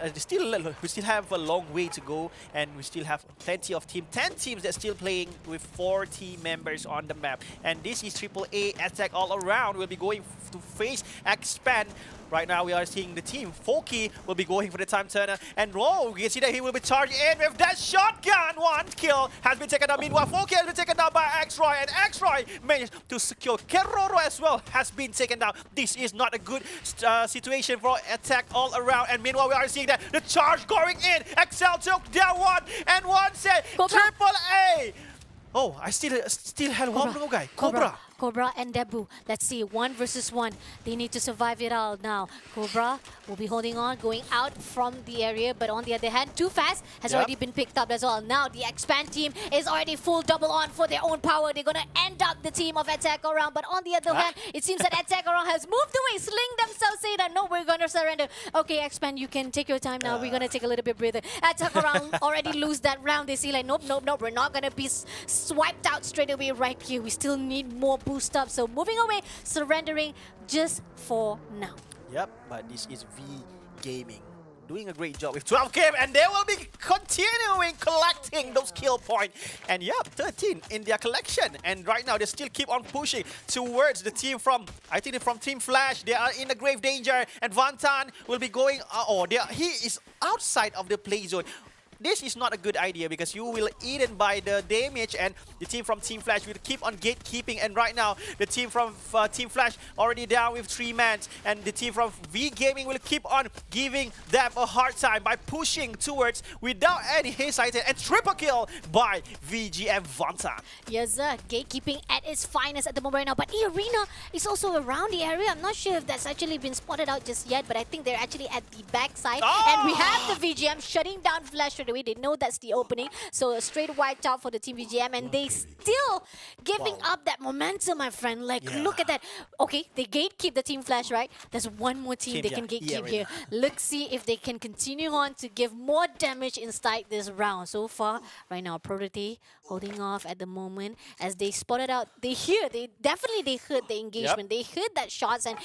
have a long way to go, and we still have plenty of 10 teams that still playing with 4 team members on the map. And this is AAA attack all around. We'll be going to face expand. Right now we are seeing the team. Foki will be going for the time turner, and you can see that he will be charging in with that shotgun. 1 kill has been taken down. Meanwhile, Foki has been taken down by X-Roy, and X-Roy managed to secure. Keroro as well has been taken down. This is not a good situation for attack all around, and meanwhile we are seeing that the charge going in. Excel took down 1, and 1 said AAA. Oh, I still had one more guy. Cobra and Debu. Let's see, 1 versus 1. They need to survive it all now. Cobra will be holding on, going out from the area, but on the other hand, Too Fast has already been picked up as well. Now the Expand team is already full double on for their own power. They're going to end up the team of Attack Around, but on the other hand, it seems that Attack Around has moved away. Sling themselves, say that, no, we're going to surrender. Okay, Expand, you can take your time now. We're going to take a little bit breather. Attack Around already lose that round. They see like, nope, we're not going to be swiped out straight away right here. We still need more boost up, so moving away, surrendering just for now. Yep, but this is V Gaming doing a great job with 12 kills, and they will be continuing collecting those kill points. And yep, 13 in their collection. And right now they still keep on pushing towards the team from, I think from Team Flash. They are in a grave danger, and Vantan will be going. He is outside of the play zone. This is not a good idea, because you will eaten by the damage, and the team from Team Flash will keep on gatekeeping. And right now, the team from Team Flash already down with 3 men, and the team from V Gaming will keep on giving them a hard time by pushing towards without any hesitation, and triple kill by VGM Vantan. Yes, sir. Gatekeeping at its finest at the moment right now, but EARENA is also around the area. I'm not sure if that's actually been spotted out just yet, but I think they're actually at the backside. And we have the VGM shutting down Flash straight away. They know that's the opening, so straight wiped out for the team VGM, and they still giving up that momentum, my friend. Like, look at that. Okay, they gatekeep the Team Flash, right? There's one more team they can gatekeep here. Let's see if they can continue on to give more damage inside this round. So far, right now, Protete holding off at the moment as they spotted out. They heard the engagement. They heard that shots, and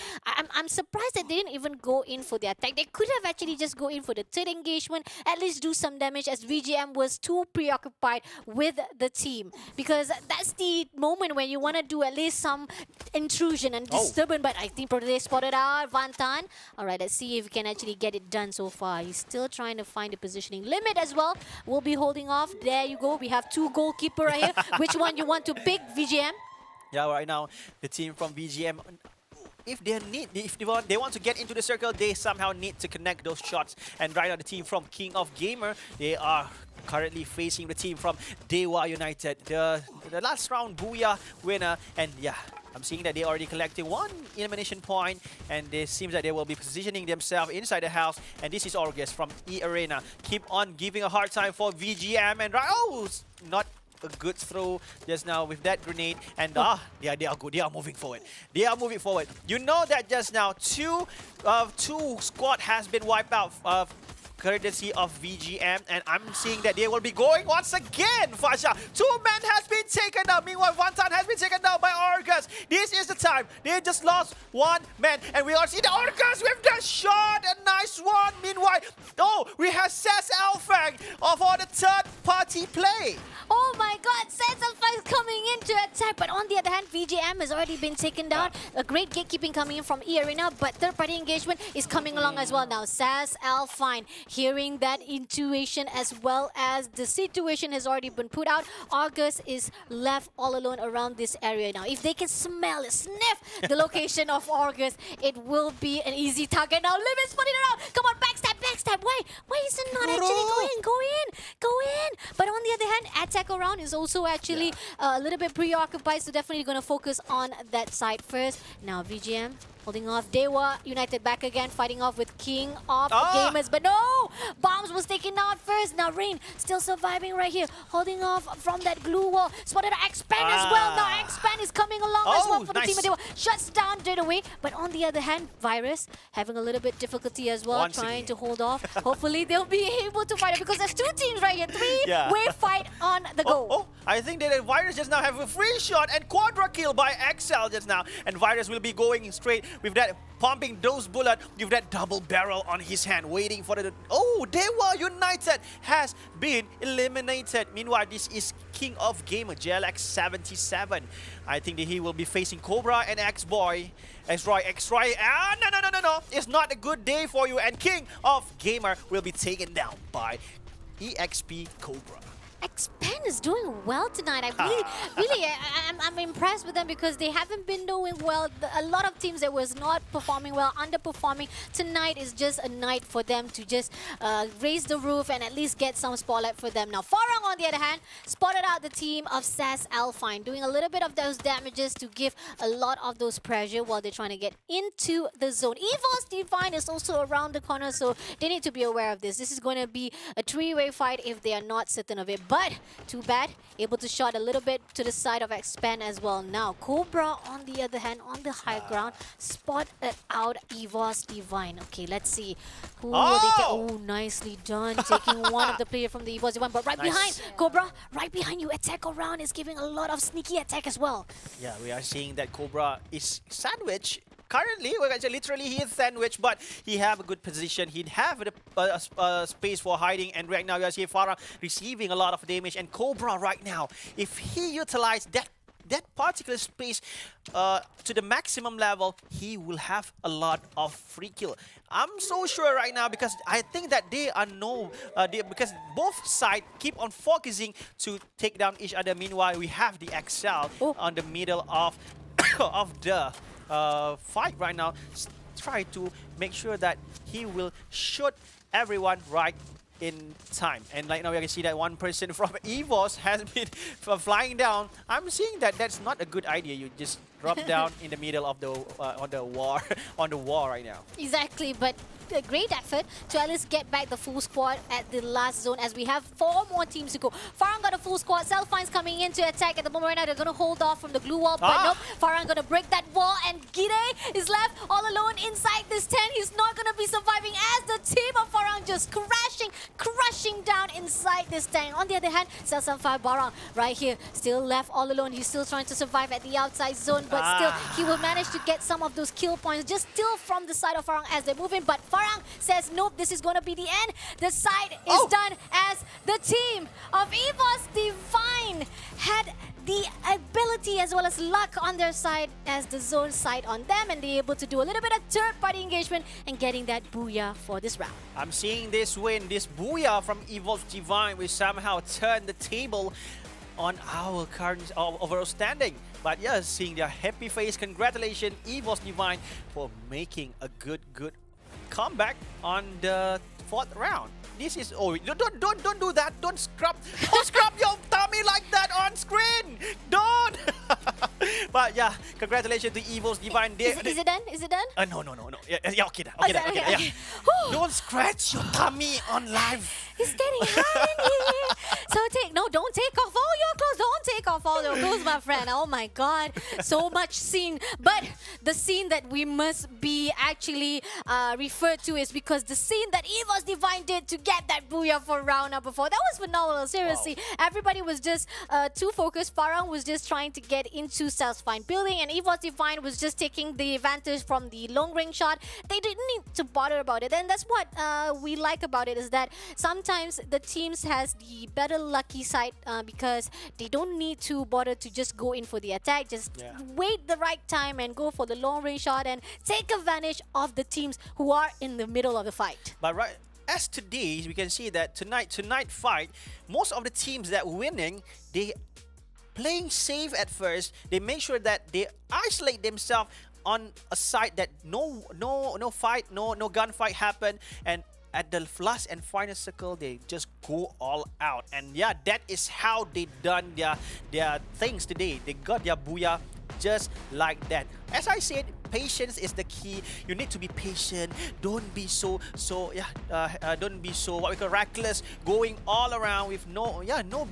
I'm surprised that they didn't even go in for the attack. They could have actually just go in for the third engagement, at least do some damage, as VGM was too preoccupied with the team, because that's the moment when you want to do at least some intrusion and disturbance. But I think Protete spotted out Vantan. Alright, let's see if we can actually get it done so far. He's still trying to find the positioning. Limit as well will be holding off. There you go. We have 2 goalkeeper right here. Which one you want to pick, VGM? Yeah, right now the team from VGM, if they want to get into the circle, they somehow need to connect those shots. And right now the team from King of Gamer, they are currently facing the team from DEWA United, the last round Booyah winner. And yeah, I'm seeing that they're already collecting 1 elimination point, and it seems that they will be positioning themselves inside the house. And this is August from EARENA. Keep on giving a hard time for VGM, and not a good throw just now with that grenade. And they are good. They are moving forward. They are moving forward. You know that just now two squad has been wiped out, courtesy of VGM, and I'm seeing that they will be going once again. Fasha, 2 men has been taken down. Meanwhile, Vantan has been taken down by Argus. This is the time. They just lost 1 man, and we are seeing the Argus with the shot. A nice one. Meanwhile, we have Says ALFAINK for the third-party play. Oh my God, Says ALFAINK is coming in to attack, but on the other hand, VGM has already been taken down. A great gatekeeping coming in from EARENA, but third-party engagement is coming along as well now. Says ALFAINK hearing that intuition as well as the situation has already been put out. Argus is left all alone around this area now. If they can smell it, sniff the location of Argus, it will be an easy target now. Limit's putting it out. Come on, backstab. Why is it not actually go in? But on the other hand, Attack Around is also actually a little bit preoccupied, so definitely going to focus on that side first. Now VGM Holding off DEWA, United back again, fighting off with King of Ah! Gamers. But no! Bombs was taken out first. Now Rain still surviving right here. Holding off from that glue wall. Spotted X-Pan as well. Now X-Pan is coming along as well for the team of DEWA. Shuts down straight away. But on the other hand, Virus having a little bit difficulty as well. Once trying again. to hold off. Hopefully they'll be able to fight it because there's 2 teams right here. 3-way fight on the go. Oh, I think that Virus just now have a free shot and quadra kill by XL just now. And Virus will be going straight with that, pumping those bullets with that double barrel on his hand, waiting for the... Oh, DEWA United has been eliminated. Meanwhile, this is King of Gamer, JLX77. I think that he will be facing Cobra and X-Boy. X-Roy. Ah, no. It's not a good day for you. And King of Gamer will be taken down by EXP Cobra. X-Pan is doing well tonight. I'm impressed with them because they haven't been doing well. A lot of teams that was not performing well, underperforming. Tonight is just a night for them to just raise the roof and at least get some spotlight for them. Now, FARANG, on the other hand, spotted out the team of SAS ALFAINK, doing a little bit of those damages to give a lot of those pressure while they're trying to get into the zone. EVOS Divine is also around the corner, so they need to be aware of this. This is going to be a 3-way fight if they are not certain of it. But too bad, able to shot a little bit to the side of X-Pan as well. Now, Cobra, on the other hand, on the high ground, spotted out EVOS Divine. Okay, let's see. Who will they take? Oh, nicely done. Taking one of the player from the EVOS Divine. But right behind, Cobra, right behind you, attack around is giving a lot of sneaky attack as well. Yeah, we are seeing that Cobra is sandwiched. Currently, literally he is sandwiched, but he have a good position. He'd have a space for hiding, and right now you see Farah receiving a lot of damage. And Cobra right now, if he utilized that particular space to the maximum level, he will have a lot of free kill. I'm so sure right now because I think that they are because both sides keep on focusing to take down each other. Meanwhile, we have the XL on the middle of of the fight right now. Try to make sure that he will shoot everyone right in time. And right now we can see that one person from EVOS has been flying down. I'm seeing that that's not a good idea. You just drop down in the middle of the on the wall right now. Exactly, but a great effort to at least get back the full squad at the last zone as we have 4 more teams to go. FARANG got a full squad. ALFAINK's coming in to attack at the moment right now. They're going to hold off from the glue wall, but nope. FARANG going to break that wall, and Gide is left all alone inside this tent. He's not going to be surviving as the team of FARANG just crushing down inside this tank. On the other hand, Self-Fire Barang right here, still left all alone. He's still trying to survive at the outside zone, but still he will manage to get some of those kill points just still from the side of FARANG as they're moving. But FARANG says, nope, this is going to be the end. The side is done as the team of EVOS Divine had the ability as well as luck on their side as the zone side on them, and they're able to do a little bit of third-party engagement and getting that booyah for this round. I'm seeing this win, this booyah from EVOS Divine will somehow turn the table on our current overall standing. But yes, seeing their happy face, congratulations EVOS Divine for making a good comeback on the 4th round. This is don't do that. Don't scrub your tummy like that on screen. Don't. But yeah, congratulations to EVOS Divine. Is it done? Is it done? No. Yeah, okay. Yeah. Don't scratch your tummy on live. It's getting hot in here. So don't take off all your clothes. Don't take off all your clothes, my friend. Oh my God, so much scene. But the scene that we must be actually referred to is because the scene that EVOS Divine did to get that booyah for round number 4, that was phenomenal. Seriously, everybody was just too focused. FARANG was just trying to get into Self-Fine building, and EVOS Divine was just taking the advantage from the long range shot. They didn't need to bother about it, and that's what we like about it, is that sometimes the teams has the better lucky side because they don't need to bother to just go in for the attack. Just wait the right time and go for the long range shot and take advantage of the teams who are in the middle of the fight. But right as today, we can see that tonight fight, most of the teams that were they playing safe at first. They make sure that they isolate themselves on a side that no fight, no gunfight happen, and at the last and final circle, they just go all out. And yeah, that is how they done their things today. They got their booyah just like that. As I said, patience is the key. You need to be patient. Don't be don't be so what we call reckless, going all around with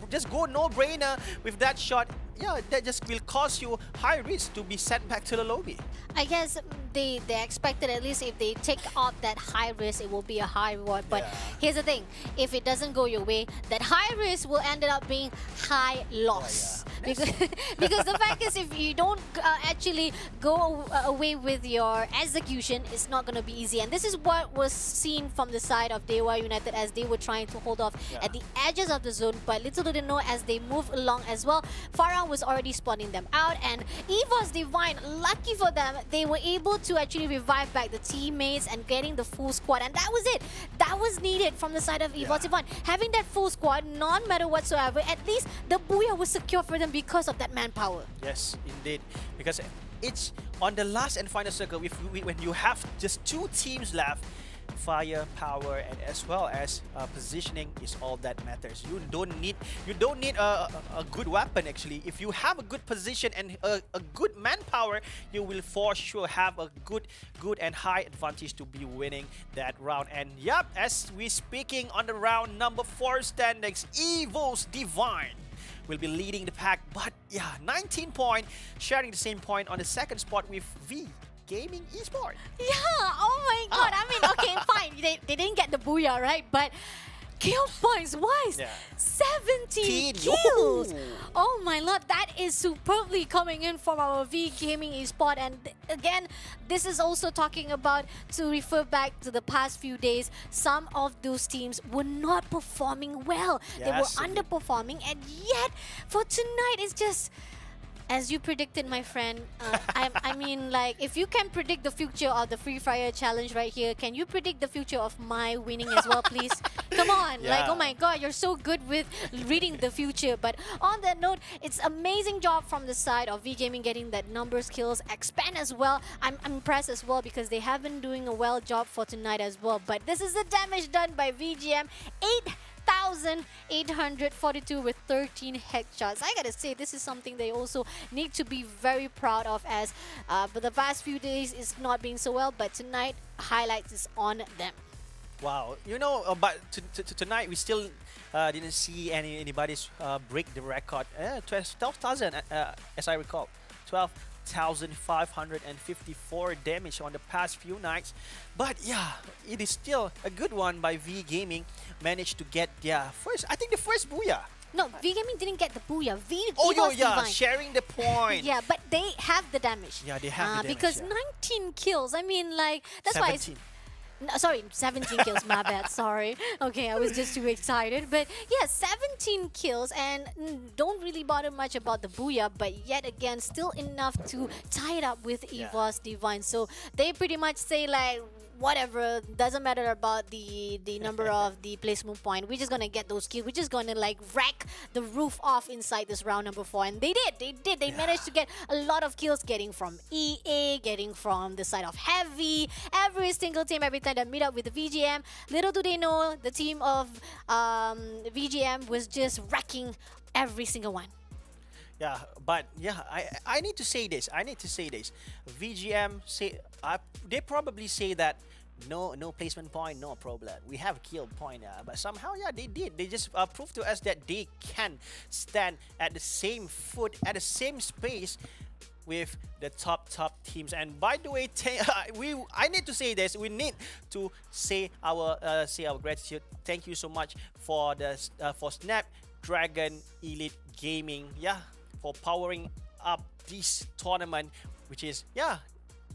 just go no brainer with that shot. Yeah, that just will cause you high risk to be sent back to the lobby. I guess they expected at least if they take off that high risk, it will be a high reward. But here's the thing: if it doesn't go your way, that high risk will end up being high loss. Because the fact is, if you don't actually go away with your execution, it's not going to be easy. And this is what was seen from the side of DEWA United as they were trying to hold off at the edges of the zone. But little did they know, as they move along as well, FARANG was already spawning them out. And EVOS Divine, lucky for them, they were able to actually revive back the teammates and getting the full squad. And that was it. That was needed from the side of EVOS Divine. Having that full squad, non-matter whatsoever, at least the booyah was secure for them because of that manpower. Yes, indeed. Because it's on the last and final circle, when you have just 2 teams left, fire, power, and as well as positioning is all that matters. You don't need a good weapon. Actually, if you have a good position and a good manpower, you will for sure have a good and high advantage to be winning that round. And yep, as we speaking on the round number 4 standings, EVOS Divine will be leading the pack, but yeah, 19 points, sharing the same point on the second spot with V Gaming Esports. Yeah, oh my god. I mean, okay, fine. They didn't get the booyah, right? But kill points wise, 17 kills. Oh my lord, that is superbly coming in from our V Gaming Esports. And again, this is also talking about, to refer back to the past few days, some of those teams were not performing well. They were underperforming, and yet for tonight, it's just, as you predicted, my friend. I mean, like, if you can predict the future of the Free Fire challenge right here, can you predict the future of my winning as well, please? Come on. Like, oh my god, you're so good with reading the future. But on that note, it's amazing job from the side of V Gaming getting that numbers kills. Expand as well. I'm impressed as well because they have been doing a well job for tonight as well. But this is the damage done by VGM. 8,842 with 13 headshots. I gotta say, this is something they also need to be very proud of, as for the past few days it's not been so well, but tonight highlights is on them. Wow, you know, but tonight we still didn't see anybody's break the record. 12,000 as I recall, 12,554 damage on the past few nights. But yeah, it is still a good one by V Gaming. Managed to get their first, I think the first booyah. No, V Gaming didn't get the booyah. Yeah, sharing the point. Yeah, but they have the damage. Yeah, they have the damage. Because 19 kills, I mean, like, that's 17. Why it's... No, sorry, 17 kills, my bad, sorry. Okay, I was just too excited. But yeah, 17 kills, and don't really bother much about the booyah, but yet again, still enough to tie it up with EVOS Divine. So they pretty much say, like, whatever, doesn't matter about the number of the placement point. We're just gonna get those kills. We're just gonna, like, wreck the roof off inside this round number 4. And they did. They managed to get a lot of kills, getting from EA, getting from the side of Heavy. Every single team, every time they meet up with the VGM, little do they know, the team of VGM was just wrecking every single one. Yeah, but yeah, I need to say this. VGM say, they probably say that no placement point, no problem. We have kill point, but somehow, yeah, they did. They just proved to us that they can stand at the same foot, at the same space with the top teams. And by the way, I need to say this. We need to say our gratitude. Thank you so much for the for Snapdragon Elite Gaming, for powering up this tournament, which is,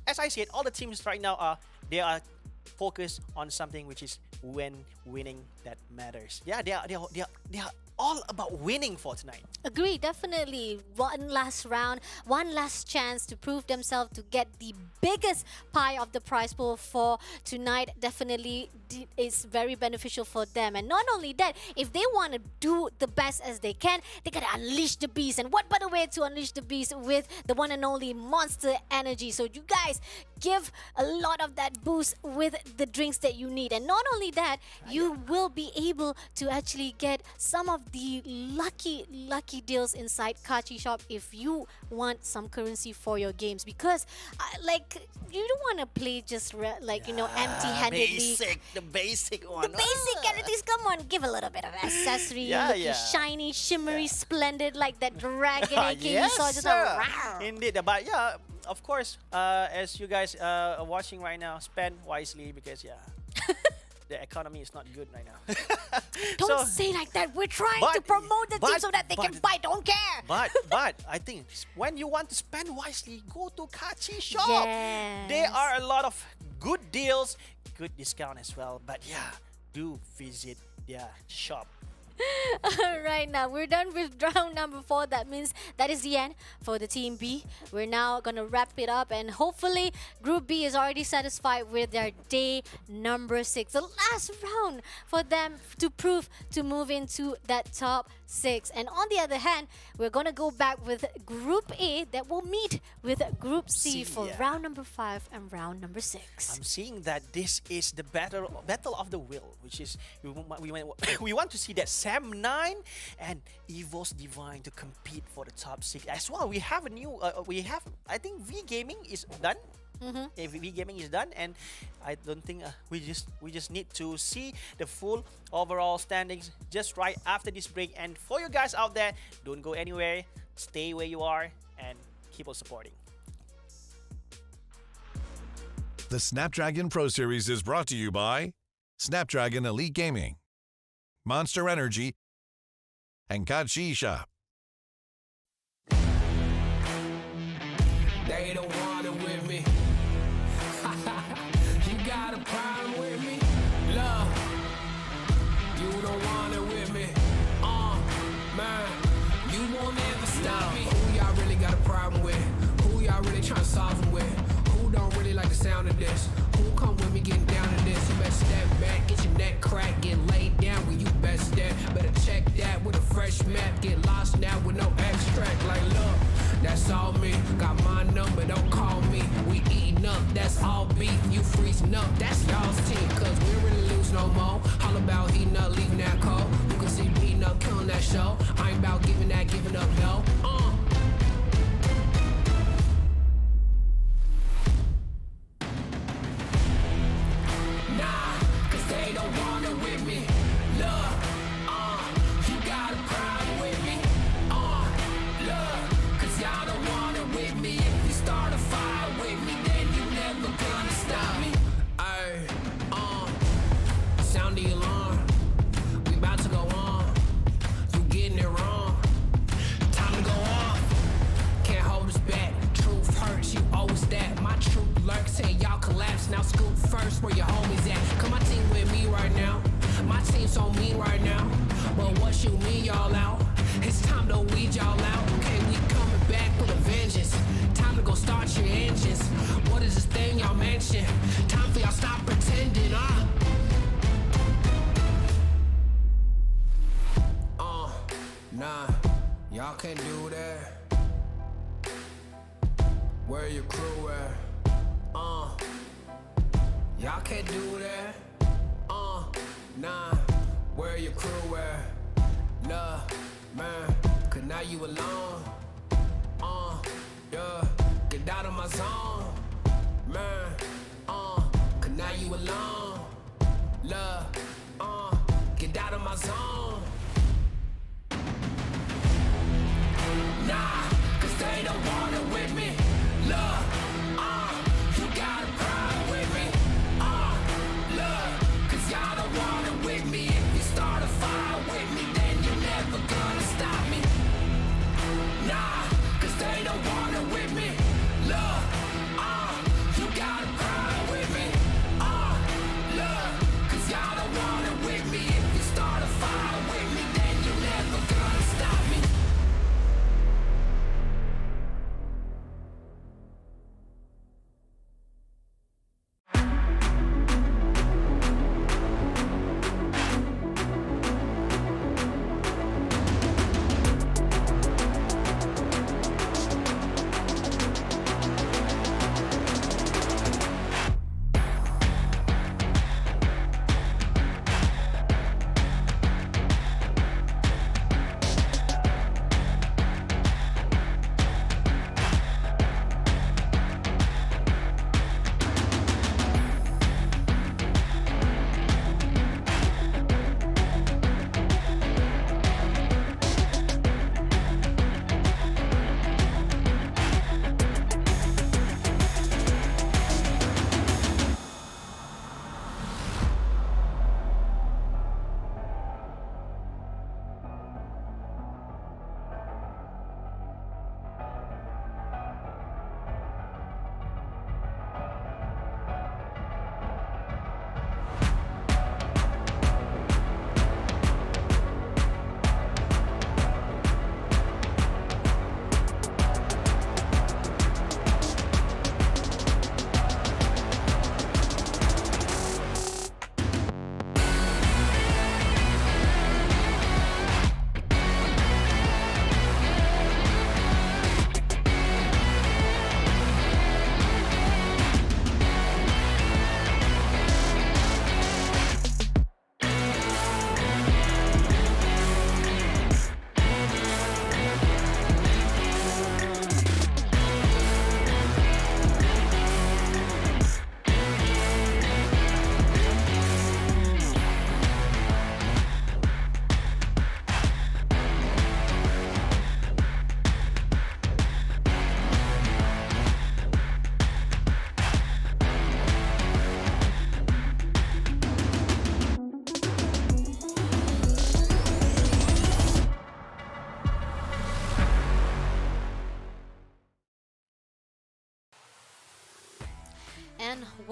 as I said, all the teams right now are focused on something which is winning that matters. Yeah, they are all about winning for tonight. Agree, definitely. One last round, one last chance to prove themselves to get the biggest pie of the prize pool for tonight. Definitely is very beneficial for them. And not only that, if they want to do the best as they can, they gotta unleash the beast. And what better way to unleash the beast with the one and only Monster Energy. So you guys give a lot of that boost with the drinks that you need. And not only that, you will be able to actually get some of of the lucky deals inside Kachi Shop if you want some currency for your games, because like you don't want to play just empty-handedly. The basic one. The basic characters, come on, give a little bit of accessory, looking shiny, shimmery, splendid, like that dragon AK you saw just now. Rawr. Indeed, but yeah, of course, as you guys are watching right now, spend wisely because the economy is not good right now. Don't say like that. We're trying to promote the team so that they can buy. Don't care. But I think when you want to spend wisely, go to Kachi Shop. Yes. There are a lot of good deals, good discount as well. But yeah, do visit their shop. Alright, now we're done with round number 4. That means that is the end for the Team B. We're now gonna wrap it up, and hopefully Group B is already satisfied with their day number 6. The last round for them to prove to move into that top 6. And on the other hand, we're gonna go back with Group A that will meet with Group C for round number 5 and round number 6. I'm seeing that this is the battle of the will, which is we want to see that Sam9 and EVOS Divine to compete for the top 6 as well. We have a new I think V Gaming is done. V Gaming is done, and I don't think we just need to see the full overall standings just right after this break. And for you guys out there, don't go anywhere, stay where you are and keep on supporting. The Snapdragon Pro Series is brought to you by Snapdragon Elite Gaming, Monster Energy, and Kachi Shop. They don't want it with me. You got a problem with me? Love, you don't want it with me. Man, you won't ever stop me. Who y'all really got a problem with? Who y'all really trying to solve it with? Who don't really like the sound of this? Who come with me getting down to this? You better step back, get your neck cracked, get laid down when you best step. Better check that with a fresh map. Get lost now with no extract. Like, look, that's all me. Got my number, don't call me. We eating up, that's all beef. You freezing up, that's y'all's team. Cause we really lose no more. All about heating up, leaving that cold. You can see me beating up, killing that show. I ain't about giving up, no. Nah, cause they don't want it with me. Look, you got a problem with me. Look, cause y'all don't want it with me. If you start a fire with me, then you never gonna stop me. Ay, sound the alarm. We about to go on. You getting it wrong. Time to go off. Can't hold us back. Truth hurts, you always that. My truth lurks, say y'all collapse. Now scoop first, where your homies at? Come my team with me right now. My team's on me right now. But what you mean y'all out? It's time to weed y'all out. Okay, we coming back with a vengeance. Time to go start your engines. What is this thing y'all mention? Time for y'all stop pretending, Nah, y'all can't do that. Where your crew at? Y'all can't do that. Nah, where your crew at? Love, man, cause now you alone. Yeah, get out of my zone. Man, cause now you alone. Love, get out of my zone. Nah, cause they don't want it with me. Look, you got a problem with me. Look, cause y'all don't want it with me. If you start a fire with me, then you're never gonna stop me. Nah, cause they don't want it with me. Look, you got a problem with me. Look, cause y'all don't want it with me. If you start a fire with me,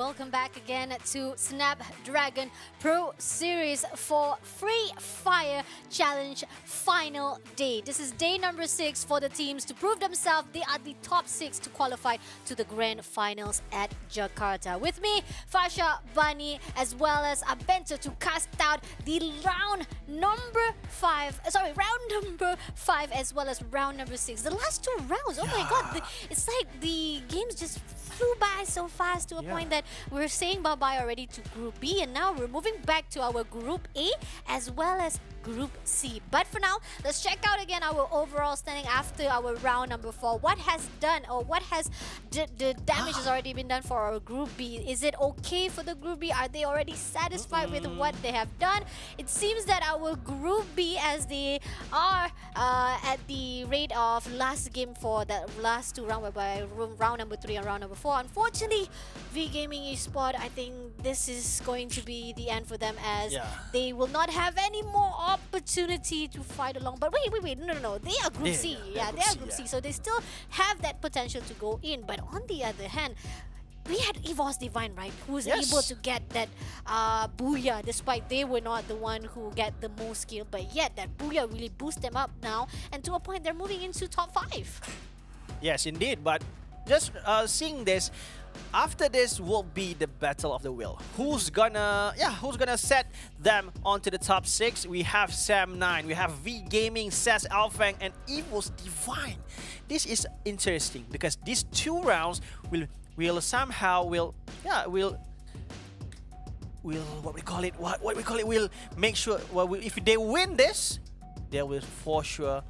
welcome back again to Snapdragon Pro Series for Free Fire Challenge final day. This is day number 6 for the teams to prove themselves. They are the top 6 to qualify to the grand finals at Jakarta. With me, Fasha, Bani, as well as Abento to cast out the round number 5 as well as round number 6. The last 2 rounds, oh my god, it's like the games just flew by so fast to a point that we're saying bye-bye already to Group B, and now we're moving back to our Group A as well as Group C. But for now, let's check out again our overall standing after our round number 4. What has done, or what has the damage has already been done for our Group B? Is it okay for the Group B? Are they already satisfied with what they have done? It seems that our Group B, as they are at the rate of last game for the last 2 rounds, whereby round number 3 and round number 4, unfortunately, V Gaming Esports, I think this is going to be the end for them, as they will not have any more opportunity to fight along. But wait, no. They are Group C. They are Group C. So they still have that potential to go in. But on the other hand, we had EVOS Divine, right? Who's able to get that booyah, despite they were not the one who get the most skill. But yet, that booyah really boosts them up now. And to a point, they're moving into top 5. Yes, indeed. But just seeing this, after this will be the battle of the will. Who's gonna set them onto the top 6? We have Sam9, we have V Gaming, SAS, ALFAINK, and EVOS Divine. This is interesting because these 2 rounds will make sure, if they win this, they will for sure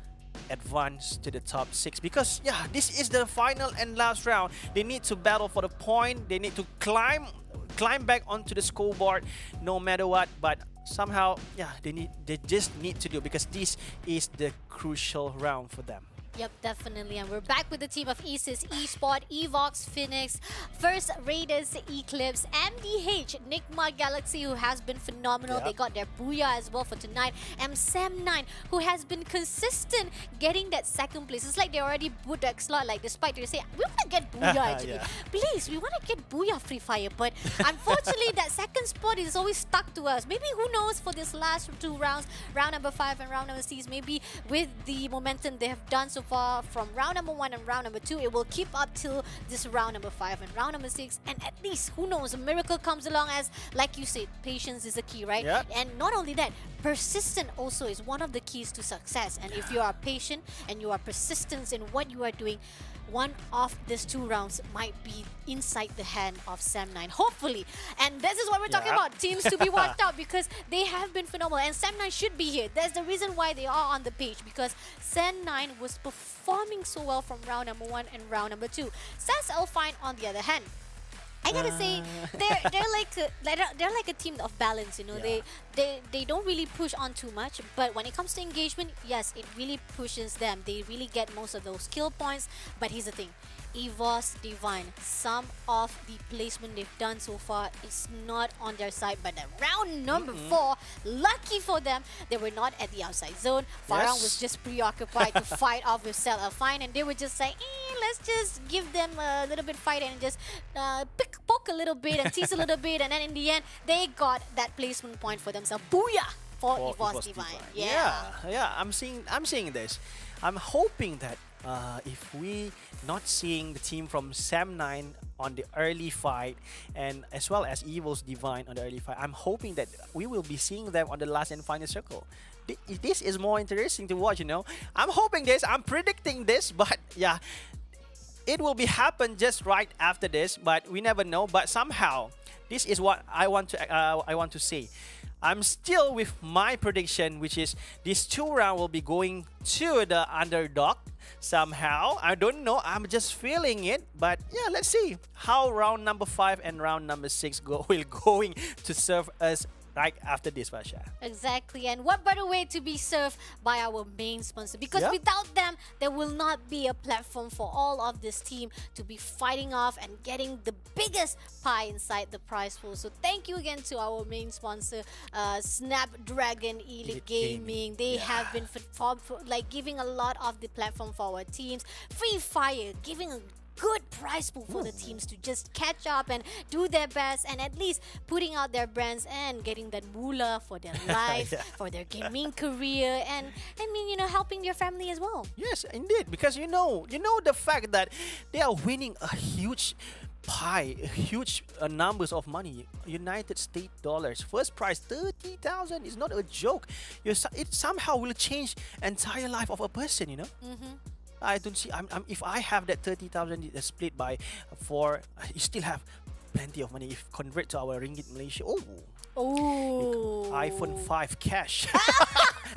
advance to the top 6, because this is the final and last round. They need to battle for the point. They need to climb back onto the scoreboard no matter what. But somehow they just need to do, because this is the crucial round for them. Yep, definitely. And we're back with the team of ESIS, Esports, EVOX, Phoenix, First Raiders, Eclipse, MDH, NIGMA Galaxy, who has been phenomenal. They got their booyah as well for tonight. And Sam9, who has been consistent getting that 2nd place. It's like they already put that slot, like despite they say, we want to get booyah actually. Please, we want to get booyah Free Fire. But unfortunately, that 2nd spot is always stuck to us. Maybe, who knows, for this last 2 rounds, round number 5 and round number 6, maybe with the momentum they have done so far from round number 1 and round number 2, it will keep up till this round number 5 and round number 6, and at least, who knows, a miracle comes along, as like you said, patience is a key, right? And not only that, persistent also is one of the keys to success. And if you are patient and you are persistent in what you are doing, one of these 2 rounds might be inside the hand of Sam9, hopefully. And this is what we're talking about, teams to be watched out, because they have been phenomenal, and Sam9 should be here. That's the reason why they are on the page, because Sam9 was performing so well from round number 1 and round number 2. SAS ALFAINK, on the other hand, I gotta say, they're like a team of balance, you know. They don't really push on too much, but when it comes to engagement, yes, it really pushes them. They really get most of those kill points. But here's the thing, EVOS Divine, some of the placement they've done so far is not on their side. But at round number 4, lucky for them, they were not at the outside zone. Farang was just preoccupied to fight off with SAS ALFAINK, and they were just like, let's just give them a little bit fight and just poke a little bit and tease a little bit, and then in the end, they got that placement point for themselves. Booyah for EVOS Divine. I'm seeing this. I'm hoping that if we not seeing the team from Sam9 on the early fight, and as well as EVOS Divine on the early fight, I'm hoping that we will be seeing them on the last and final circle. This is more interesting to watch, you know. I'm hoping this, I'm predicting this, but it will be happen just right after this, but we never know. But somehow, this is what I want to say. I'm still with my prediction, which is this 2 round will be going to the underdog somehow. I don't know, I'm just feeling it. But let's see how round number 5 and round number 6 will going to serve us right after this, Fasha. Exactly, and what better way to be served by our main sponsor, because without them, there will not be a platform for all of this team to be fighting off and getting the biggest pie inside the prize pool. So thank you again to our main sponsor, Snapdragon Elite Gaming. They have been giving a lot of the platform for our teams. Free Fire, giving a good prize pool for the teams to just catch up and do their best and at least putting out their brands and getting that moolah for their life, for their gaming career, and I mean, you know, helping their family as well. Yes, indeed, because you know the fact that they are winning a huge pie, huge numbers of money. United States dollars. First prize 30,000 is not a joke. It somehow will change entire life of a person. You know. I don't see. If I have that 30,000 split by 4, you still have plenty of money. If convert to our ringgit Malaysia, iPhone 5 cash.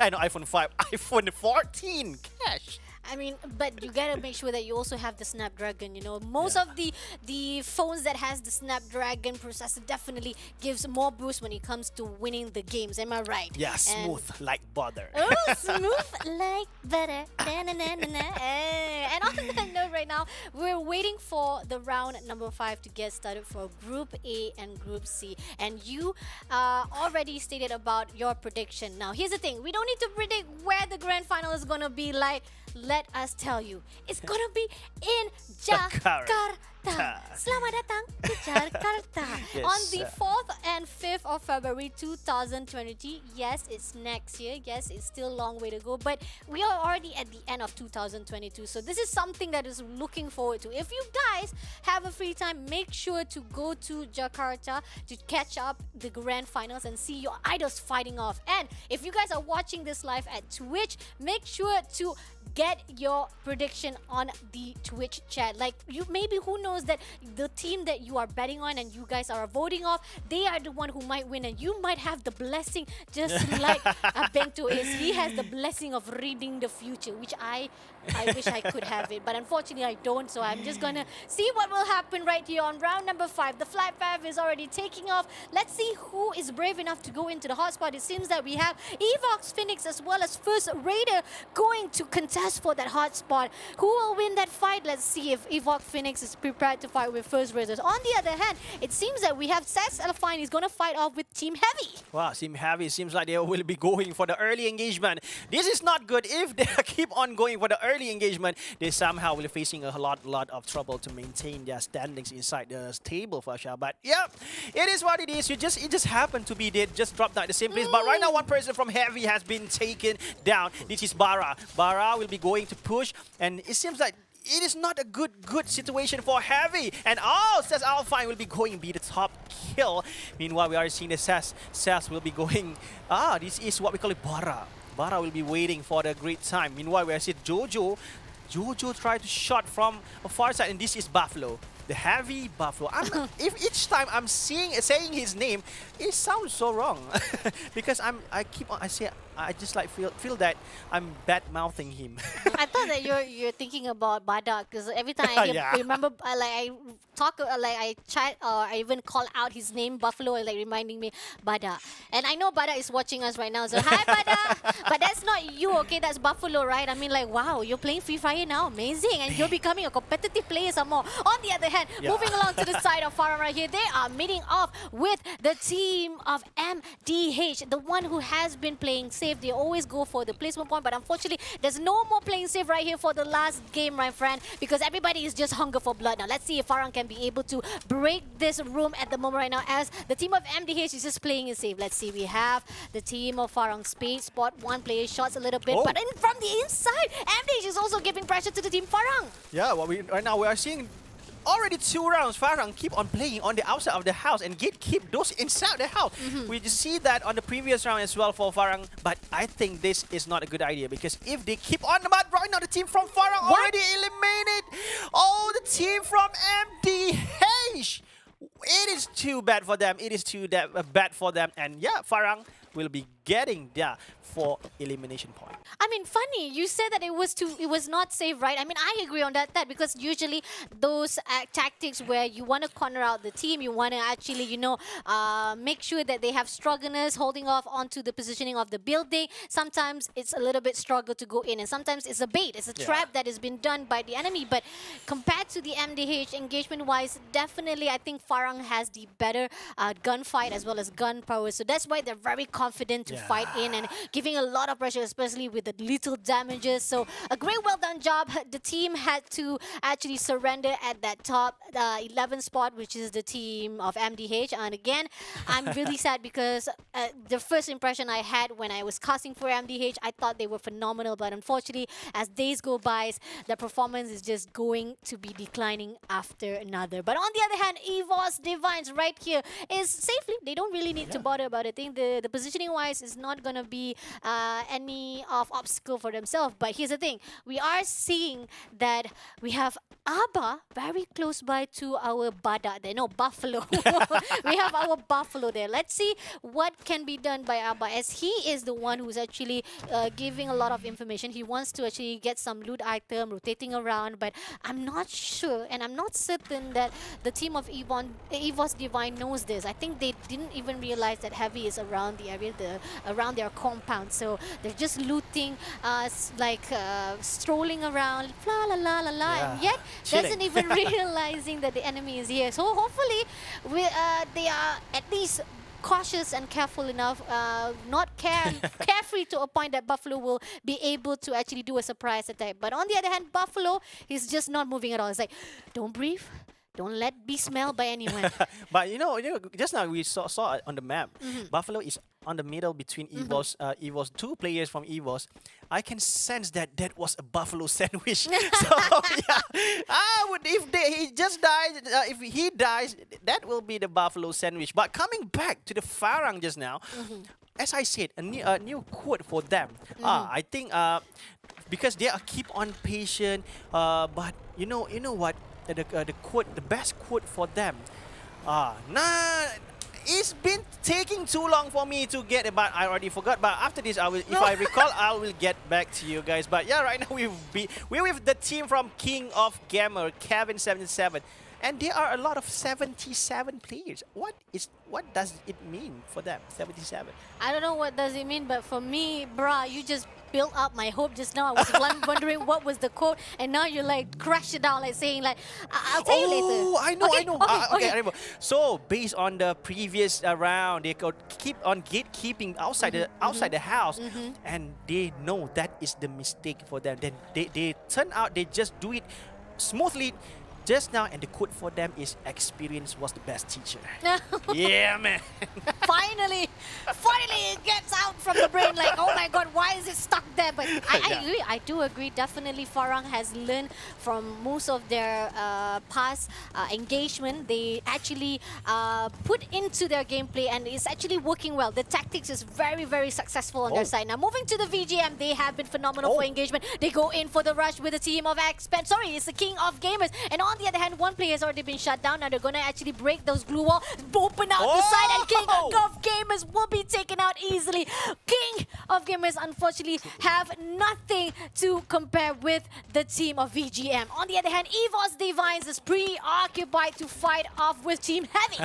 I know iPhone 5, iPhone 14 cash. I mean, but you gotta make sure that you also have the Snapdragon. You know, most of the phones that has the Snapdragon processor definitely gives more boost when it comes to winning the games. Am I right? Yeah, smooth like butter. Oh, smooth like butter. And on that note, right now we're waiting for the round number 5 to get started for Group A and Group C. And you already stated about your prediction. Now, here's the thing: we don't need to predict where the grand final is gonna be. Like, let us tell you, it's gonna be in Jakarta. Selamat datang to Jakarta. Yes, On the 4th and 5th of February 2020. Yes, it's next year. Yes, it's still a long way to go. But we are already at the end of 2022. So this is something that is looking forward to. If you guys have a free time, make sure to go to Jakarta to catch up the grand finals and see your idols fighting off. And if you guys are watching this live at Twitch, make sure to get your prediction on the Twitch chat. Like, you maybe, who knows, that the team that you are betting on and you guys are voting off, they are the one who might win, and you might have the blessing, just like Bento is. He has the blessing of reading the future, which I wish I could have it, but unfortunately I don't. So I'm just gonna see what will happen right here on round number 5. The flight path is already taking off. Let's see who is brave enough to go into the hotspot. It seems that we have EVOS Phoenix as well as First Raider going to contest for that hotspot. Who will win that fight? Let's see if EVOS Phoenix is prepared to fight with First Raiders. On the other hand, it seems that we have ALFAINK is going to fight off with Team Heavy. Wow, Team Heavy seems like they will be going for the early engagement. This is not good. If they keep on going for the early engagement, they somehow will be facing a lot of trouble to maintain their standings inside the table for sure. But yeah, it is what it is. It just happened to be they just dropped out the same place. But right now, one person from Heavy has been taken down. This is Bara. Bara will be going to push, and it seems like it is not a good situation for Heavy. And says ALFAINK will be going be the top kill. Meanwhile, we are seeing the Sass will be going. This is what we call it Bara. Bara will be waiting for the great time. Meanwhile, we are seeing Jojo. Jojo tried to shot from a far side, and this is Buffalo. The Heavy Buffalo. If each time I'm saying his name, it sounds so wrong because I just like feel that I'm bad mouthing him. I thought that you're thinking about Badak, because every time I remember, I talk, I chat, or I even call out his name, Buffalo, like reminding me Badak. And I know Badak is watching us right now, so hi Badak. But that's not you, okay? That's Buffalo, right? I mean, like, wow, you're playing Free Fire now, amazing, and you're becoming a competitive player some more. On the other hand, moving along to the side of FARANG right here, they are meeting off with the team of MDH, the one who has been playing safe. They always go for the placement point, but unfortunately, there's no more playing safe right here for the last game, my friend, because everybody is just hunger for blood. Now, let's see if FARANG can be able to break this room at the moment right now, as the team of MDH is just playing it safe. Let's see, we have the team of FARANG Speed, spot one player shots a little bit, but from the inside, MDH is also giving pressure to the team FARANG. Yeah, right now we are seeing already 2 rounds. FARANG keep on playing on the outside of the house and keep those inside the house. We just see that on the previous round as well for FARANG, but I think this is not a good idea, because if they keep on, but right now the team from FARANG already eliminated. The team from MDH. It is too bad for them. It is too bad for them, and yeah, FARANG will be getting there for elimination point. I mean, funny, you said that it was not safe, right? I mean, I agree on that because usually those tactics where you want to corner out the team, you want to actually, make sure that they have strugglers holding off onto the positioning of the building. Sometimes it's a little bit struggle to go in, and sometimes it's a bait, it's a trap that has been done by the enemy. But compared to the MDH engagement-wise, definitely I think FARANG has the better gunfight as well as gun power. So that's why they're very confident to fight in and giving a lot of pressure, especially with the little damages. So a great well done job. The team had to actually surrender at that top 11 spot, which is the team of MDH. And again, I'm really sad because the first impression I had when I was casting for MDH, I thought they were phenomenal. But unfortunately, as days go by, the performance is just going to be declining after another. But on the other hand, EVOS Divines right here is safely. They don't really need to bother about it. I think the positioning wise is not going to be any of obstacle for themselves. But here's the thing. We are seeing that we have Abba very close by to our Badak there. No, Buffalo. We have our Buffalo there. Let's see what can be done by Abba, as he is the one who's actually giving a lot of information. He wants to actually get some loot item rotating around, but I'm not sure and I'm not certain that the team of EVOS Divine knows this. I think they didn't even realize that Heavy is around the area, around their compound. So they're just looting, strolling around, la la la la la, and yet doesn't even realizing that the enemy is here. So hopefully they are at least cautious and careful enough, not carefree to a point that Buffalo will be able to actually do a surprise attack. But on the other hand, Buffalo, he's just not moving at all. It's like, don't breathe. Don't let be smelled by anyone. But you know, just now we saw it on the map. Buffalo is on the middle between EVOS, two players from EVOS. I can sense that was a Buffalo sandwich. So yeah, he just died. If he dies, that will be the Buffalo sandwich. But coming back to the Farang just now, as I said, a new quote for them. I think because they are keep on patient. But you know what? The quote, the best quote for them. It's been taking too long for me to get it, but I already forgot. But after this, if I recall, I will get back to you guys. But yeah, right now we're with the team from King of Gamer, Kevin77. And there are a lot of 77 players. What does it mean for them, 77? I don't know what does it mean, but for me, bruh, you just built up my hope just now. I was wondering what was the quote, and now you're like crash it down, like saying like, I'll tell you later. Oh, I know. Okay. I remember. So based on the previous round, they could keep on gatekeeping outside the house, and they know that is the mistake for them. Then they turn out they just do it smoothly. Just now, and the quote for them is experience was the best teacher. Yeah, man. Finally it gets out from the brain like, oh my god, why is it stuck there? But I do agree, definitely Farang has learned from most of their past engagement. They actually put into their gameplay and it's actually working well. The tactics is very, very successful on their side. Now moving to the VGM, they have been phenomenal for engagement. They go in for the rush with the team of it's the King of Gamers. And on the other hand, one player has already been shut down. Now they're going to actually break those glue walls, open out the side, and King of Gamers will be taken out easily. King of Gamers, unfortunately, have nothing to compare with the team of VGM. On the other hand, EVOS Divines is preoccupied to fight off with Team Heavy.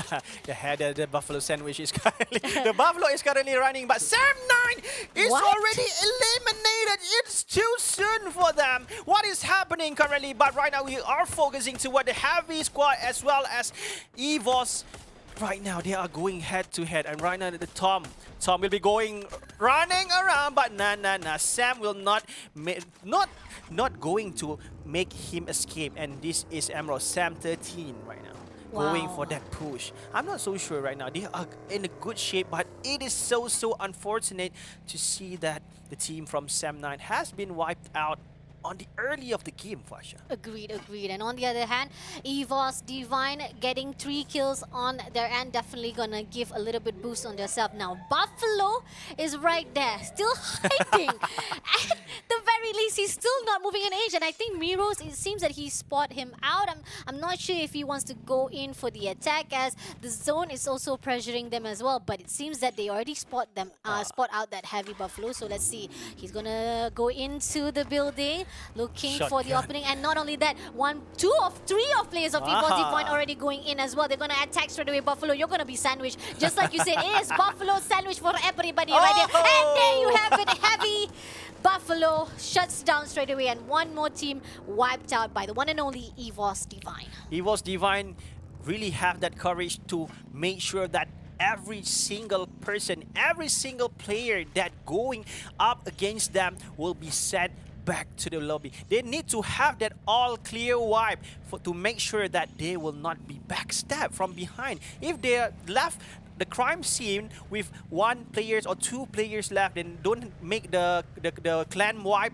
The Buffalo sandwich is currently... the Buffalo is currently running, but Sam9 is already eliminated. It's too soon for them. What is happening currently? But right now, we are focusing toward the Heavy squad as well as EVOS. Right now, they are going head to head, and right now, the Tom will be running around, but nah. Sam will not going to make him escape, and this is Emerald Sam 13 right now. Going for that push. I'm not so sure right now. They are in a good shape, but it is so unfortunate to see that the team from Sam9 has been wiped out on the early of the game, Fasha. Agreed. And on the other hand, EVOS Divine getting 3 kills on their end, definitely gonna give a little bit boost on themselves. Now, Buffalo is right there, still hiding. At the very least, he's still not moving an inch. And I think Miros, it seems that he spot him out. I'm not sure if he wants to go in for the attack, as the zone is also pressuring them as well. But it seems that they already spot out that Heavy Buffalo. So let's see. He's gonna go into the building, looking for the opening. And not only that, 3 of players of EVOS Divine already going in as well. They're going to attack straight away. Buffalo, you're going to be sandwiched. Just like you said, it is Buffalo sandwich for everybody right there. And there you have it. Heavy Buffalo shuts down straight away. And one more team wiped out by the one and only EVOS Divine. EVOS Divine really have that courage to make sure that every single person, every single player that going up against them will be sent back to the lobby. They need to have that all clear wipe to make sure that they will not be backstabbed from behind. If they are left the crime scene with 1 player or 2 players left, then don't make the clan wipe,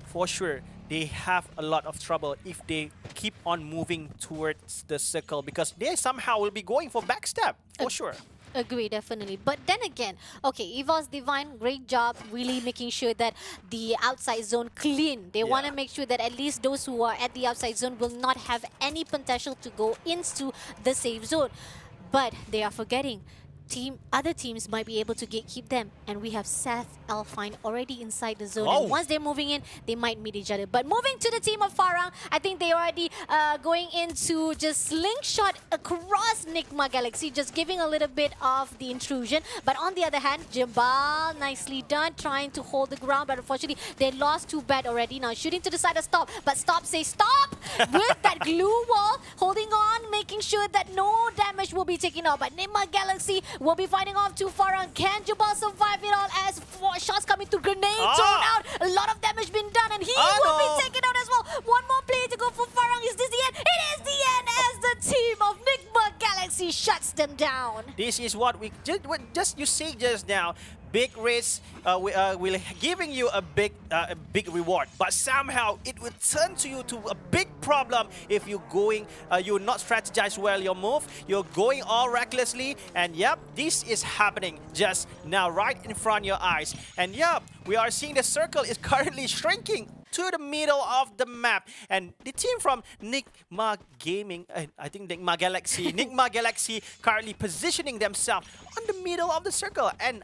for sure they have a lot of trouble if they keep on moving towards the circle, because they somehow will be going for backstab, for sure. Agree, definitely. But then again, okay, EVOS Divine, great job really making sure that the outside zone clean. They want to make sure that at least those who are at the outside zone will not have any potential to go into the safe zone. But they are forgetting other teams might be able to gatekeep them, and we have Seth, ALFAINK already inside the zone. And once they're moving in, they might meet each other. But moving to the team of FARANG, I think they already going into just slingshot across NIGMA Galaxy, just giving a little bit of the intrusion. But on the other hand, Jabal, nicely done, trying to hold the ground, but unfortunately they lost too bad already. Now shooting to the side of Stop, but Stop says stop with that glue wall, holding on, making sure that no damage will be taken out. But NIGMA Galaxy will be fighting off to FARANG. Can Jabal survive it all as 4 shots coming through, grenade thrown out, a lot of damage been done, and he will be taken out as well. 1 more player to go for FARANG. Is this the end? It is the end as the team of NIGMA Galaxy shuts them down. This is what we just you see just now. Big risk will giving you a big reward, but somehow it will turn to you to a big problem if you're going you not strategize well your move, you're going all recklessly, and yep, this is happening just now right in front of your eyes. And yep, we are seeing the circle is currently shrinking to the middle of the map, and the team from NIGMA Gaming, I think NIGMA Galaxy, NIGMA Galaxy currently positioning themselves on the middle of the circle, and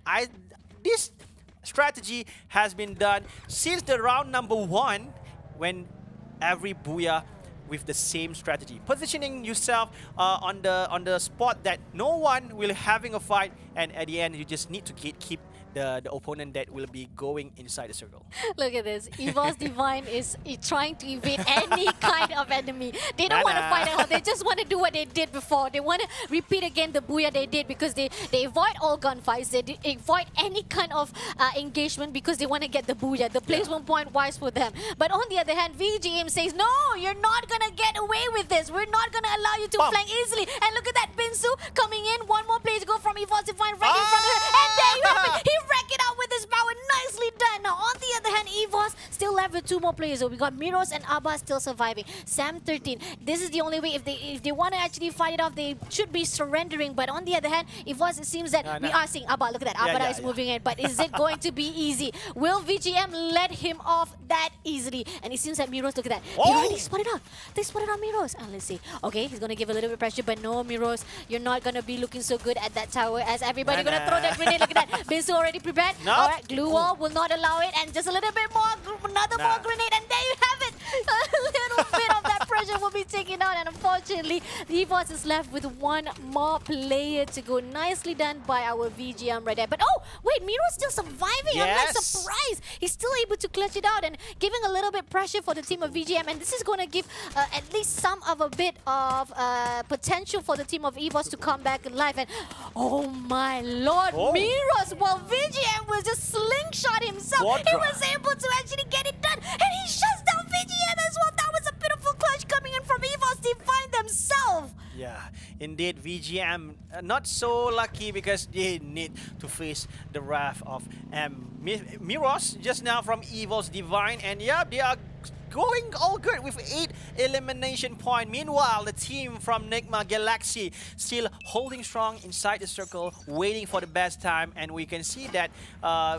this strategy has been done since the round number 1, when every Booyah with the same strategy, positioning yourself on the spot that no one will having a fight, and at the end you just need to keep the opponent that will be going inside the circle. Look at this. EVOS Divine is trying to evade any kind of enemy. They don't want to fight at all. They just want to do what they did before. They want to repeat again the Booyah they did, because they avoid all gunfights. They avoid any kind of engagement because they want to get the Booyah. The placement point wise for them. But on the other hand, VGM says, no, you're not going to get away with this. We're not going to allow you to flank easily. And look at that, Binsu coming in. 1 more play to go from EVOS Divine right in front of her. And there you have it. He rack it out with his power. Nicely done. Now, on the other hand, EVOS still left with 2 more players. So we got Miros and Abba still surviving. Sam 13. This is the only way. If they want to actually fight it off, they should be surrendering. But on the other hand, EVOS, it seems that we are seeing Abba. Look at that. Abba is moving in. But is it going to be easy? Will VGM let him off that easily? And it seems that Miros, look at that. He already spotted out. They spotted out Miros. And let's see. Okay, he's going to give a little bit of pressure. But no, Miros, you're not going to be looking so good at that tower, as everybody going to throw that grenade. Look at that. Binsu already prepared. All right, glue wall will not allow it, and just a little bit more, another more grenade, and there you have it. A little bit of that pressure will be taken out, and unfortunately, the EVOS is left with 1 more player to go. Nicely done by our VGM right there. But oh, wait, Miro's still surviving. I'm like surprised. He's still able to clutch it out and giving a little bit pressure for the team of VGM, and this is going to give at least some of a bit of potential for the team of EVOS to come back alive. And oh my lord, Miros, while VGM was just slingshot himself, he was able to actually get it done, and he shuts down VGM as well. That was a beautiful clutch coming in from EVOS Divine themselves. Yeah, indeed, VGM not so lucky because they need to face the wrath of Miros just now from EVOS Divine, and yeah, they are going all good with 8 elimination points. Meanwhile, the team from NIGMA Galaxy still holding strong inside the circle, waiting for the best time, and we can see that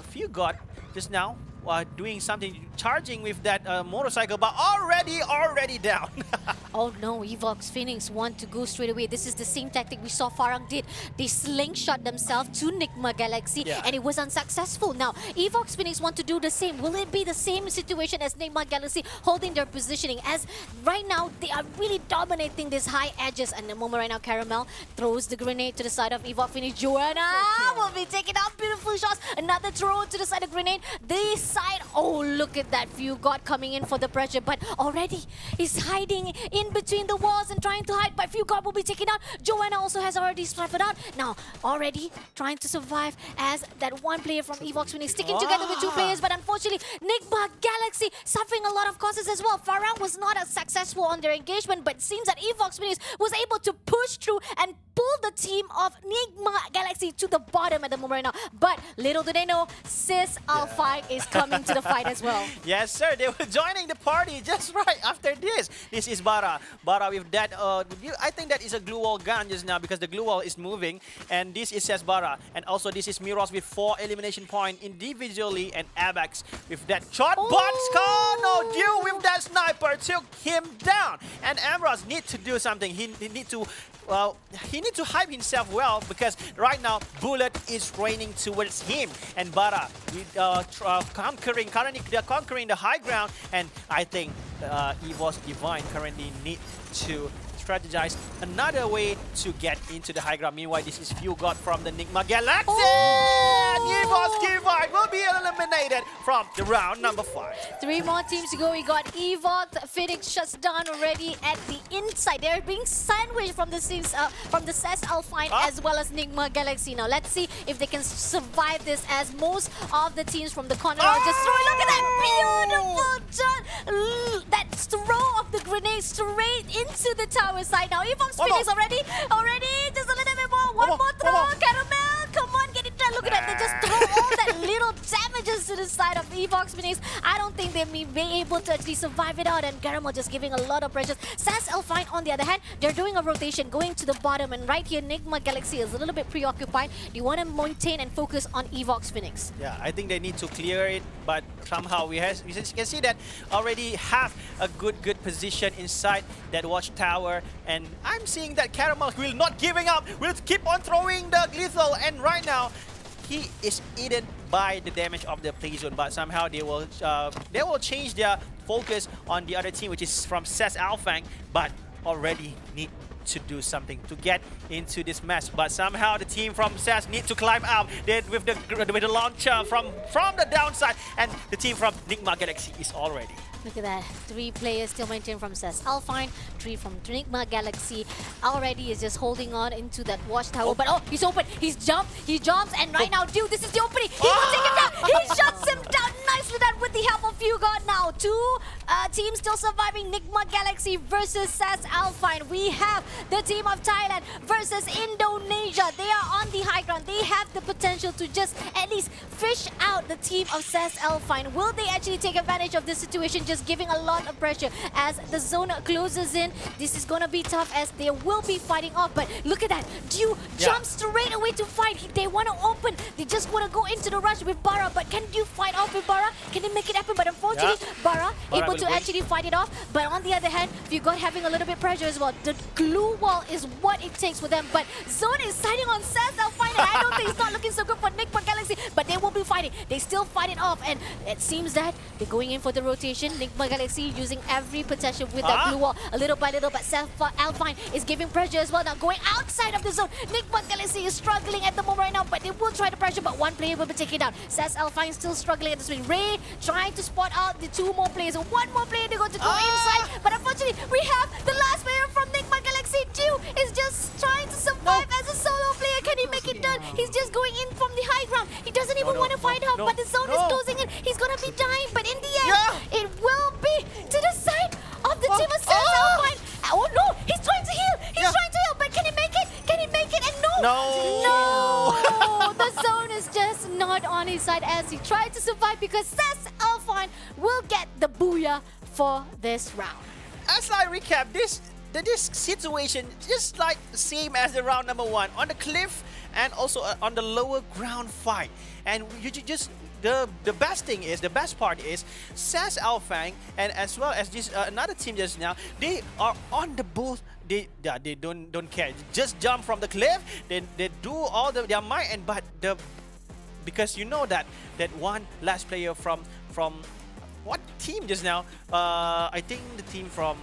Few got just now doing something, charging with that motorcycle, but already down. Oh no, EVOS Phoenix want to go straight away. This is the same tactic we saw FARANG did. They slingshot themselves to NIGMA Galaxy, and it was unsuccessful. Now, EVOS Phoenix want to do the same. Will it be the same situation as NIGMA Galaxy, holding their positioning? As right now, they are really dominating these high edges. And the moment right now, Caramel throws the grenade to the side of EVOS Phoenix. Joanna will be taking out beautiful shots. Another throw to the side of grenade. This side, oh, look at that Few got coming in for the pressure, but already he's hiding in in between the walls and trying to hide, but few guard will be taken out. Joanna also has already suffered out. Now, already trying to survive as that one player from EVOS Phoenix sticking together with two players, but unfortunately, NIGMA Galaxy suffering a lot of causes as well. Farang was not as successful on their engagement, but it seems that EVOS Phoenix was able to push through and pull the team of NIGMA Galaxy to the bottom at the moment right now. But little do they know, Sis ALFAINK is coming to the fight as well. Yes, sir. They were joining the party just right after this. This is Bara. Bara with that, I think that is a glue wall gun just now because the glue wall is moving. And this is Bara. And also this is Miros with 4 elimination points individually and Abax with that shot. But no, Dew with that sniper took him down. And Amros need to do something. He need to hype himself well because right now bullet is raining towards him, and Bara currently they're conquering the high ground, and I think EVOS Divine currently need to strategize another way to get into the high ground. Meanwhile, this is few got from the NIGMA Galaxy. EVOS Divine will be eliminated from the round number 5. 3 more teams to go. We got EVOS Phoenix shuts down already at the inside. They're being sandwiched from the SES ALFAINK as well as NIGMA Galaxy. Now let's see if they can survive this, as most of the teams from the corner are just throwing. Look at that beautiful shot! That throw of the grenade straight into the tower side. Now EVOS Phoenix already, just a little bit more. One more throw, Caramel. Come on, get it done. Look at that. They just throw all that little damages to the side of EVOS Phoenix. I don't think they may be able to actually survive it out, and Caramel just giving a lot of pressure. SES ALFAINK on the other hand, they're doing a rotation, going to the bottom, and right here NIGMA Galaxy is a little bit preoccupied. They want to maintain and focus on EVOS Phoenix. Yeah, I think they need to clear it, but somehow we can see that already have a good position inside that watchtower, and I'm seeing that Caramel will not giving up, will keep on throwing the lethal, and right now he is eaten by the damage of the play zone, but somehow they will change their focus on the other team, which is from SES ALFAINK, but already need to do something to get into this mess. But somehow the team from SES need to climb up with the launcher from the downside, and the team from NIGMA Galaxy is already. Look at that. 3 players still maintained from SES ALFAINK, 3 from NIGMA Galaxy. Already is just holding on into that watchtower. But he's open. He's jumped. He jumps. And right now, dude, this is the opening. He will take him down. He shuts him down nicely that with the help of few god now. 2 teams still surviving. NIGMA Galaxy versus SES ALFAINK. We have the team of Thailand versus Indonesia. They are on the high ground. They have the potential to just at least fish out the team of SES ALFAINK. Will they actually take advantage of this situation? Just giving a lot of pressure as the zone closes in. This is gonna be tough as they will be fighting off. But look at that. Dew jumps straight away to fight. They want to open. They just want to go into the rush with Bara. But can Dew fight off with Bara? Can they make it happen? But unfortunately, Bara able to actually fight it off. But on the other hand, you got having a little bit pressure as well. The glue wall is what it takes for them. But Zone is siding on SES ALFAINK, and I don't think it's not looking so good for NIGMA Galaxy. But they will be fighting. They still fight it off, and it seems that they're going in for the rotation. NIGMA Galaxy using every potential with that blue wall, a little by little, but SES ALFAINK is giving pressure as well. Now going outside of the zone, NIGMA Galaxy is struggling at the moment right now, but they will try to pressure, but one player will be taken down. SES ALFAINK still struggling at the swing. Ray trying to spot out the 2 more players, and 1 more player to go inside, but unfortunately we have the last player from NIGMA Galaxy. Dew is just trying to survive as a solo player. Can he make it done? He's just going in from the high ground. He doesn't even want to fight out, but the zone is closing in. He's gonna be dying, but in the end, it will be to the side of the team of SES ALFAINK. Oh no, he's trying to heal. He's trying to heal, but can he make it? Can he make it? And no, the zone is just not on his side as he tried to survive, because SES ALFAINK will get the booyah for this round. As I recap, this situation just like same as the round number 1 on the cliff and also on the lower ground fight. And you just the best part is SES ALFAINK and as well as this another team just now, they are on the booth. They don't care. Just jump from the cliff. They do all their might, and but because you know that one last player from what team just now? I think the team from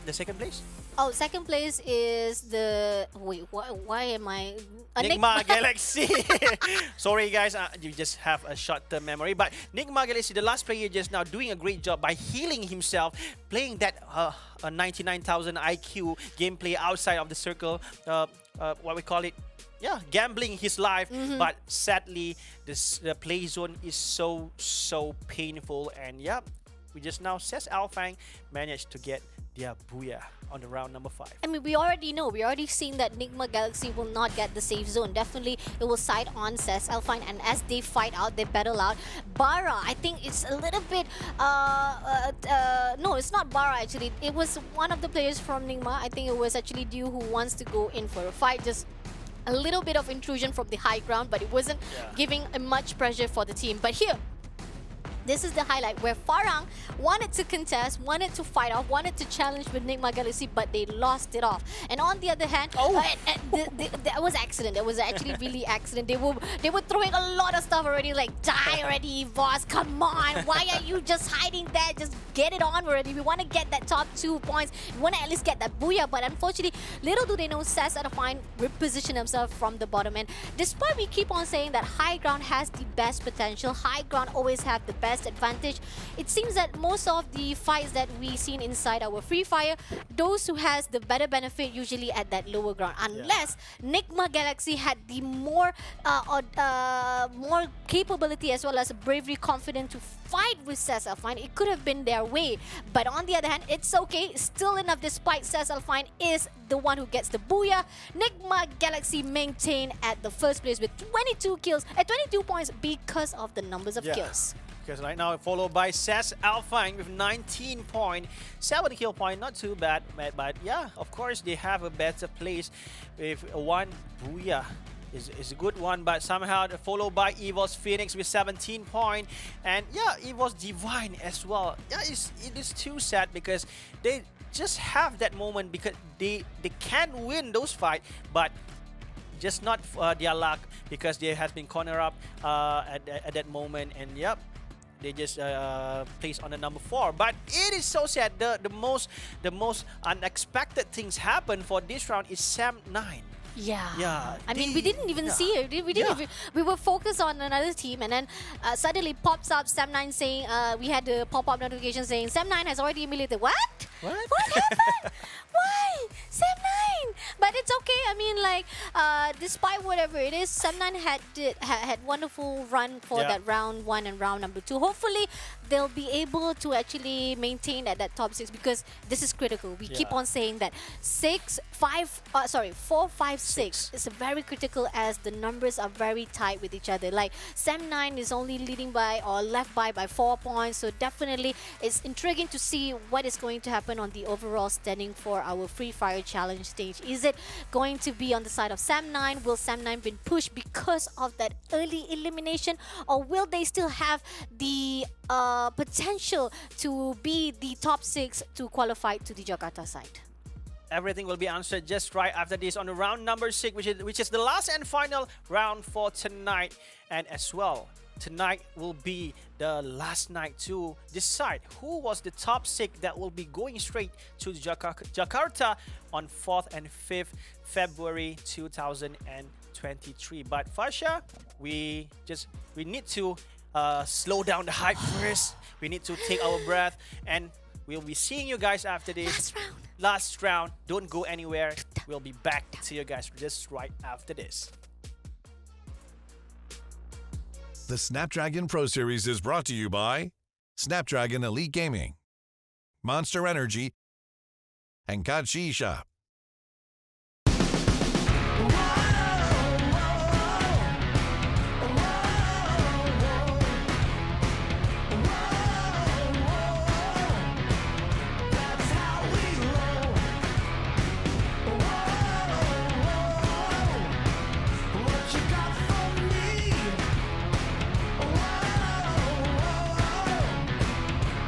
the second place. Oh, second place is the... Wait, why am I... NIGMA Galaxy. Sorry guys, you just have a short-term memory. But NIGMA Galaxy, the last player just now doing a great job by healing himself, playing that 99,000 IQ gameplay outside of the circle. What we call it? Yeah, gambling his life. But sadly, the play zone is so painful. And yeah, we just now says ALFAINK managed to get their booyah on the round number 5. I mean, we already know, we already seen that NIGMA Galaxy will not get the safe zone. Definitely, it will side on, says ALFAINK, and as they fight out, they battle out. Bara, I think it's a little bit, no, it's not Bara actually. It was one of the players from NIGMA. I think it was actually DEWA who wants to go in for a fight. Just a little bit of intrusion from the high ground, but it wasn't giving much pressure for the team. But here, this is the highlight where FARANG wanted to contest, wanted to fight off, wanted to challenge with NIGMA Galaxy, but they lost it off. And on the other hand, that was accident. That was actually really accident. They were throwing a lot of stuff already, like die already, EVOS. Come on, why are you just hiding there? Just get it on already. We want to get that top 2 points. We want to at least get that booyah. But unfortunately, little do they know, SAS ALFAINK reposition themselves from the bottom end. Despite we keep on saying that high ground has the best potential, high ground always have the best advantage, it seems that most of the fights that we seen inside our Free Fire, those who has the better benefit usually at that lower ground, unless NIGMA Galaxy had the more capability as well as bravery, confident to fight with SAS ALFAINK. It could have been their way, but on the other hand, it's okay, still enough. Despite SAS ALFAINK is the one who gets the booyah, NIGMA Galaxy maintain at the first place with 22 kills at 22 points because of the numbers of kills. Because right now followed by SAS ALFAINK with 19 points, 7 kill point, not too bad, but yeah, of course they have a better place with one booyah. Is a good one, but somehow followed by EVOS Phoenix with 17 points, and yeah, EVOS Divine as well. Yeah, it is too sad because they just have that moment because they can win those fights, but just not their luck because they has been cornered up at that moment, and yep, they just placed on the number 4. But it is so sad. The most unexpected things happen for this round is Sam9. Yeah. I mean, we didn't even see it. We were focused on another team, and then suddenly pops up Sam9 saying, we had the pop-up notification saying Sam9 has already emulated. What happened? Why? Sam9! But it's okay. I mean, like, despite whatever it is, Sam9 had wonderful run for that round 1 and round number 2. Hopefully, they'll be able to actually maintain at that top 6 because this is critical. We keep on saying that 4, 5, 6 is very critical as the numbers are very tight with each other. Like Sam9 is only leading by or left by 4 points, so definitely it's intriguing to see what is going to happen on the overall standing for our Free Fire Challenge stage. Is it going to be on the side of Sam9? Will Sam9 be pushed because of that early elimination, or will they still have the potential to be the top 6 to qualify to the Jakarta side? Everything will be answered just right after this on the round number 6, which is the last and final round for tonight. And as well, tonight will be the last night to decide who was the top 6 that will be going straight to Jakarta on 4th and 5th February 2023. But Fasha, we need to slow down the hype first. We need to take our breath, and we'll be seeing you guys after this. Last round. Don't go anywhere. We'll be back to you guys just right after this. The Snapdragon Pro Series is brought to you by Snapdragon Elite Gaming, Monster Energy, and Kachi Shop.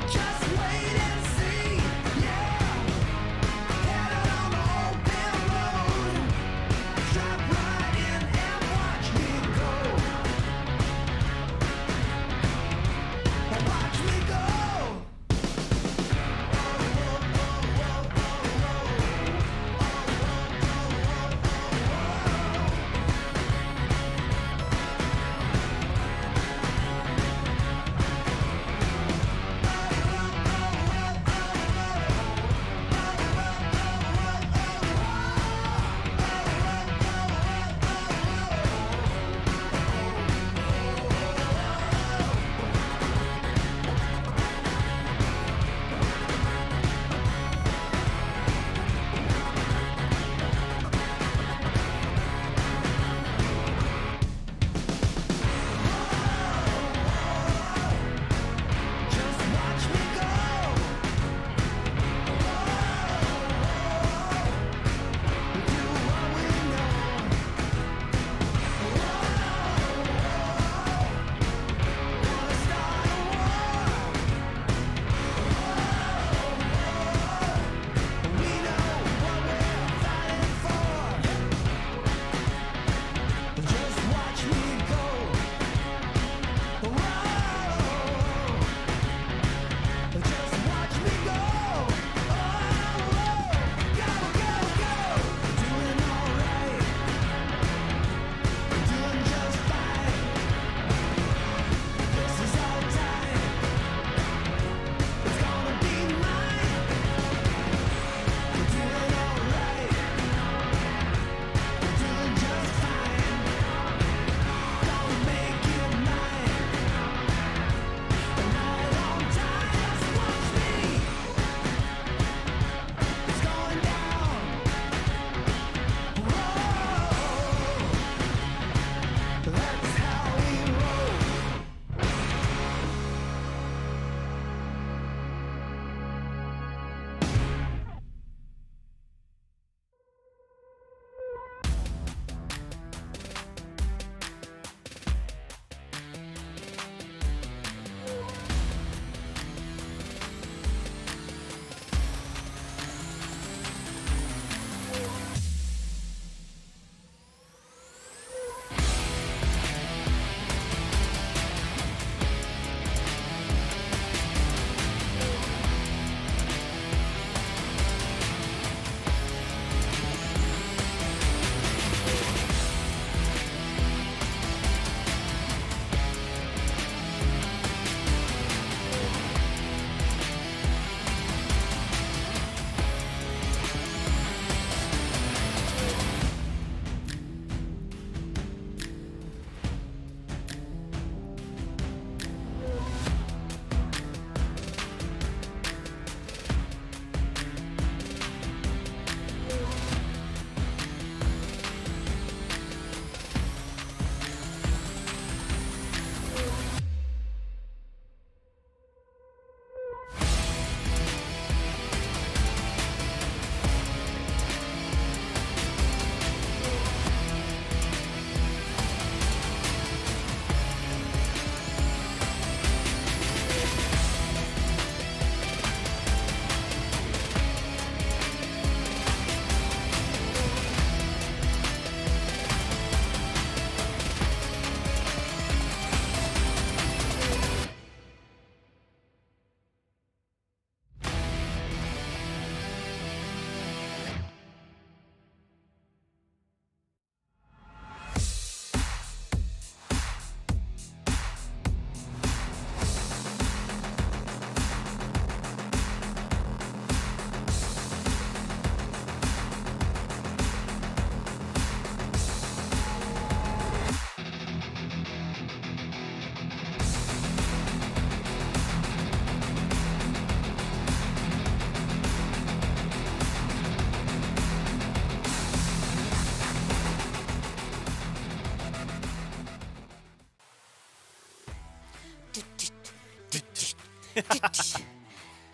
Just wait and see, yeah.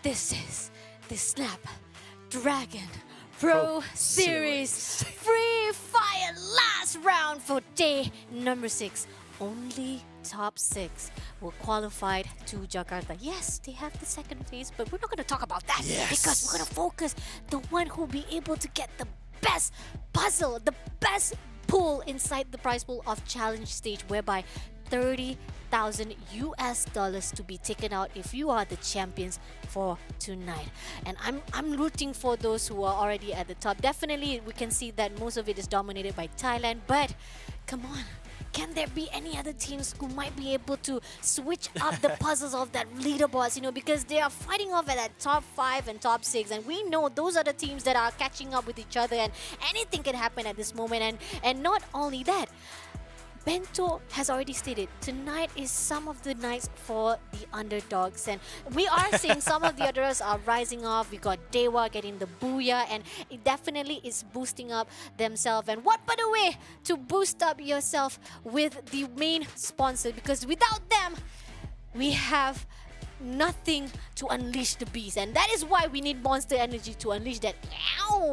This is the Snapdragon Pro Series Free Fire last round for day number 6. Only top 6 were qualified to Jakarta. Yes, they have the second phase, but we're not going to talk about that because we're going to focus the one who will be able to get the best puzzle, the best pool inside the prize pool of challenge stage, whereby 30,000 US dollars to be taken out if you are the champions for tonight. And I'm rooting for those who are already at the top. Definitely we can see that most of it is dominated by Thailand, but come on, can there be any other teams who might be able to switch up the puzzles of that leaderboards, you know, because they are fighting off at that top 5 and top 6, and we know those are the teams that are catching up with each other, and anything can happen at this moment. And not only that, Bento has already stated tonight is some of the nights for the underdogs, and we are seeing some of the others are rising off. We got DEWA getting the booyah, and it definitely is boosting up themselves. And what better way to boost up yourself with the main sponsor, because without them we have nothing to unleash the beast, and that is why we need Monster Energy to unleash that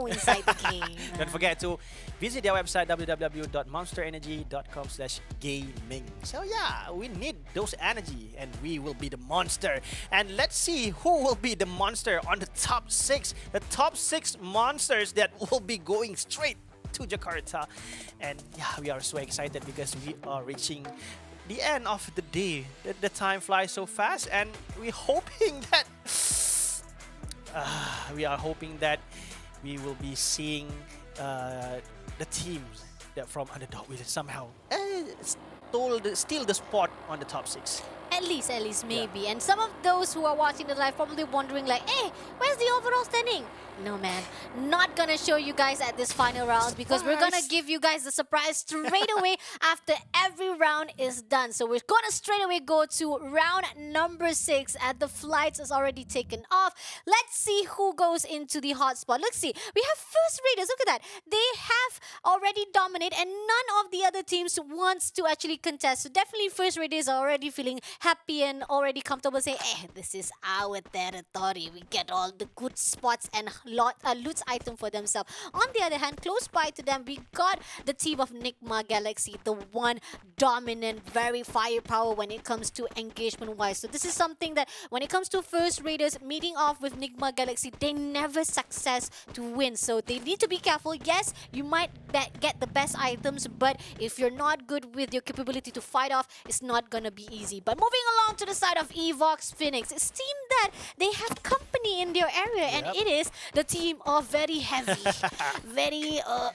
inside the game. Don't forget to visit their website www.monsterenergy.com/gaming. So yeah, we need those energy and we will be the monster. And let's see who will be the monster on the top 6. The top 6 monsters that will be going straight to Jakarta. And yeah, we are so excited because we are reaching the end of the day. The time flies so fast, and we're hoping that we will be seeing the teams that from underdog will somehow steal the spot on the top 6. At least maybe. And some of those who are watching the live probably wondering like, hey, where's the overall standing? No, man. Not gonna show you guys at this final round because we're gonna give you guys the surprise straight away after every round is done. So we're gonna straight away go to round number 6 and the flights is already taken off. Let's see who goes into the hotspot. Let's see. We have First Raiders. Look at that. They have already dominated and none of the other teams wants to actually contest. So definitely First Raiders are already feeling happy and already comfortable saying, this is our territory. We get all the good spots and loot item for themselves. On the other hand, close by to them, we got the team of NIGMA Galaxy, the one dominant, very firepower when it comes to engagement-wise. So this is something that when it comes to First Raiders meeting off with NIGMA Galaxy, they never success to win. So they need to be careful. Yes, you might get the best items, but if you're not good with your capability to fight off, it's not gonna be easy. But moving along to the side of EVOS Phoenix, it seems that they have company in their area, and it is the team of very heavy,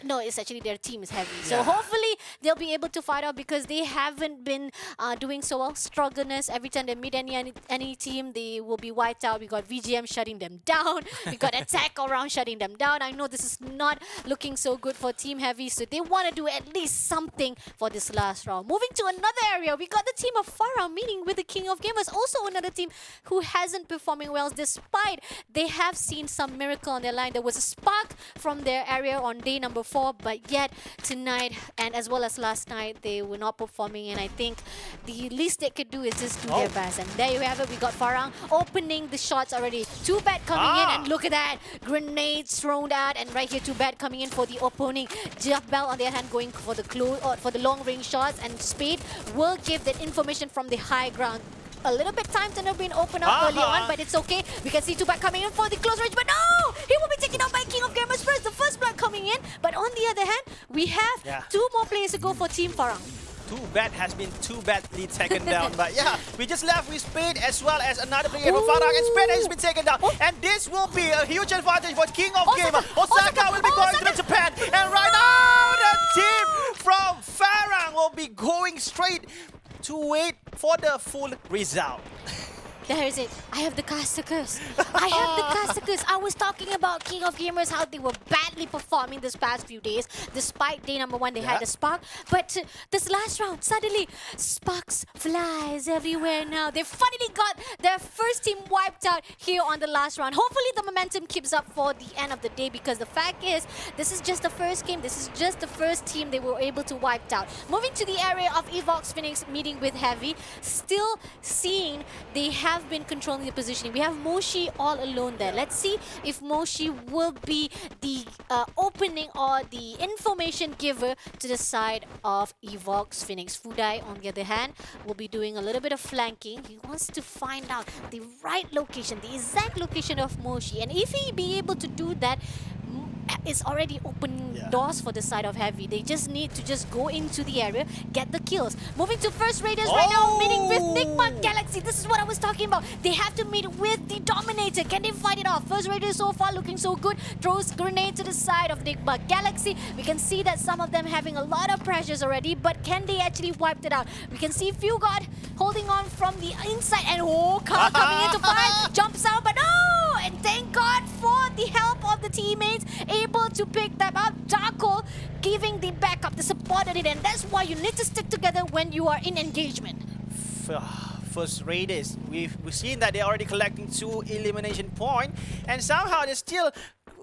no, it's actually their team is heavy. So hopefully they'll be able to fight out because they haven't been doing so well. Struggleness, every time they meet any team, they will be wiped out. We got VGM shutting them down. We got Attack around shutting them down. I know this is not looking so good for Team Heavy, so they want to do at least something for this last round. Moving to another area, we got the team of FARANG meeting with the King of Gamers, also another team who hasn't performing well despite they have seen some miracle on their line. There was a spark from their area on day number 4, but yet tonight and as well as last night, they were not performing, and I think the least they could do is just do their best. And there you have it. We got FARANG opening the shots already. 2-bet coming in, and look at that. Grenades thrown out, and right here 2-bet coming in for the opponent. Bell on the other hand going for the long range shots, and Spade will give that information from the high ground. A little bit time to have been opened up early on, but it's okay. We can see 2-bet coming in for the close range, but no! He will be taken out by King of Gamers first. The first blood coming in, but on the other hand, we have 2 more players to go for Team FARANG. 2-bet has been 2-badly taken down, but yeah, we just left with Spade as well as another player from FARANG, and Spade has been taken down. And this will be a huge advantage for King of Gamers. Osaka will be going to Japan, and right now the team from FARANG will be going straight to wait for the full result. There is it. I have the caster curse. I have the caster curse. I was talking about King of Gamers, how they were badly performing this past few days. Despite day number 1, they had a spark. But this last round, suddenly, sparks flies everywhere now. They finally got their first team wiped out here on the last round. Hopefully, the momentum keeps up for the end of the day, because the fact is, this is just the first game. This is just the first team they were able to wipe out. Moving to the area of EVOS Phoenix meeting with Heavy. Still seeing they have have been controlling the positioning. We have Moshi all alone there. Let's see if Moshi will be the opening or the information giver to the side of EVOS Phoenix. Fudai, on the other hand, will be doing a little bit of flanking. He wants to find out the right location, the exact location of Moshi. And if he be able to do that, it's already opening doors for the side of Heavy. They just need to just go into the area, get the kills. Moving to First Raiders right now, meeting with NIGMA Galaxy. This is what I was talking about. They have to meet with the Dominator. Can they fight it off? First Raiders so far looking so good. Throws grenade to the side of NIGMA Galaxy. We can see that some of them having a lot of pressures already, but can they actually wipe it out? We can see Fugod holding on from the inside, and Car coming into fight. Jumps out, but no! And thank God for the help of the teammates, able to pick them up. Darko giving the backup, the support on it, and that's why you need to stick together when you are in engagement. First Raiders, we've seen that they're already collecting 2 elimination points, and somehow there's still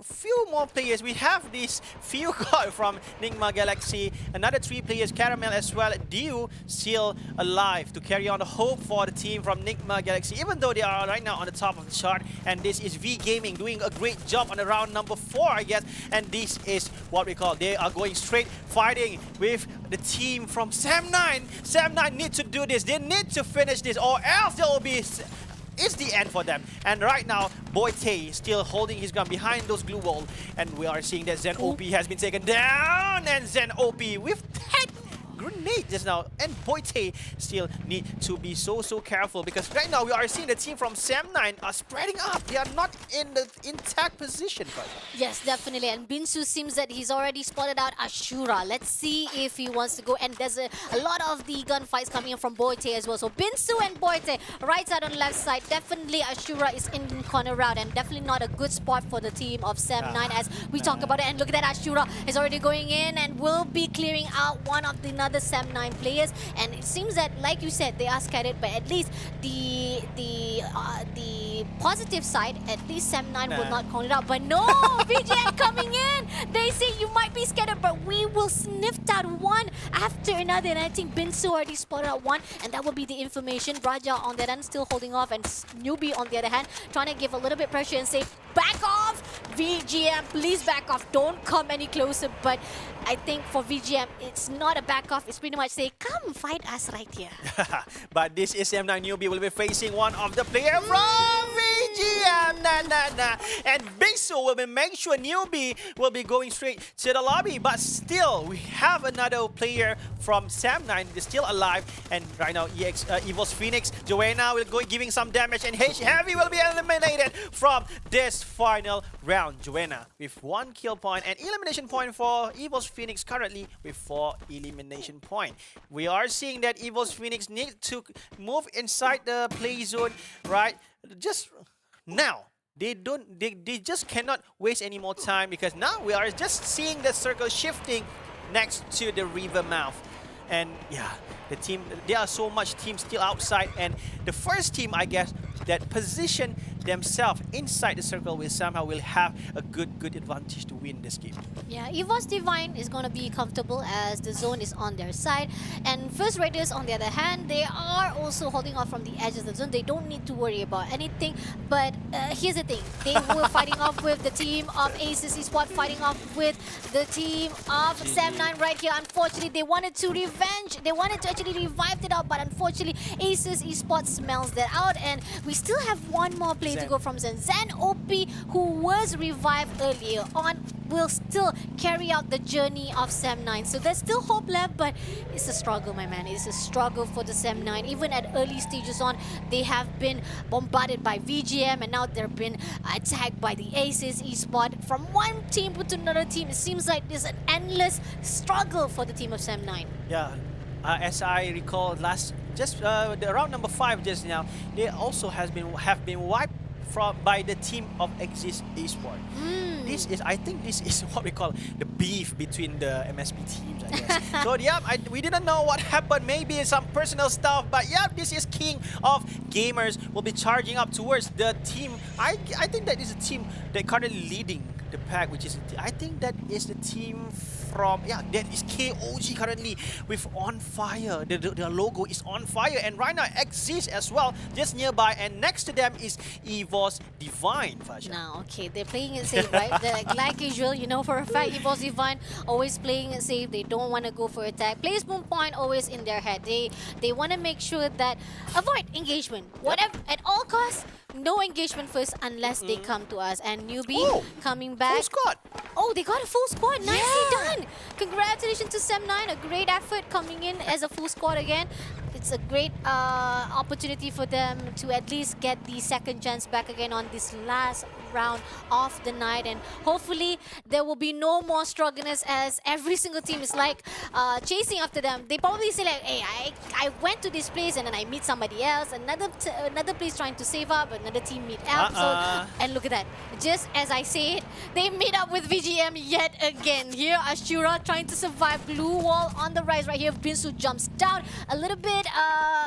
few more players. We have this few guard from NIGMA Galaxy, another 3 players, Caramel as well, DEWA still alive to carry on the hope for the team from NIGMA Galaxy, even though they are right now on the top of the chart. And this is V Gaming doing a great job on the round number 4, I guess. And this is what we call, they are going straight fighting with the team from Sam9. Sam9 need to do this. They need to finish this, or else there will be it's the end for them. And right now, Boite still holding his ground behind those glue wall. And we are seeing that Zen OP has been taken down. And Zen OP with that grenade just now. And Boite still need to be so careful, because right now we are seeing the team from Sam9 are spreading up. They are not in the intact position. Yes, definitely. And Binsu seems that he's already spotted out Ashura. Let's see if he wants to go. And there's a lot of the gunfights coming in from Boite as well. So Binsu and Boite, right side on left side. Definitely Ashura is in the corner route, and definitely not a good spot for the team of Sam9 as we talk about it. And look at that, Ashura is already going in and will be clearing out one of the other Sam9 players. And it seems that, like you said, they are scattered, but at least the positive side, at least Sam9 will not call it out. But no, VGM coming in. They say you might be scattered, but we will sniff out one after another. And I think Binsu already spotted out one, and that will be the information. Raja on that end still holding off, and Newbie on the other hand trying to give a little bit pressure and say, back off, VGM, please back off, don't come any closer. But I think for VGM, it's not a back off, it's pretty much say, come fight us right here. But this is M9 Newbie will be facing one of the players from VGM. And Binsu will be making sure Newbie will be going straight to the lobby. But still, we have another player from Sam9 is still alive. And right now, EVOS Phoenix, Joanna will go giving some damage, and Heavy will be eliminated from this final round. Joanna with 1 kill point and elimination point for EVOS Phoenix currently with 4 elimination point. We are seeing that EVOS Phoenix need to move inside the play zone right just now. They just cannot waste any more time, because now we are just seeing the circle shifting next to the river mouth. And yeah, the team, there are so much teams still outside, and the first team, I guess, that position themselves inside the circle will somehow have a good advantage to win this game. Yeah, EVOS Divine is going to be comfortable as the zone is on their side. And First Raiders, on the other hand, they are also holding off from the edge of the zone. They don't need to worry about anything. But here's the thing. They were fighting off with the team of Aces Esports, fighting off with the team of Sam9 right here. Unfortunately, they wanted to revenge. They wanted to actually revive it out, but unfortunately, Aces Esports smells that out. And we still have one more player to go from Zen. Zen OP, who was revived earlier on, will still carry out the journey of Sam9. So there's still hope left, but it's a struggle, my man. It's a struggle for the Sam9. Even at early stages on, they have been bombarded by VGM, and now they've been attacked by the Aces Esports. From one team to another team, it seems like there's an endless struggle for the team of Sam9. Yeah. As I recall, the round number 5 just now, they also have been wiped by the team of Exist Esports. I think this is what we call the beef between the MSP teams, I guess. So yeah, we didn't know what happened. Maybe some personal stuff, but yeah, this is King of Gamers will be charging up towards the team. I think that is a team that currently leading the pack, which is, I think that is the team from, yeah, that is KOG currently with On Fire. The logo is On Fire, and right now exists as well just nearby, and next to them is EVOS Divine. Fasha. Now, okay, they're playing it safe, right? Like usual, you know for a fact, EVOS Divine always playing it safe. They don't want to go for attack. Placement point always in their head. They want to make sure that avoid engagement, whatever at all costs. No engagement first unless they come to us. And newbie coming back. Full squad. Oh, they got a full squad. Nicely done. Congratulations to Sem9. A great effort coming in as a full squad again. It's a great opportunity for them to at least get the second chance back again on this last round of the night, and hopefully there will be no more struggleness as every single team is like chasing after them. They probably say like, hey, I went to this place and then I meet somebody else, another place trying to save up, another team meet up. So, and look at that, just as I say it, they meet up with VGM yet again. Here Ashura trying to survive, blue wall on the rise right here. Binsu jumps down, a little bit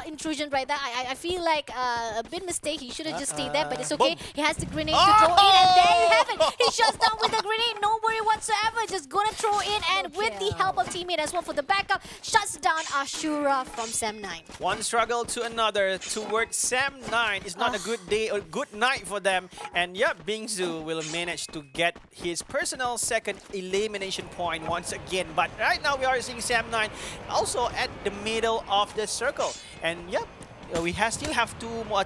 intrusion right there. I feel like a bit mistake. He should have just stayed there, but it's okay. He has the grenade to throw in, and there you have it. He shuts down with the grenade, no worry whatsoever. Just gonna throw in, and with the help of teammate as well for the backup, shuts down Ashura from Sem9. One struggle to another towards Sem9. It's not a good day or good night for them. And yeah, Bingzu will manage to get his personal second elimination point once again. But right now we are seeing Sem9 also at the middle of the circle. And yeah, we still have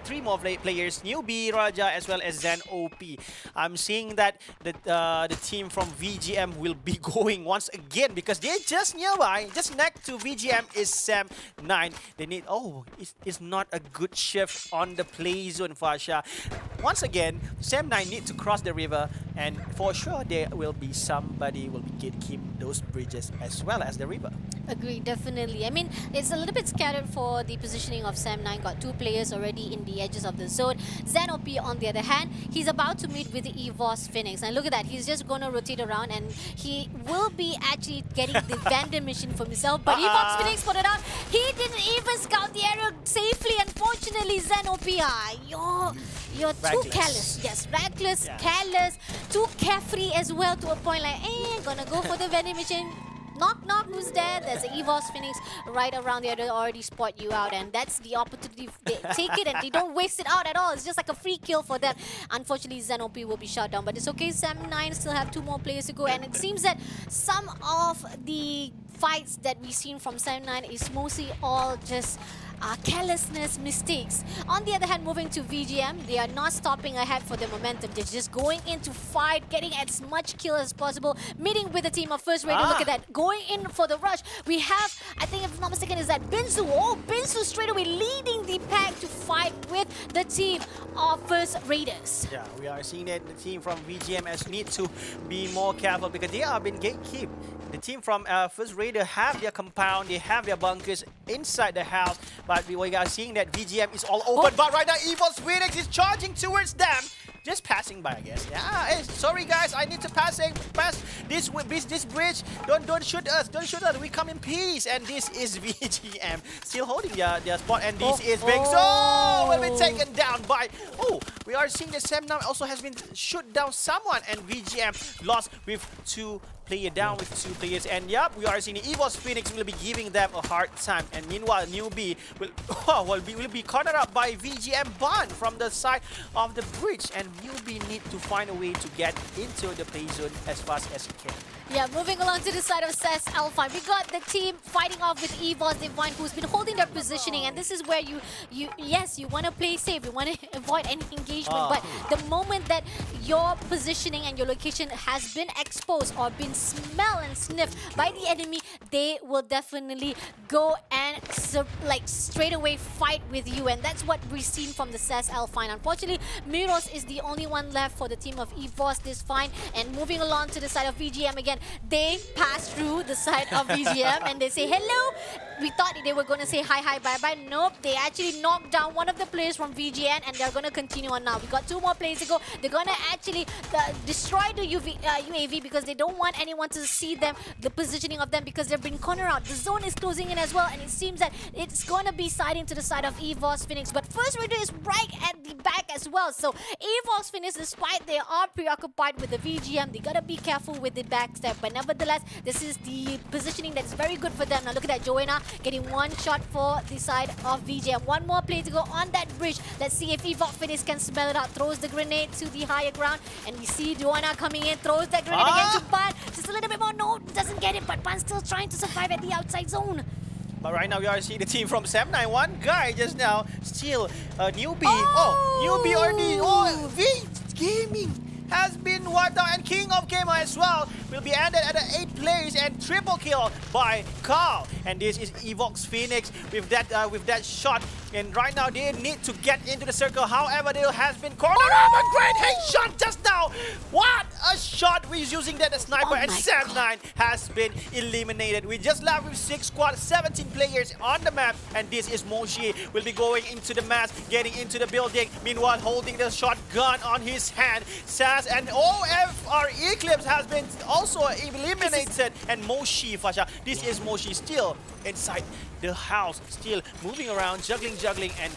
three more players, Newbie, Raja, as well as Zen OP. I'm seeing that the team from VGM will be going once again because they're just nearby, just next to VGM is Sem9. They need, it's not a good shift on the play zone, Fasha. Once again, Sem9 need to cross the river, and for sure there will be somebody will be gatekeep those bridges as well as the river. Agree, definitely. I mean, it's a little bit scattered for the positioning of Sem9. Got two players already in the edges of the zone. Zen OP, on the other hand, he's about to meet with the EVOS Phoenix. And look at that, he's just going to rotate around, and he will be actually getting the Vandal mission for himself. But EVOS Phoenix put it out. He didn't even scout the area safely. Unfortunately, Zen OP, you're too careless. Yes, reckless, careless, too carefree as well, to a point like, gonna go for the Vandal mission. Knock, knock, who's there? There's an EVOS Phoenix right around there. They already spot you out, and that's the opportunity. They take it and they don't waste it out at all. It's just like a free kill for them. Unfortunately, Zen OP will be shot down, but it's okay. Sem9 still have two more players to go, and it seems that some of the fights that we've seen from Sem9 is mostly all just carelessness, mistakes. On the other hand, moving to VGM, they are not stopping ahead for the momentum. They're just going in to fight, getting as much kill as possible, meeting with the team of First Raider. Look at that, going in for the rush. We have, I think if I'm not mistaken, is that Binzu. Binzu straight away leading the pack to fight with the team of First Raiders. Yeah, we are seeing that the team from VGM need to be more careful because they have been gatekeep. The team from First Raider have their compound, they have their bunkers inside the house, but we are seeing that VGM is all open. But right now, EVOS Phoenix is charging towards them. Just passing by, I guess. Yeah, hey, sorry guys, I need to pass this bridge. Don't shoot us, don't shoot us. We come in peace. And this is VGM still holding their spot. And this is Big Zo will be taken down by. We are seeing that Sem9 also has been shoot down someone, and VGM lost with two players. And yep, we are seeing the EVOS Phoenix will be giving them a hard time. And meanwhile, Newbie will be cornered up by VGM Bond from the side of the bridge. And Newbie need to find a way to get into the play zone as fast as he can. Yeah, moving along to the side of SES ALFAINK, we got the team fighting off with EVOS Divine, who's been holding their positioning, and this is where you want to play safe, you want to avoid any engagement, but the moment that your positioning and your location has been exposed or been smelled and sniffed by the enemy, they will definitely go and straight away fight with you, and that's what we've seen from the SES ALFAINK. Unfortunately, Miros is the only one left for the team of EVOS this fine, and moving along to the side of VGM again, they pass through the side of VGM and they say hello. We thought they were going to say hi, bye-bye. Nope, they actually knocked down one of the players from VGN and they're going to continue on now. We got 2 more players to go. They're going to actually destroy the UAV because they don't want anyone to see them, the positioning of them, because they've been cornered out. The zone is closing in as well, and it seems that it's going to be siding to the side of EVOS Phoenix. But First Raider is right at the back as well. So EVOS Phoenix, despite they are preoccupied with the VGM, they got to be careful with the backstep. But nevertheless, this is the positioning that is very good for them. Now look at that, Joanna getting 1 shot for the side of VGM. 1 more play to go on that bridge. Let's see if EVOS Phoenix can smell it out. Throws the grenade to the higher ground, and we see Joanna coming in, throws that grenade again to Pan. Just a little bit more. No, doesn't get it, but Pan still trying to survive at the outside zone. But right now we are seeing the team from Sam9. One guy just now still a newbie. Oh, newbie already. Oh, V Gaming has been wiped out, and King of Gamer as well will be ended at the 8 players and triple kill by Carl. And this is EVOS Phoenix with that shot. And right now they need to get into the circle. However, they has been cornered. A great headshot just now. What a shot! We're using that sniper, and Sam9 has been eliminated. We just left with 6 squads, 17 players on the map, and this is Moshi will be going into the match, getting into the building. Meanwhile, holding the shotgun on his hand. Saz and OFR Eclipse has been also eliminated, and Moshi, Fasha. This is Moshi still inside the house, still moving around, juggling, and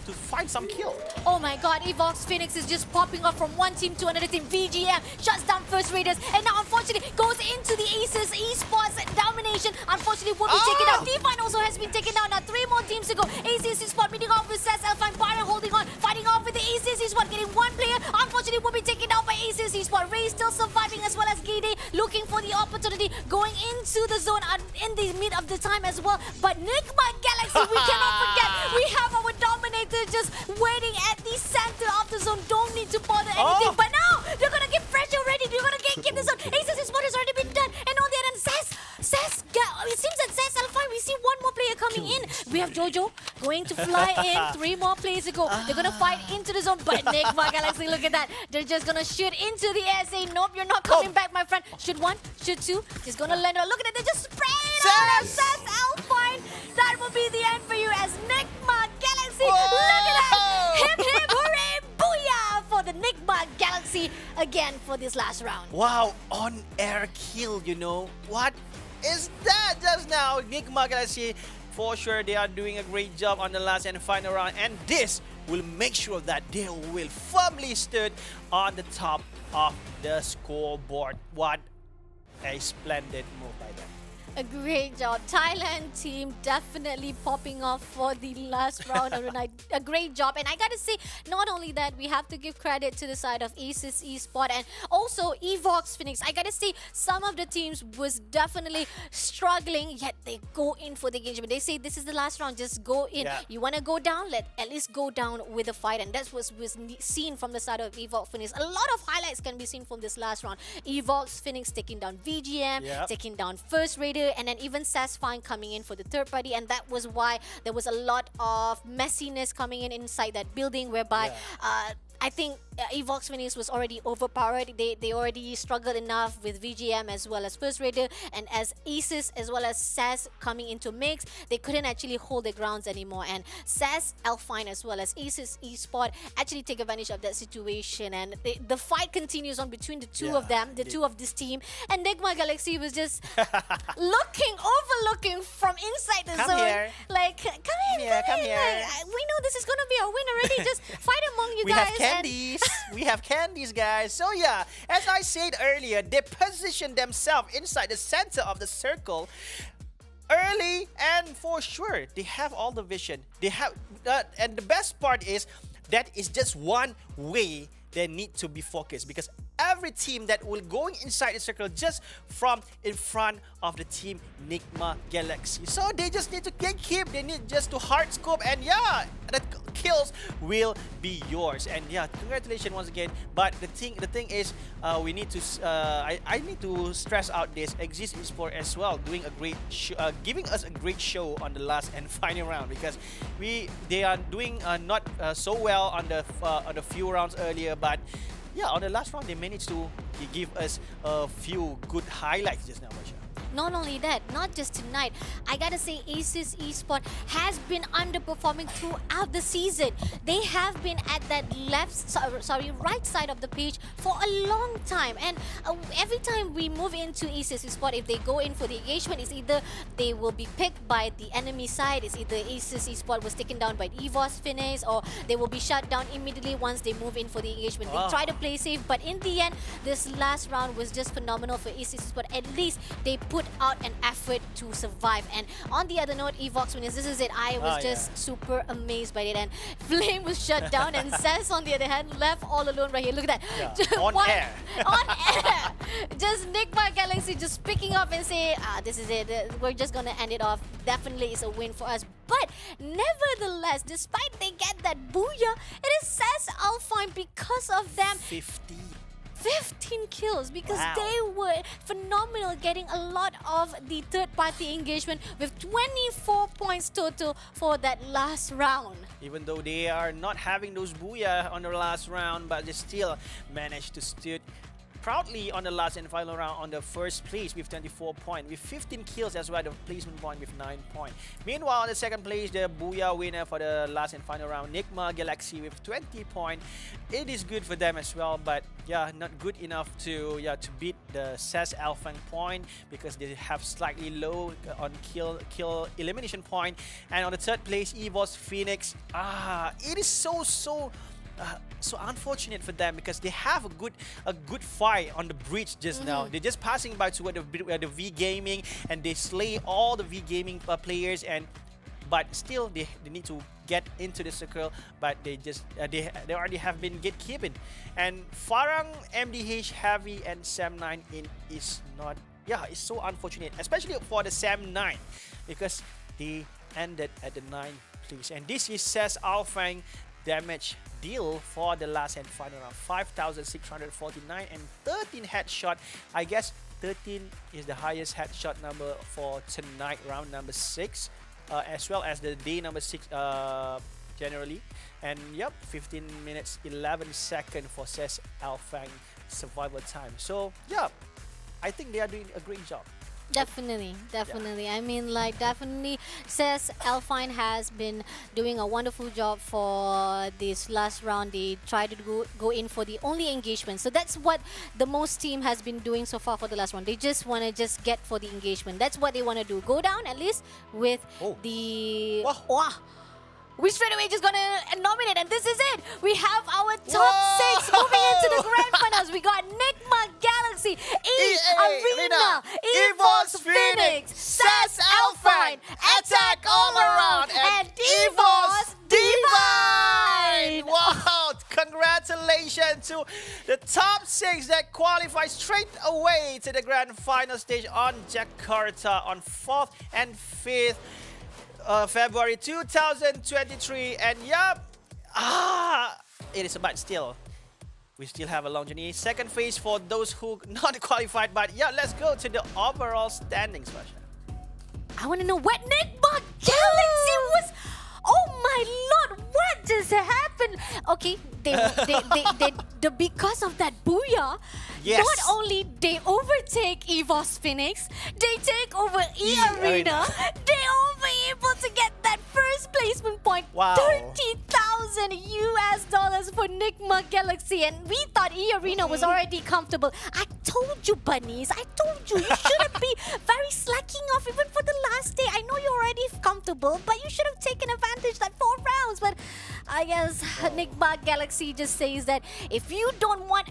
to find some kill. Oh my god, EVOS Phoenix is just popping up from one team to another team. VGM shuts down First Raiders, and now unfortunately goes into the Aces Esports domination. Unfortunately won't be taken out. Define also has been taken down. Now 3 more teams to go. Aces Esports meeting off with SAS, ALFAINK, FARANG holding on, fighting off with the Aces Esports, getting 1 player. Unfortunately will be taken down by Aces Esports. Ray still surviving, as well as Gide looking for the opportunity, going into the zone in the mid of the time as well. But NIGMA Galaxy, we cannot forget, we have our dominator just waiting at the center of the zone. Don't need to bother anything. But now they're gonna get fresh already. They're gonna get the zone. Aces Esports has already been done, and on the other end, it seems that SAS ALFAINK, we see 1 more player coming in. We have Jojo going to fly in. 3 more players to go. They're gonna fight into the zone, but NIGMA Galaxy, look at that. They're just gonna shoot into the air, saying, nope, you're not coming back, my friend. Shoot 1, shoot 2. Just gonna land. Look at it, they just spraying out of SAS ALFAINK. That will be the end for you as NIGMA Galaxy. Look at that. Hip hip hooray, booyah for the NIGMA Galaxy again for this last round. Wow, on-air kill, you know. What is that just now? NIGMA Galaxy, for sure, they are doing a great job on the last and final round. And this will make sure that they will firmly stood on the top of the scoreboard. What a splendid move by them. A great job. Thailand team definitely popping off for the last round of the night. A great job. And I gotta say, not only that, we have to give credit to the side of Aces Esports and also EVOS Phoenix. I gotta say, some of the teams was definitely struggling, yet they go in for the engagement. They say this is the last round, just go in. Yeah. You wanna go down, at least go down with a fight. And that's what was seen from the side of EVOS Phoenix. A lot of highlights can be seen from this last round. EVOS Phoenix taking down VGM, taking down First Raider, and then even ALFAINK coming in for the 3rd party, and that was why there was a lot of messiness coming in inside that building, whereby I think EVOS Phoenix was already overpowered. They already struggled enough with VGM as well as First Raider, and as Aces as well as SAS coming into mix, they couldn't actually hold their grounds anymore. And SAS, ALFAINK as well as Aces Esports actually take advantage of that situation, and the fight continues on between the two of them, the two of this team. And NIGMA Galaxy was just overlooking from inside the zone. Here. Like, come here. Come Like, here. we know this is gonna be our win already. Just fight among you We guys. have candies. We have candies, guys. So yeah, as I said earlier, they position themselves inside the center of the circle early, and for sure, they have all the vision. They have, and the best part is that is just one way they need to be focused, because every team that will go inside the circle just from in front of the team NIGMA Galaxy. So they just need to keep, they need just to hard scope, and yeah, the kills will be yours. And yeah, congratulations once again. But the thing is, we need to I need to stress out this Exist Esports as well, doing a great giving us a great show on the last and final round, because they are doing not so well on the few rounds earlier, but yeah, on the last round, they managed to give us a few good highlights just now, Masha. Not only that, not just tonight, I gotta say Asus Esports has been underperforming throughout the season. They have been at that right side of the page for a long time. And every time we move into Asus Esports, if they go in for the engagement, it's either they will be picked by the enemy side, it's either Asus Esports was taken down by EVOS Finis, or they will be shut down immediately once they move in for the engagement. They try to play safe, but in the end, this last round was just phenomenal for Asus Esports. At least they put out an effort to survive. And on the other note, EVOS Winners, this is it. I was just super amazed by it. And Flame was shut down, and Sass, on the other hand, left all alone right here. Look at that. On air. On air. Just NIGMA Galaxy just picking up and say, this is it. We're just going to end it off. Definitely is a win for us. But nevertheless, despite they get that booyah, it is Sass ALFAINK because of them. 15 kills because they were phenomenal, getting a lot of the third-party engagement with 24 points total for that last round. Even though they are not having those booyah on the last round, but they still managed to stood proudly on the last and final round on the first place with 24 points, with 15 kills as well, the placement point with 9 points. Meanwhile, on the second place, the booyah winner for the last and final round, NIGMA Galaxy with 20 points. It is good for them as well, but yeah, not good enough to beat the Sass ALFAINK point because they have slightly low on kill elimination point. And on the third place, EVOS Phoenix. It is so unfortunate for them because they have a good fight on the bridge just now. They're just passing by toward the V Gaming, and they slay all the V Gaming players, but still they need to get into the circle, but they already have been gatekeeping. And FARANG, MDH, Heavy, and Sam9 is not. Yeah, it's so unfortunate, especially for the Sam9 because they ended at the 9th place. And this is Sass ALFAINK damage deal for the last and final round, 5,649 and 13 headshot. I guess 13 is the highest headshot number for tonight, round number 6, as well as the day number 6 generally. And yep, 15 minutes 11 seconds for Sass ALFAINK survival time. So yeah, I think they are doing a great job. Definitely. I mean, like, definitely Sass ALFAINK has been doing a wonderful job for this last round. They tried to go in for the only engagement. So that's what the most team has been doing so far for the last round. They just want to just get for the engagement. That's what they want to do. Go down at least with the... We straight away just gonna nominate, and this is it. We have our top 6 moving into the grand finals. We got NIGMA Galaxy, EARENA, EVOS Phoenix, Sass ALFAINK, Attack All Around, and EVOS Divine. Wow, congratulations to the top 6 that qualify straight away to the grand final stage on Jakarta on 4th and 5th. February 2023, and yup, it is, but still, we still have a long journey. Second phase for those who not qualified, but yeah, let's go to the overall standings, Masha. I want to know what NIGMA Galaxy was. Oh my lord, what just happened? Okay, because of that booyah, not only they overtake EVOS Phoenix, they take over EARENA, they were able to get that first placement point. Wow. $30,000 for NIGMA Galaxy, and we thought EARENA was already comfortable. I told you, bunnies, I told you, you shouldn't be very slacking off even for the last day. I know you're already comfortable, but you should have taken advantage that 4 rounds. But I guess NIGMA Galaxy just says that if you don't want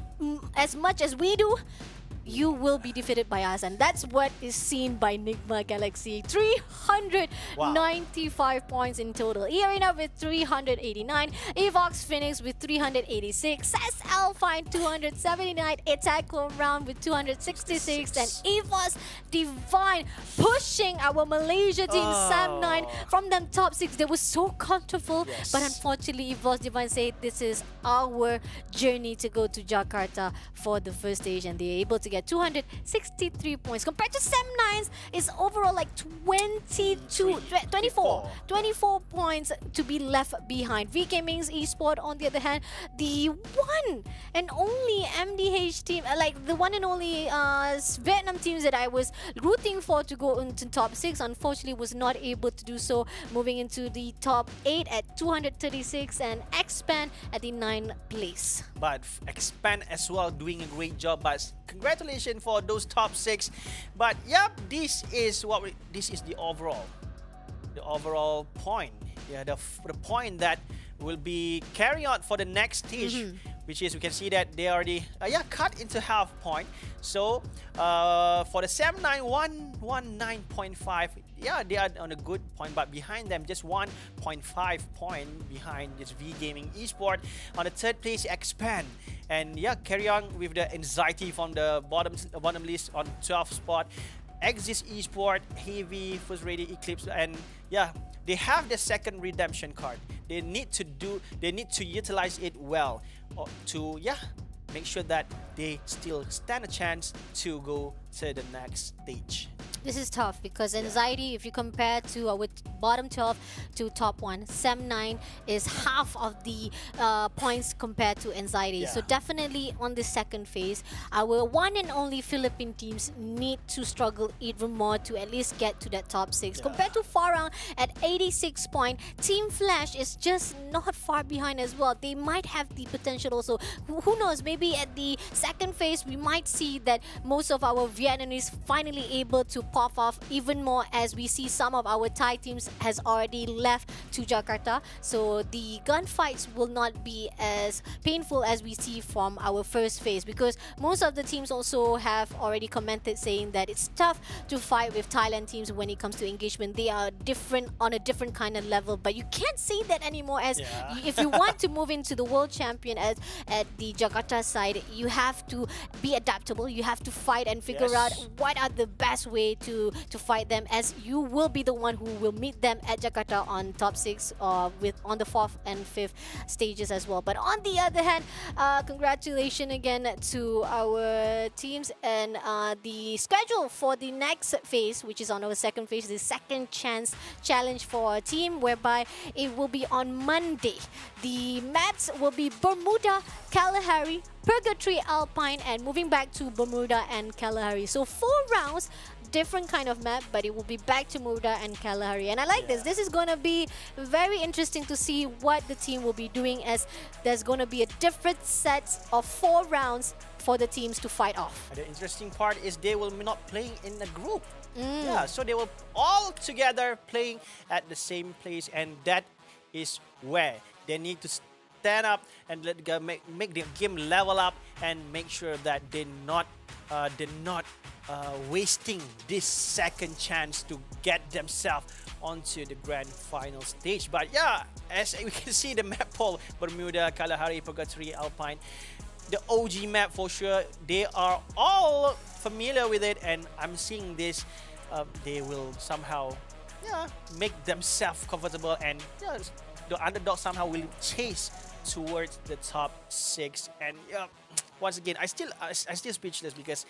as much as we do, you will be defeated by us, and that's what is seen by NIGMA Galaxy. 395 points in total. EARENA with 389, EVOS Phoenix with 386, Sass ALFAINK 279, Attack Round with 266, and EVOS Divine pushing our Malaysia team Sam9 from them top 6. They were so comfortable, but unfortunately EVOS Divine said this is our journey to go to Jakarta for the first stage, and they're able to get 263 points compared to Sam9's is overall like 24 24 points to be left behind. V Gaming's Esports, on the other hand, the one and only MDH team, like the one and only Vietnam teams that I was rooting for to go into top 6, unfortunately was not able to do so, moving into the top 8 at 236 and Expand at the 9th place. But Expand as well doing a great job. But congratulations for those top 6. But yep, this is the overall point. Yeah, the point that will be carrying out for the next stage, which is we can see that they already cut into half point. So for the 79119.5, yeah, they are on a good point, but behind them just 1.5 point behind this V Gaming Esports. On the 3rd place, Expand, and yeah, carry on with the anxiety from the bottom list on 12th spot. Exist Esports, Heavy, First Ready, Eclipse, and yeah, they have the second redemption card. They need to utilize it well to make sure that they still stand a chance to go to the next stage. This is tough because anxiety, if you compare to our bottom 12 to top 1, Sem9 is half of the points compared to anxiety. So definitely on the second phase, our one and only Philippine teams need to struggle even more to at least get to that top 6. Compared to FARANG at 86 points, Team Flash is just not far behind as well. They might have the potential also. Who knows, maybe at the second phase, we might see that most of our Vietnamese finally able to pop off even more, as we see some of our Thai teams has already left to Jakarta. So the gunfights will not be as painful as we see from our first phase, because most of the teams also have already commented saying that it's tough to fight with Thailand teams when it comes to engagement. They are different on a different kind of level, but you can't say that anymore, as if you want to move into the world champion at the Jakarta side, you have to be adaptable. You have to fight and figure out what are the best way to fight them, as you will be the one who will meet them at Jakarta on top 6 on the 4th and 5th stages as well. But on the other hand, congratulations again to our teams, and the schedule for the next phase, which is on our second phase, the second chance challenge for our team, whereby it will be on Monday. The maps will be Bermuda, Kalahari, Purgatory, Alpine, and moving back to Bermuda and Kalahari. So 4 rounds, different kind of map, but it will be back to Bermuda and Kalahari. And I like this. This is going to be very interesting to see what the team will be doing, as there's going to be a different set of 4 rounds for the teams to fight off. The interesting part is they will not playing in a group. Yeah, so they will all together playing at the same place, and that is where they need to stand up and make the game level up and make sure that they're not wasting this second chance to get themselves onto the grand final stage. But yeah, as we can see the map poll, Bermuda, Kalahari, Purgatory, Alpine, the OG map for sure. They are all familiar with it, and I'm seeing this. They will somehow make themselves comfortable, and the underdog somehow will chase towards the top 6. And once again, I still speechless, because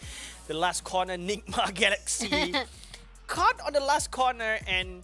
the last corner, NIGMA Galaxy caught on the last corner and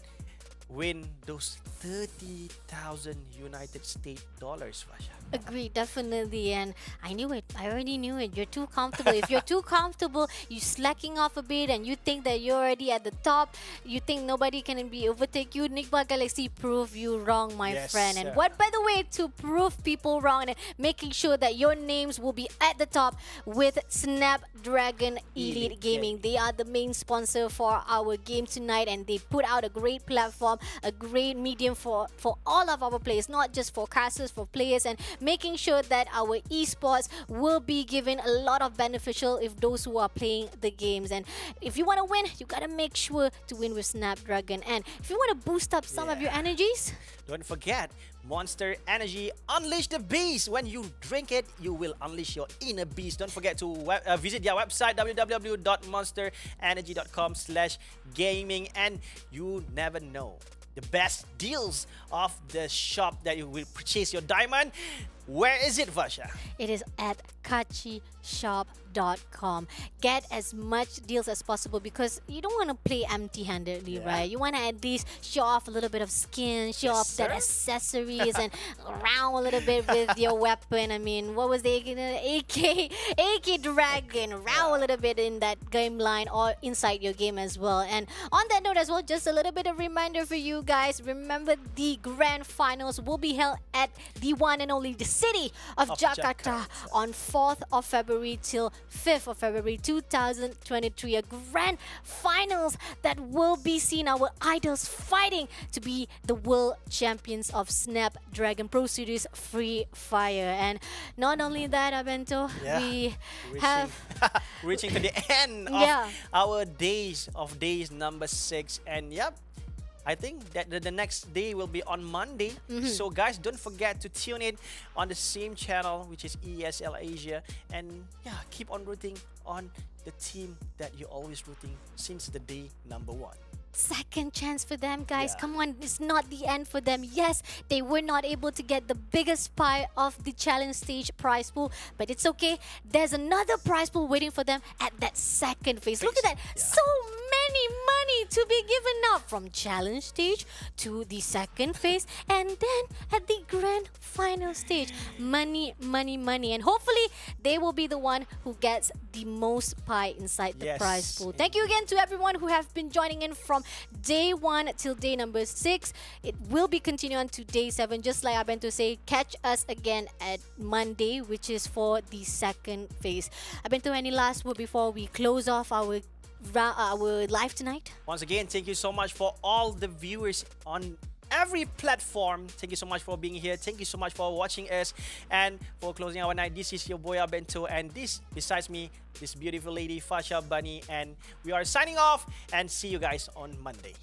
win those 30,000 United States dollars, Fasha. Agreed, definitely, and I knew it. I already knew it. You're too comfortable. If you're too comfortable, you're slacking off a bit, and you think that you're already at the top. You think nobody can be overtake you. NIGMA Galaxy prove you wrong, my friend. And what, by the way, to prove people wrong and making sure that your names will be at the top with Snapdragon Elite Gaming. They are the main sponsor for our game tonight, and they put out a great platform, a great medium for all of our players, not just for casters, for players, and making sure that our esports will be given a lot of beneficial if those who are playing the games. And if you want to win, you gotta make sure to win with Snapdragon. And if you want to boost up some of your energies, don't forget Monster Energy. Unleash the beast. When you drink it, you will unleash your inner beast. Don't forget to visit their website, www.monsterenergy.com/gaming. And you never know, the best deals of the shop that you will purchase your diamond Where is it, Vasha? It is at kachishop.com. Get as much deals as possible because you don't want to play empty-handedly, right? You want to at least show off a little bit of skin, show off that accessories, and round a little bit with your weapon. I mean, what was the AK Dragon? Round a little bit in that game line or inside your game as well. And on that note as well, just a little bit of reminder for you guys. Remember, the grand finals will be held at the one and only the city of Jakarta on 4th of February till 5th of February 2023. A grand finals that will be seeing our idols fighting to be the world champions of Snapdragon Pro Series Free Fire. And not only that, Abento, we have reaching to the end of our days number 6. And yep, I think that the next day will be on Monday. So guys, don't forget to tune in on the same channel, which is ESL Asia. And yeah, keep on rooting on the team that you're always rooting since the day number 1. Second chance for them, guys. Come on, it's not the end for them. Yes, they were not able to get the biggest pie of the challenge stage prize pool, but it's okay. There's another prize pool waiting for them at that second phase. Look at that. So many money to be given out from challenge stage to the second phase and then at the grand final stage. Money, money, money. And hopefully they will be the one who gets the most pie inside the prize pool. Thank you again to everyone who have been joining in from day 1 till day number 6. It will be continuing to day 7. Just like I've been to say, catch us again at Monday, which is for the second phase. I've been to any last word before we close off our live tonight? Once again, thank you so much for all the viewers on every platform. Thank you so much for being here. Thank you so much for watching us. And for closing our night, this is your boy Abento, and this, besides me, this beautiful lady Fasha Bunny, and we are signing off and see you guys on Monday.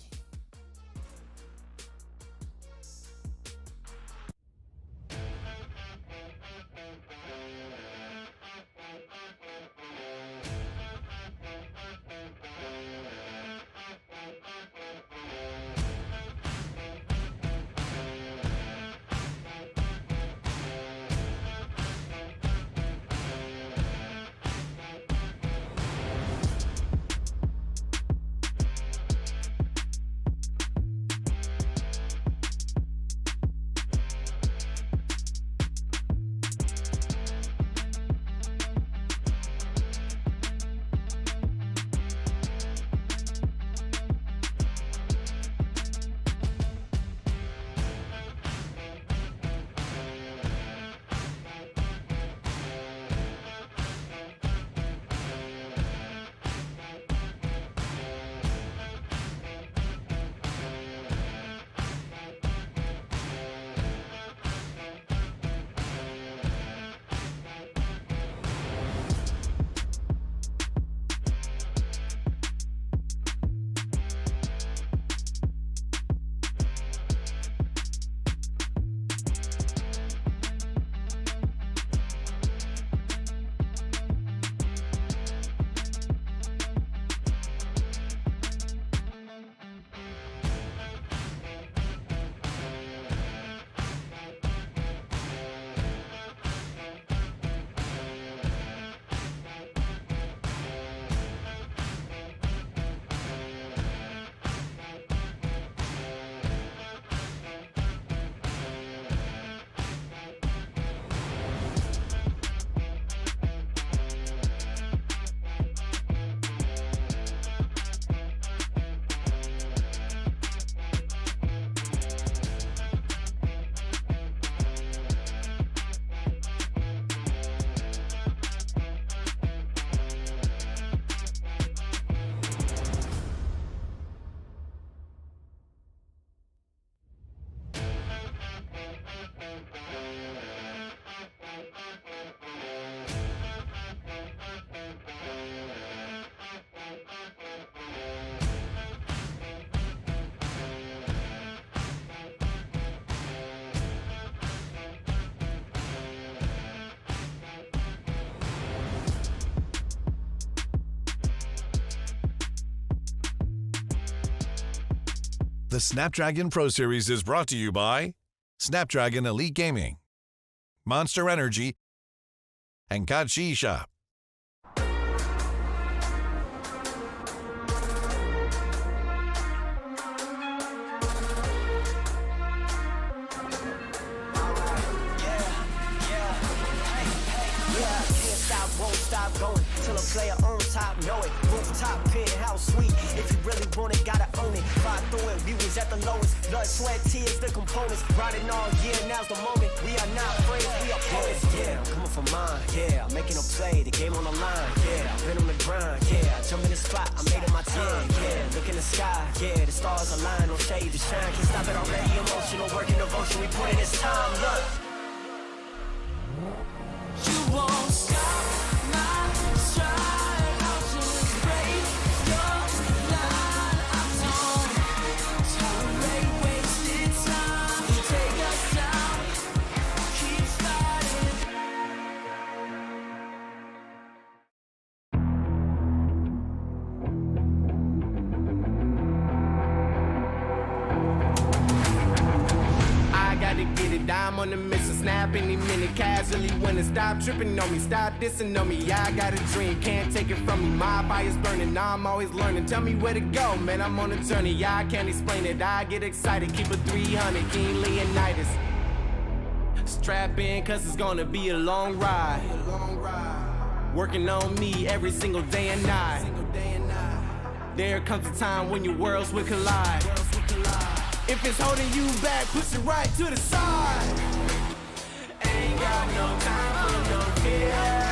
The Snapdragon Pro Series is brought to you by Snapdragon Elite Gaming, Monster Energy, and Kachi Shop. Won't stop going till a player on top know it. Rooftop, penthouse suite. If you really want it, gotta own it. Fly through it, we was at the lowest. Blood, sweat, tears, the components. Riding all year, now's the moment. We are not afraid, we are opponents. Yeah, I'm coming for mine. Yeah, I'm making a play, the game on the line. Yeah, I've been on the grind. Yeah, I jump in the spot, I made it my time. Yeah, look in the sky. Yeah, the stars align, no shade to shine. Can't stop it already. Emotional work and devotion. We put in this time. Look. You won't stop. I'm on the mission, snap any minute, casually winning. Stop tripping on me, stop dissing on me. Yeah, I got a dream, can't take it from me. My fire's burning, I'm always learning. Tell me where to go, man, I'm on a journey. Yeah, I can't explain it, I get excited. Keep it 300, King Leonidas. Strap in, cause it's gonna be a long ride. Working on me every single day and night. There comes a time when your worlds will collide. If it's holding you back, push it right to the side. Ain't got no time for no fear.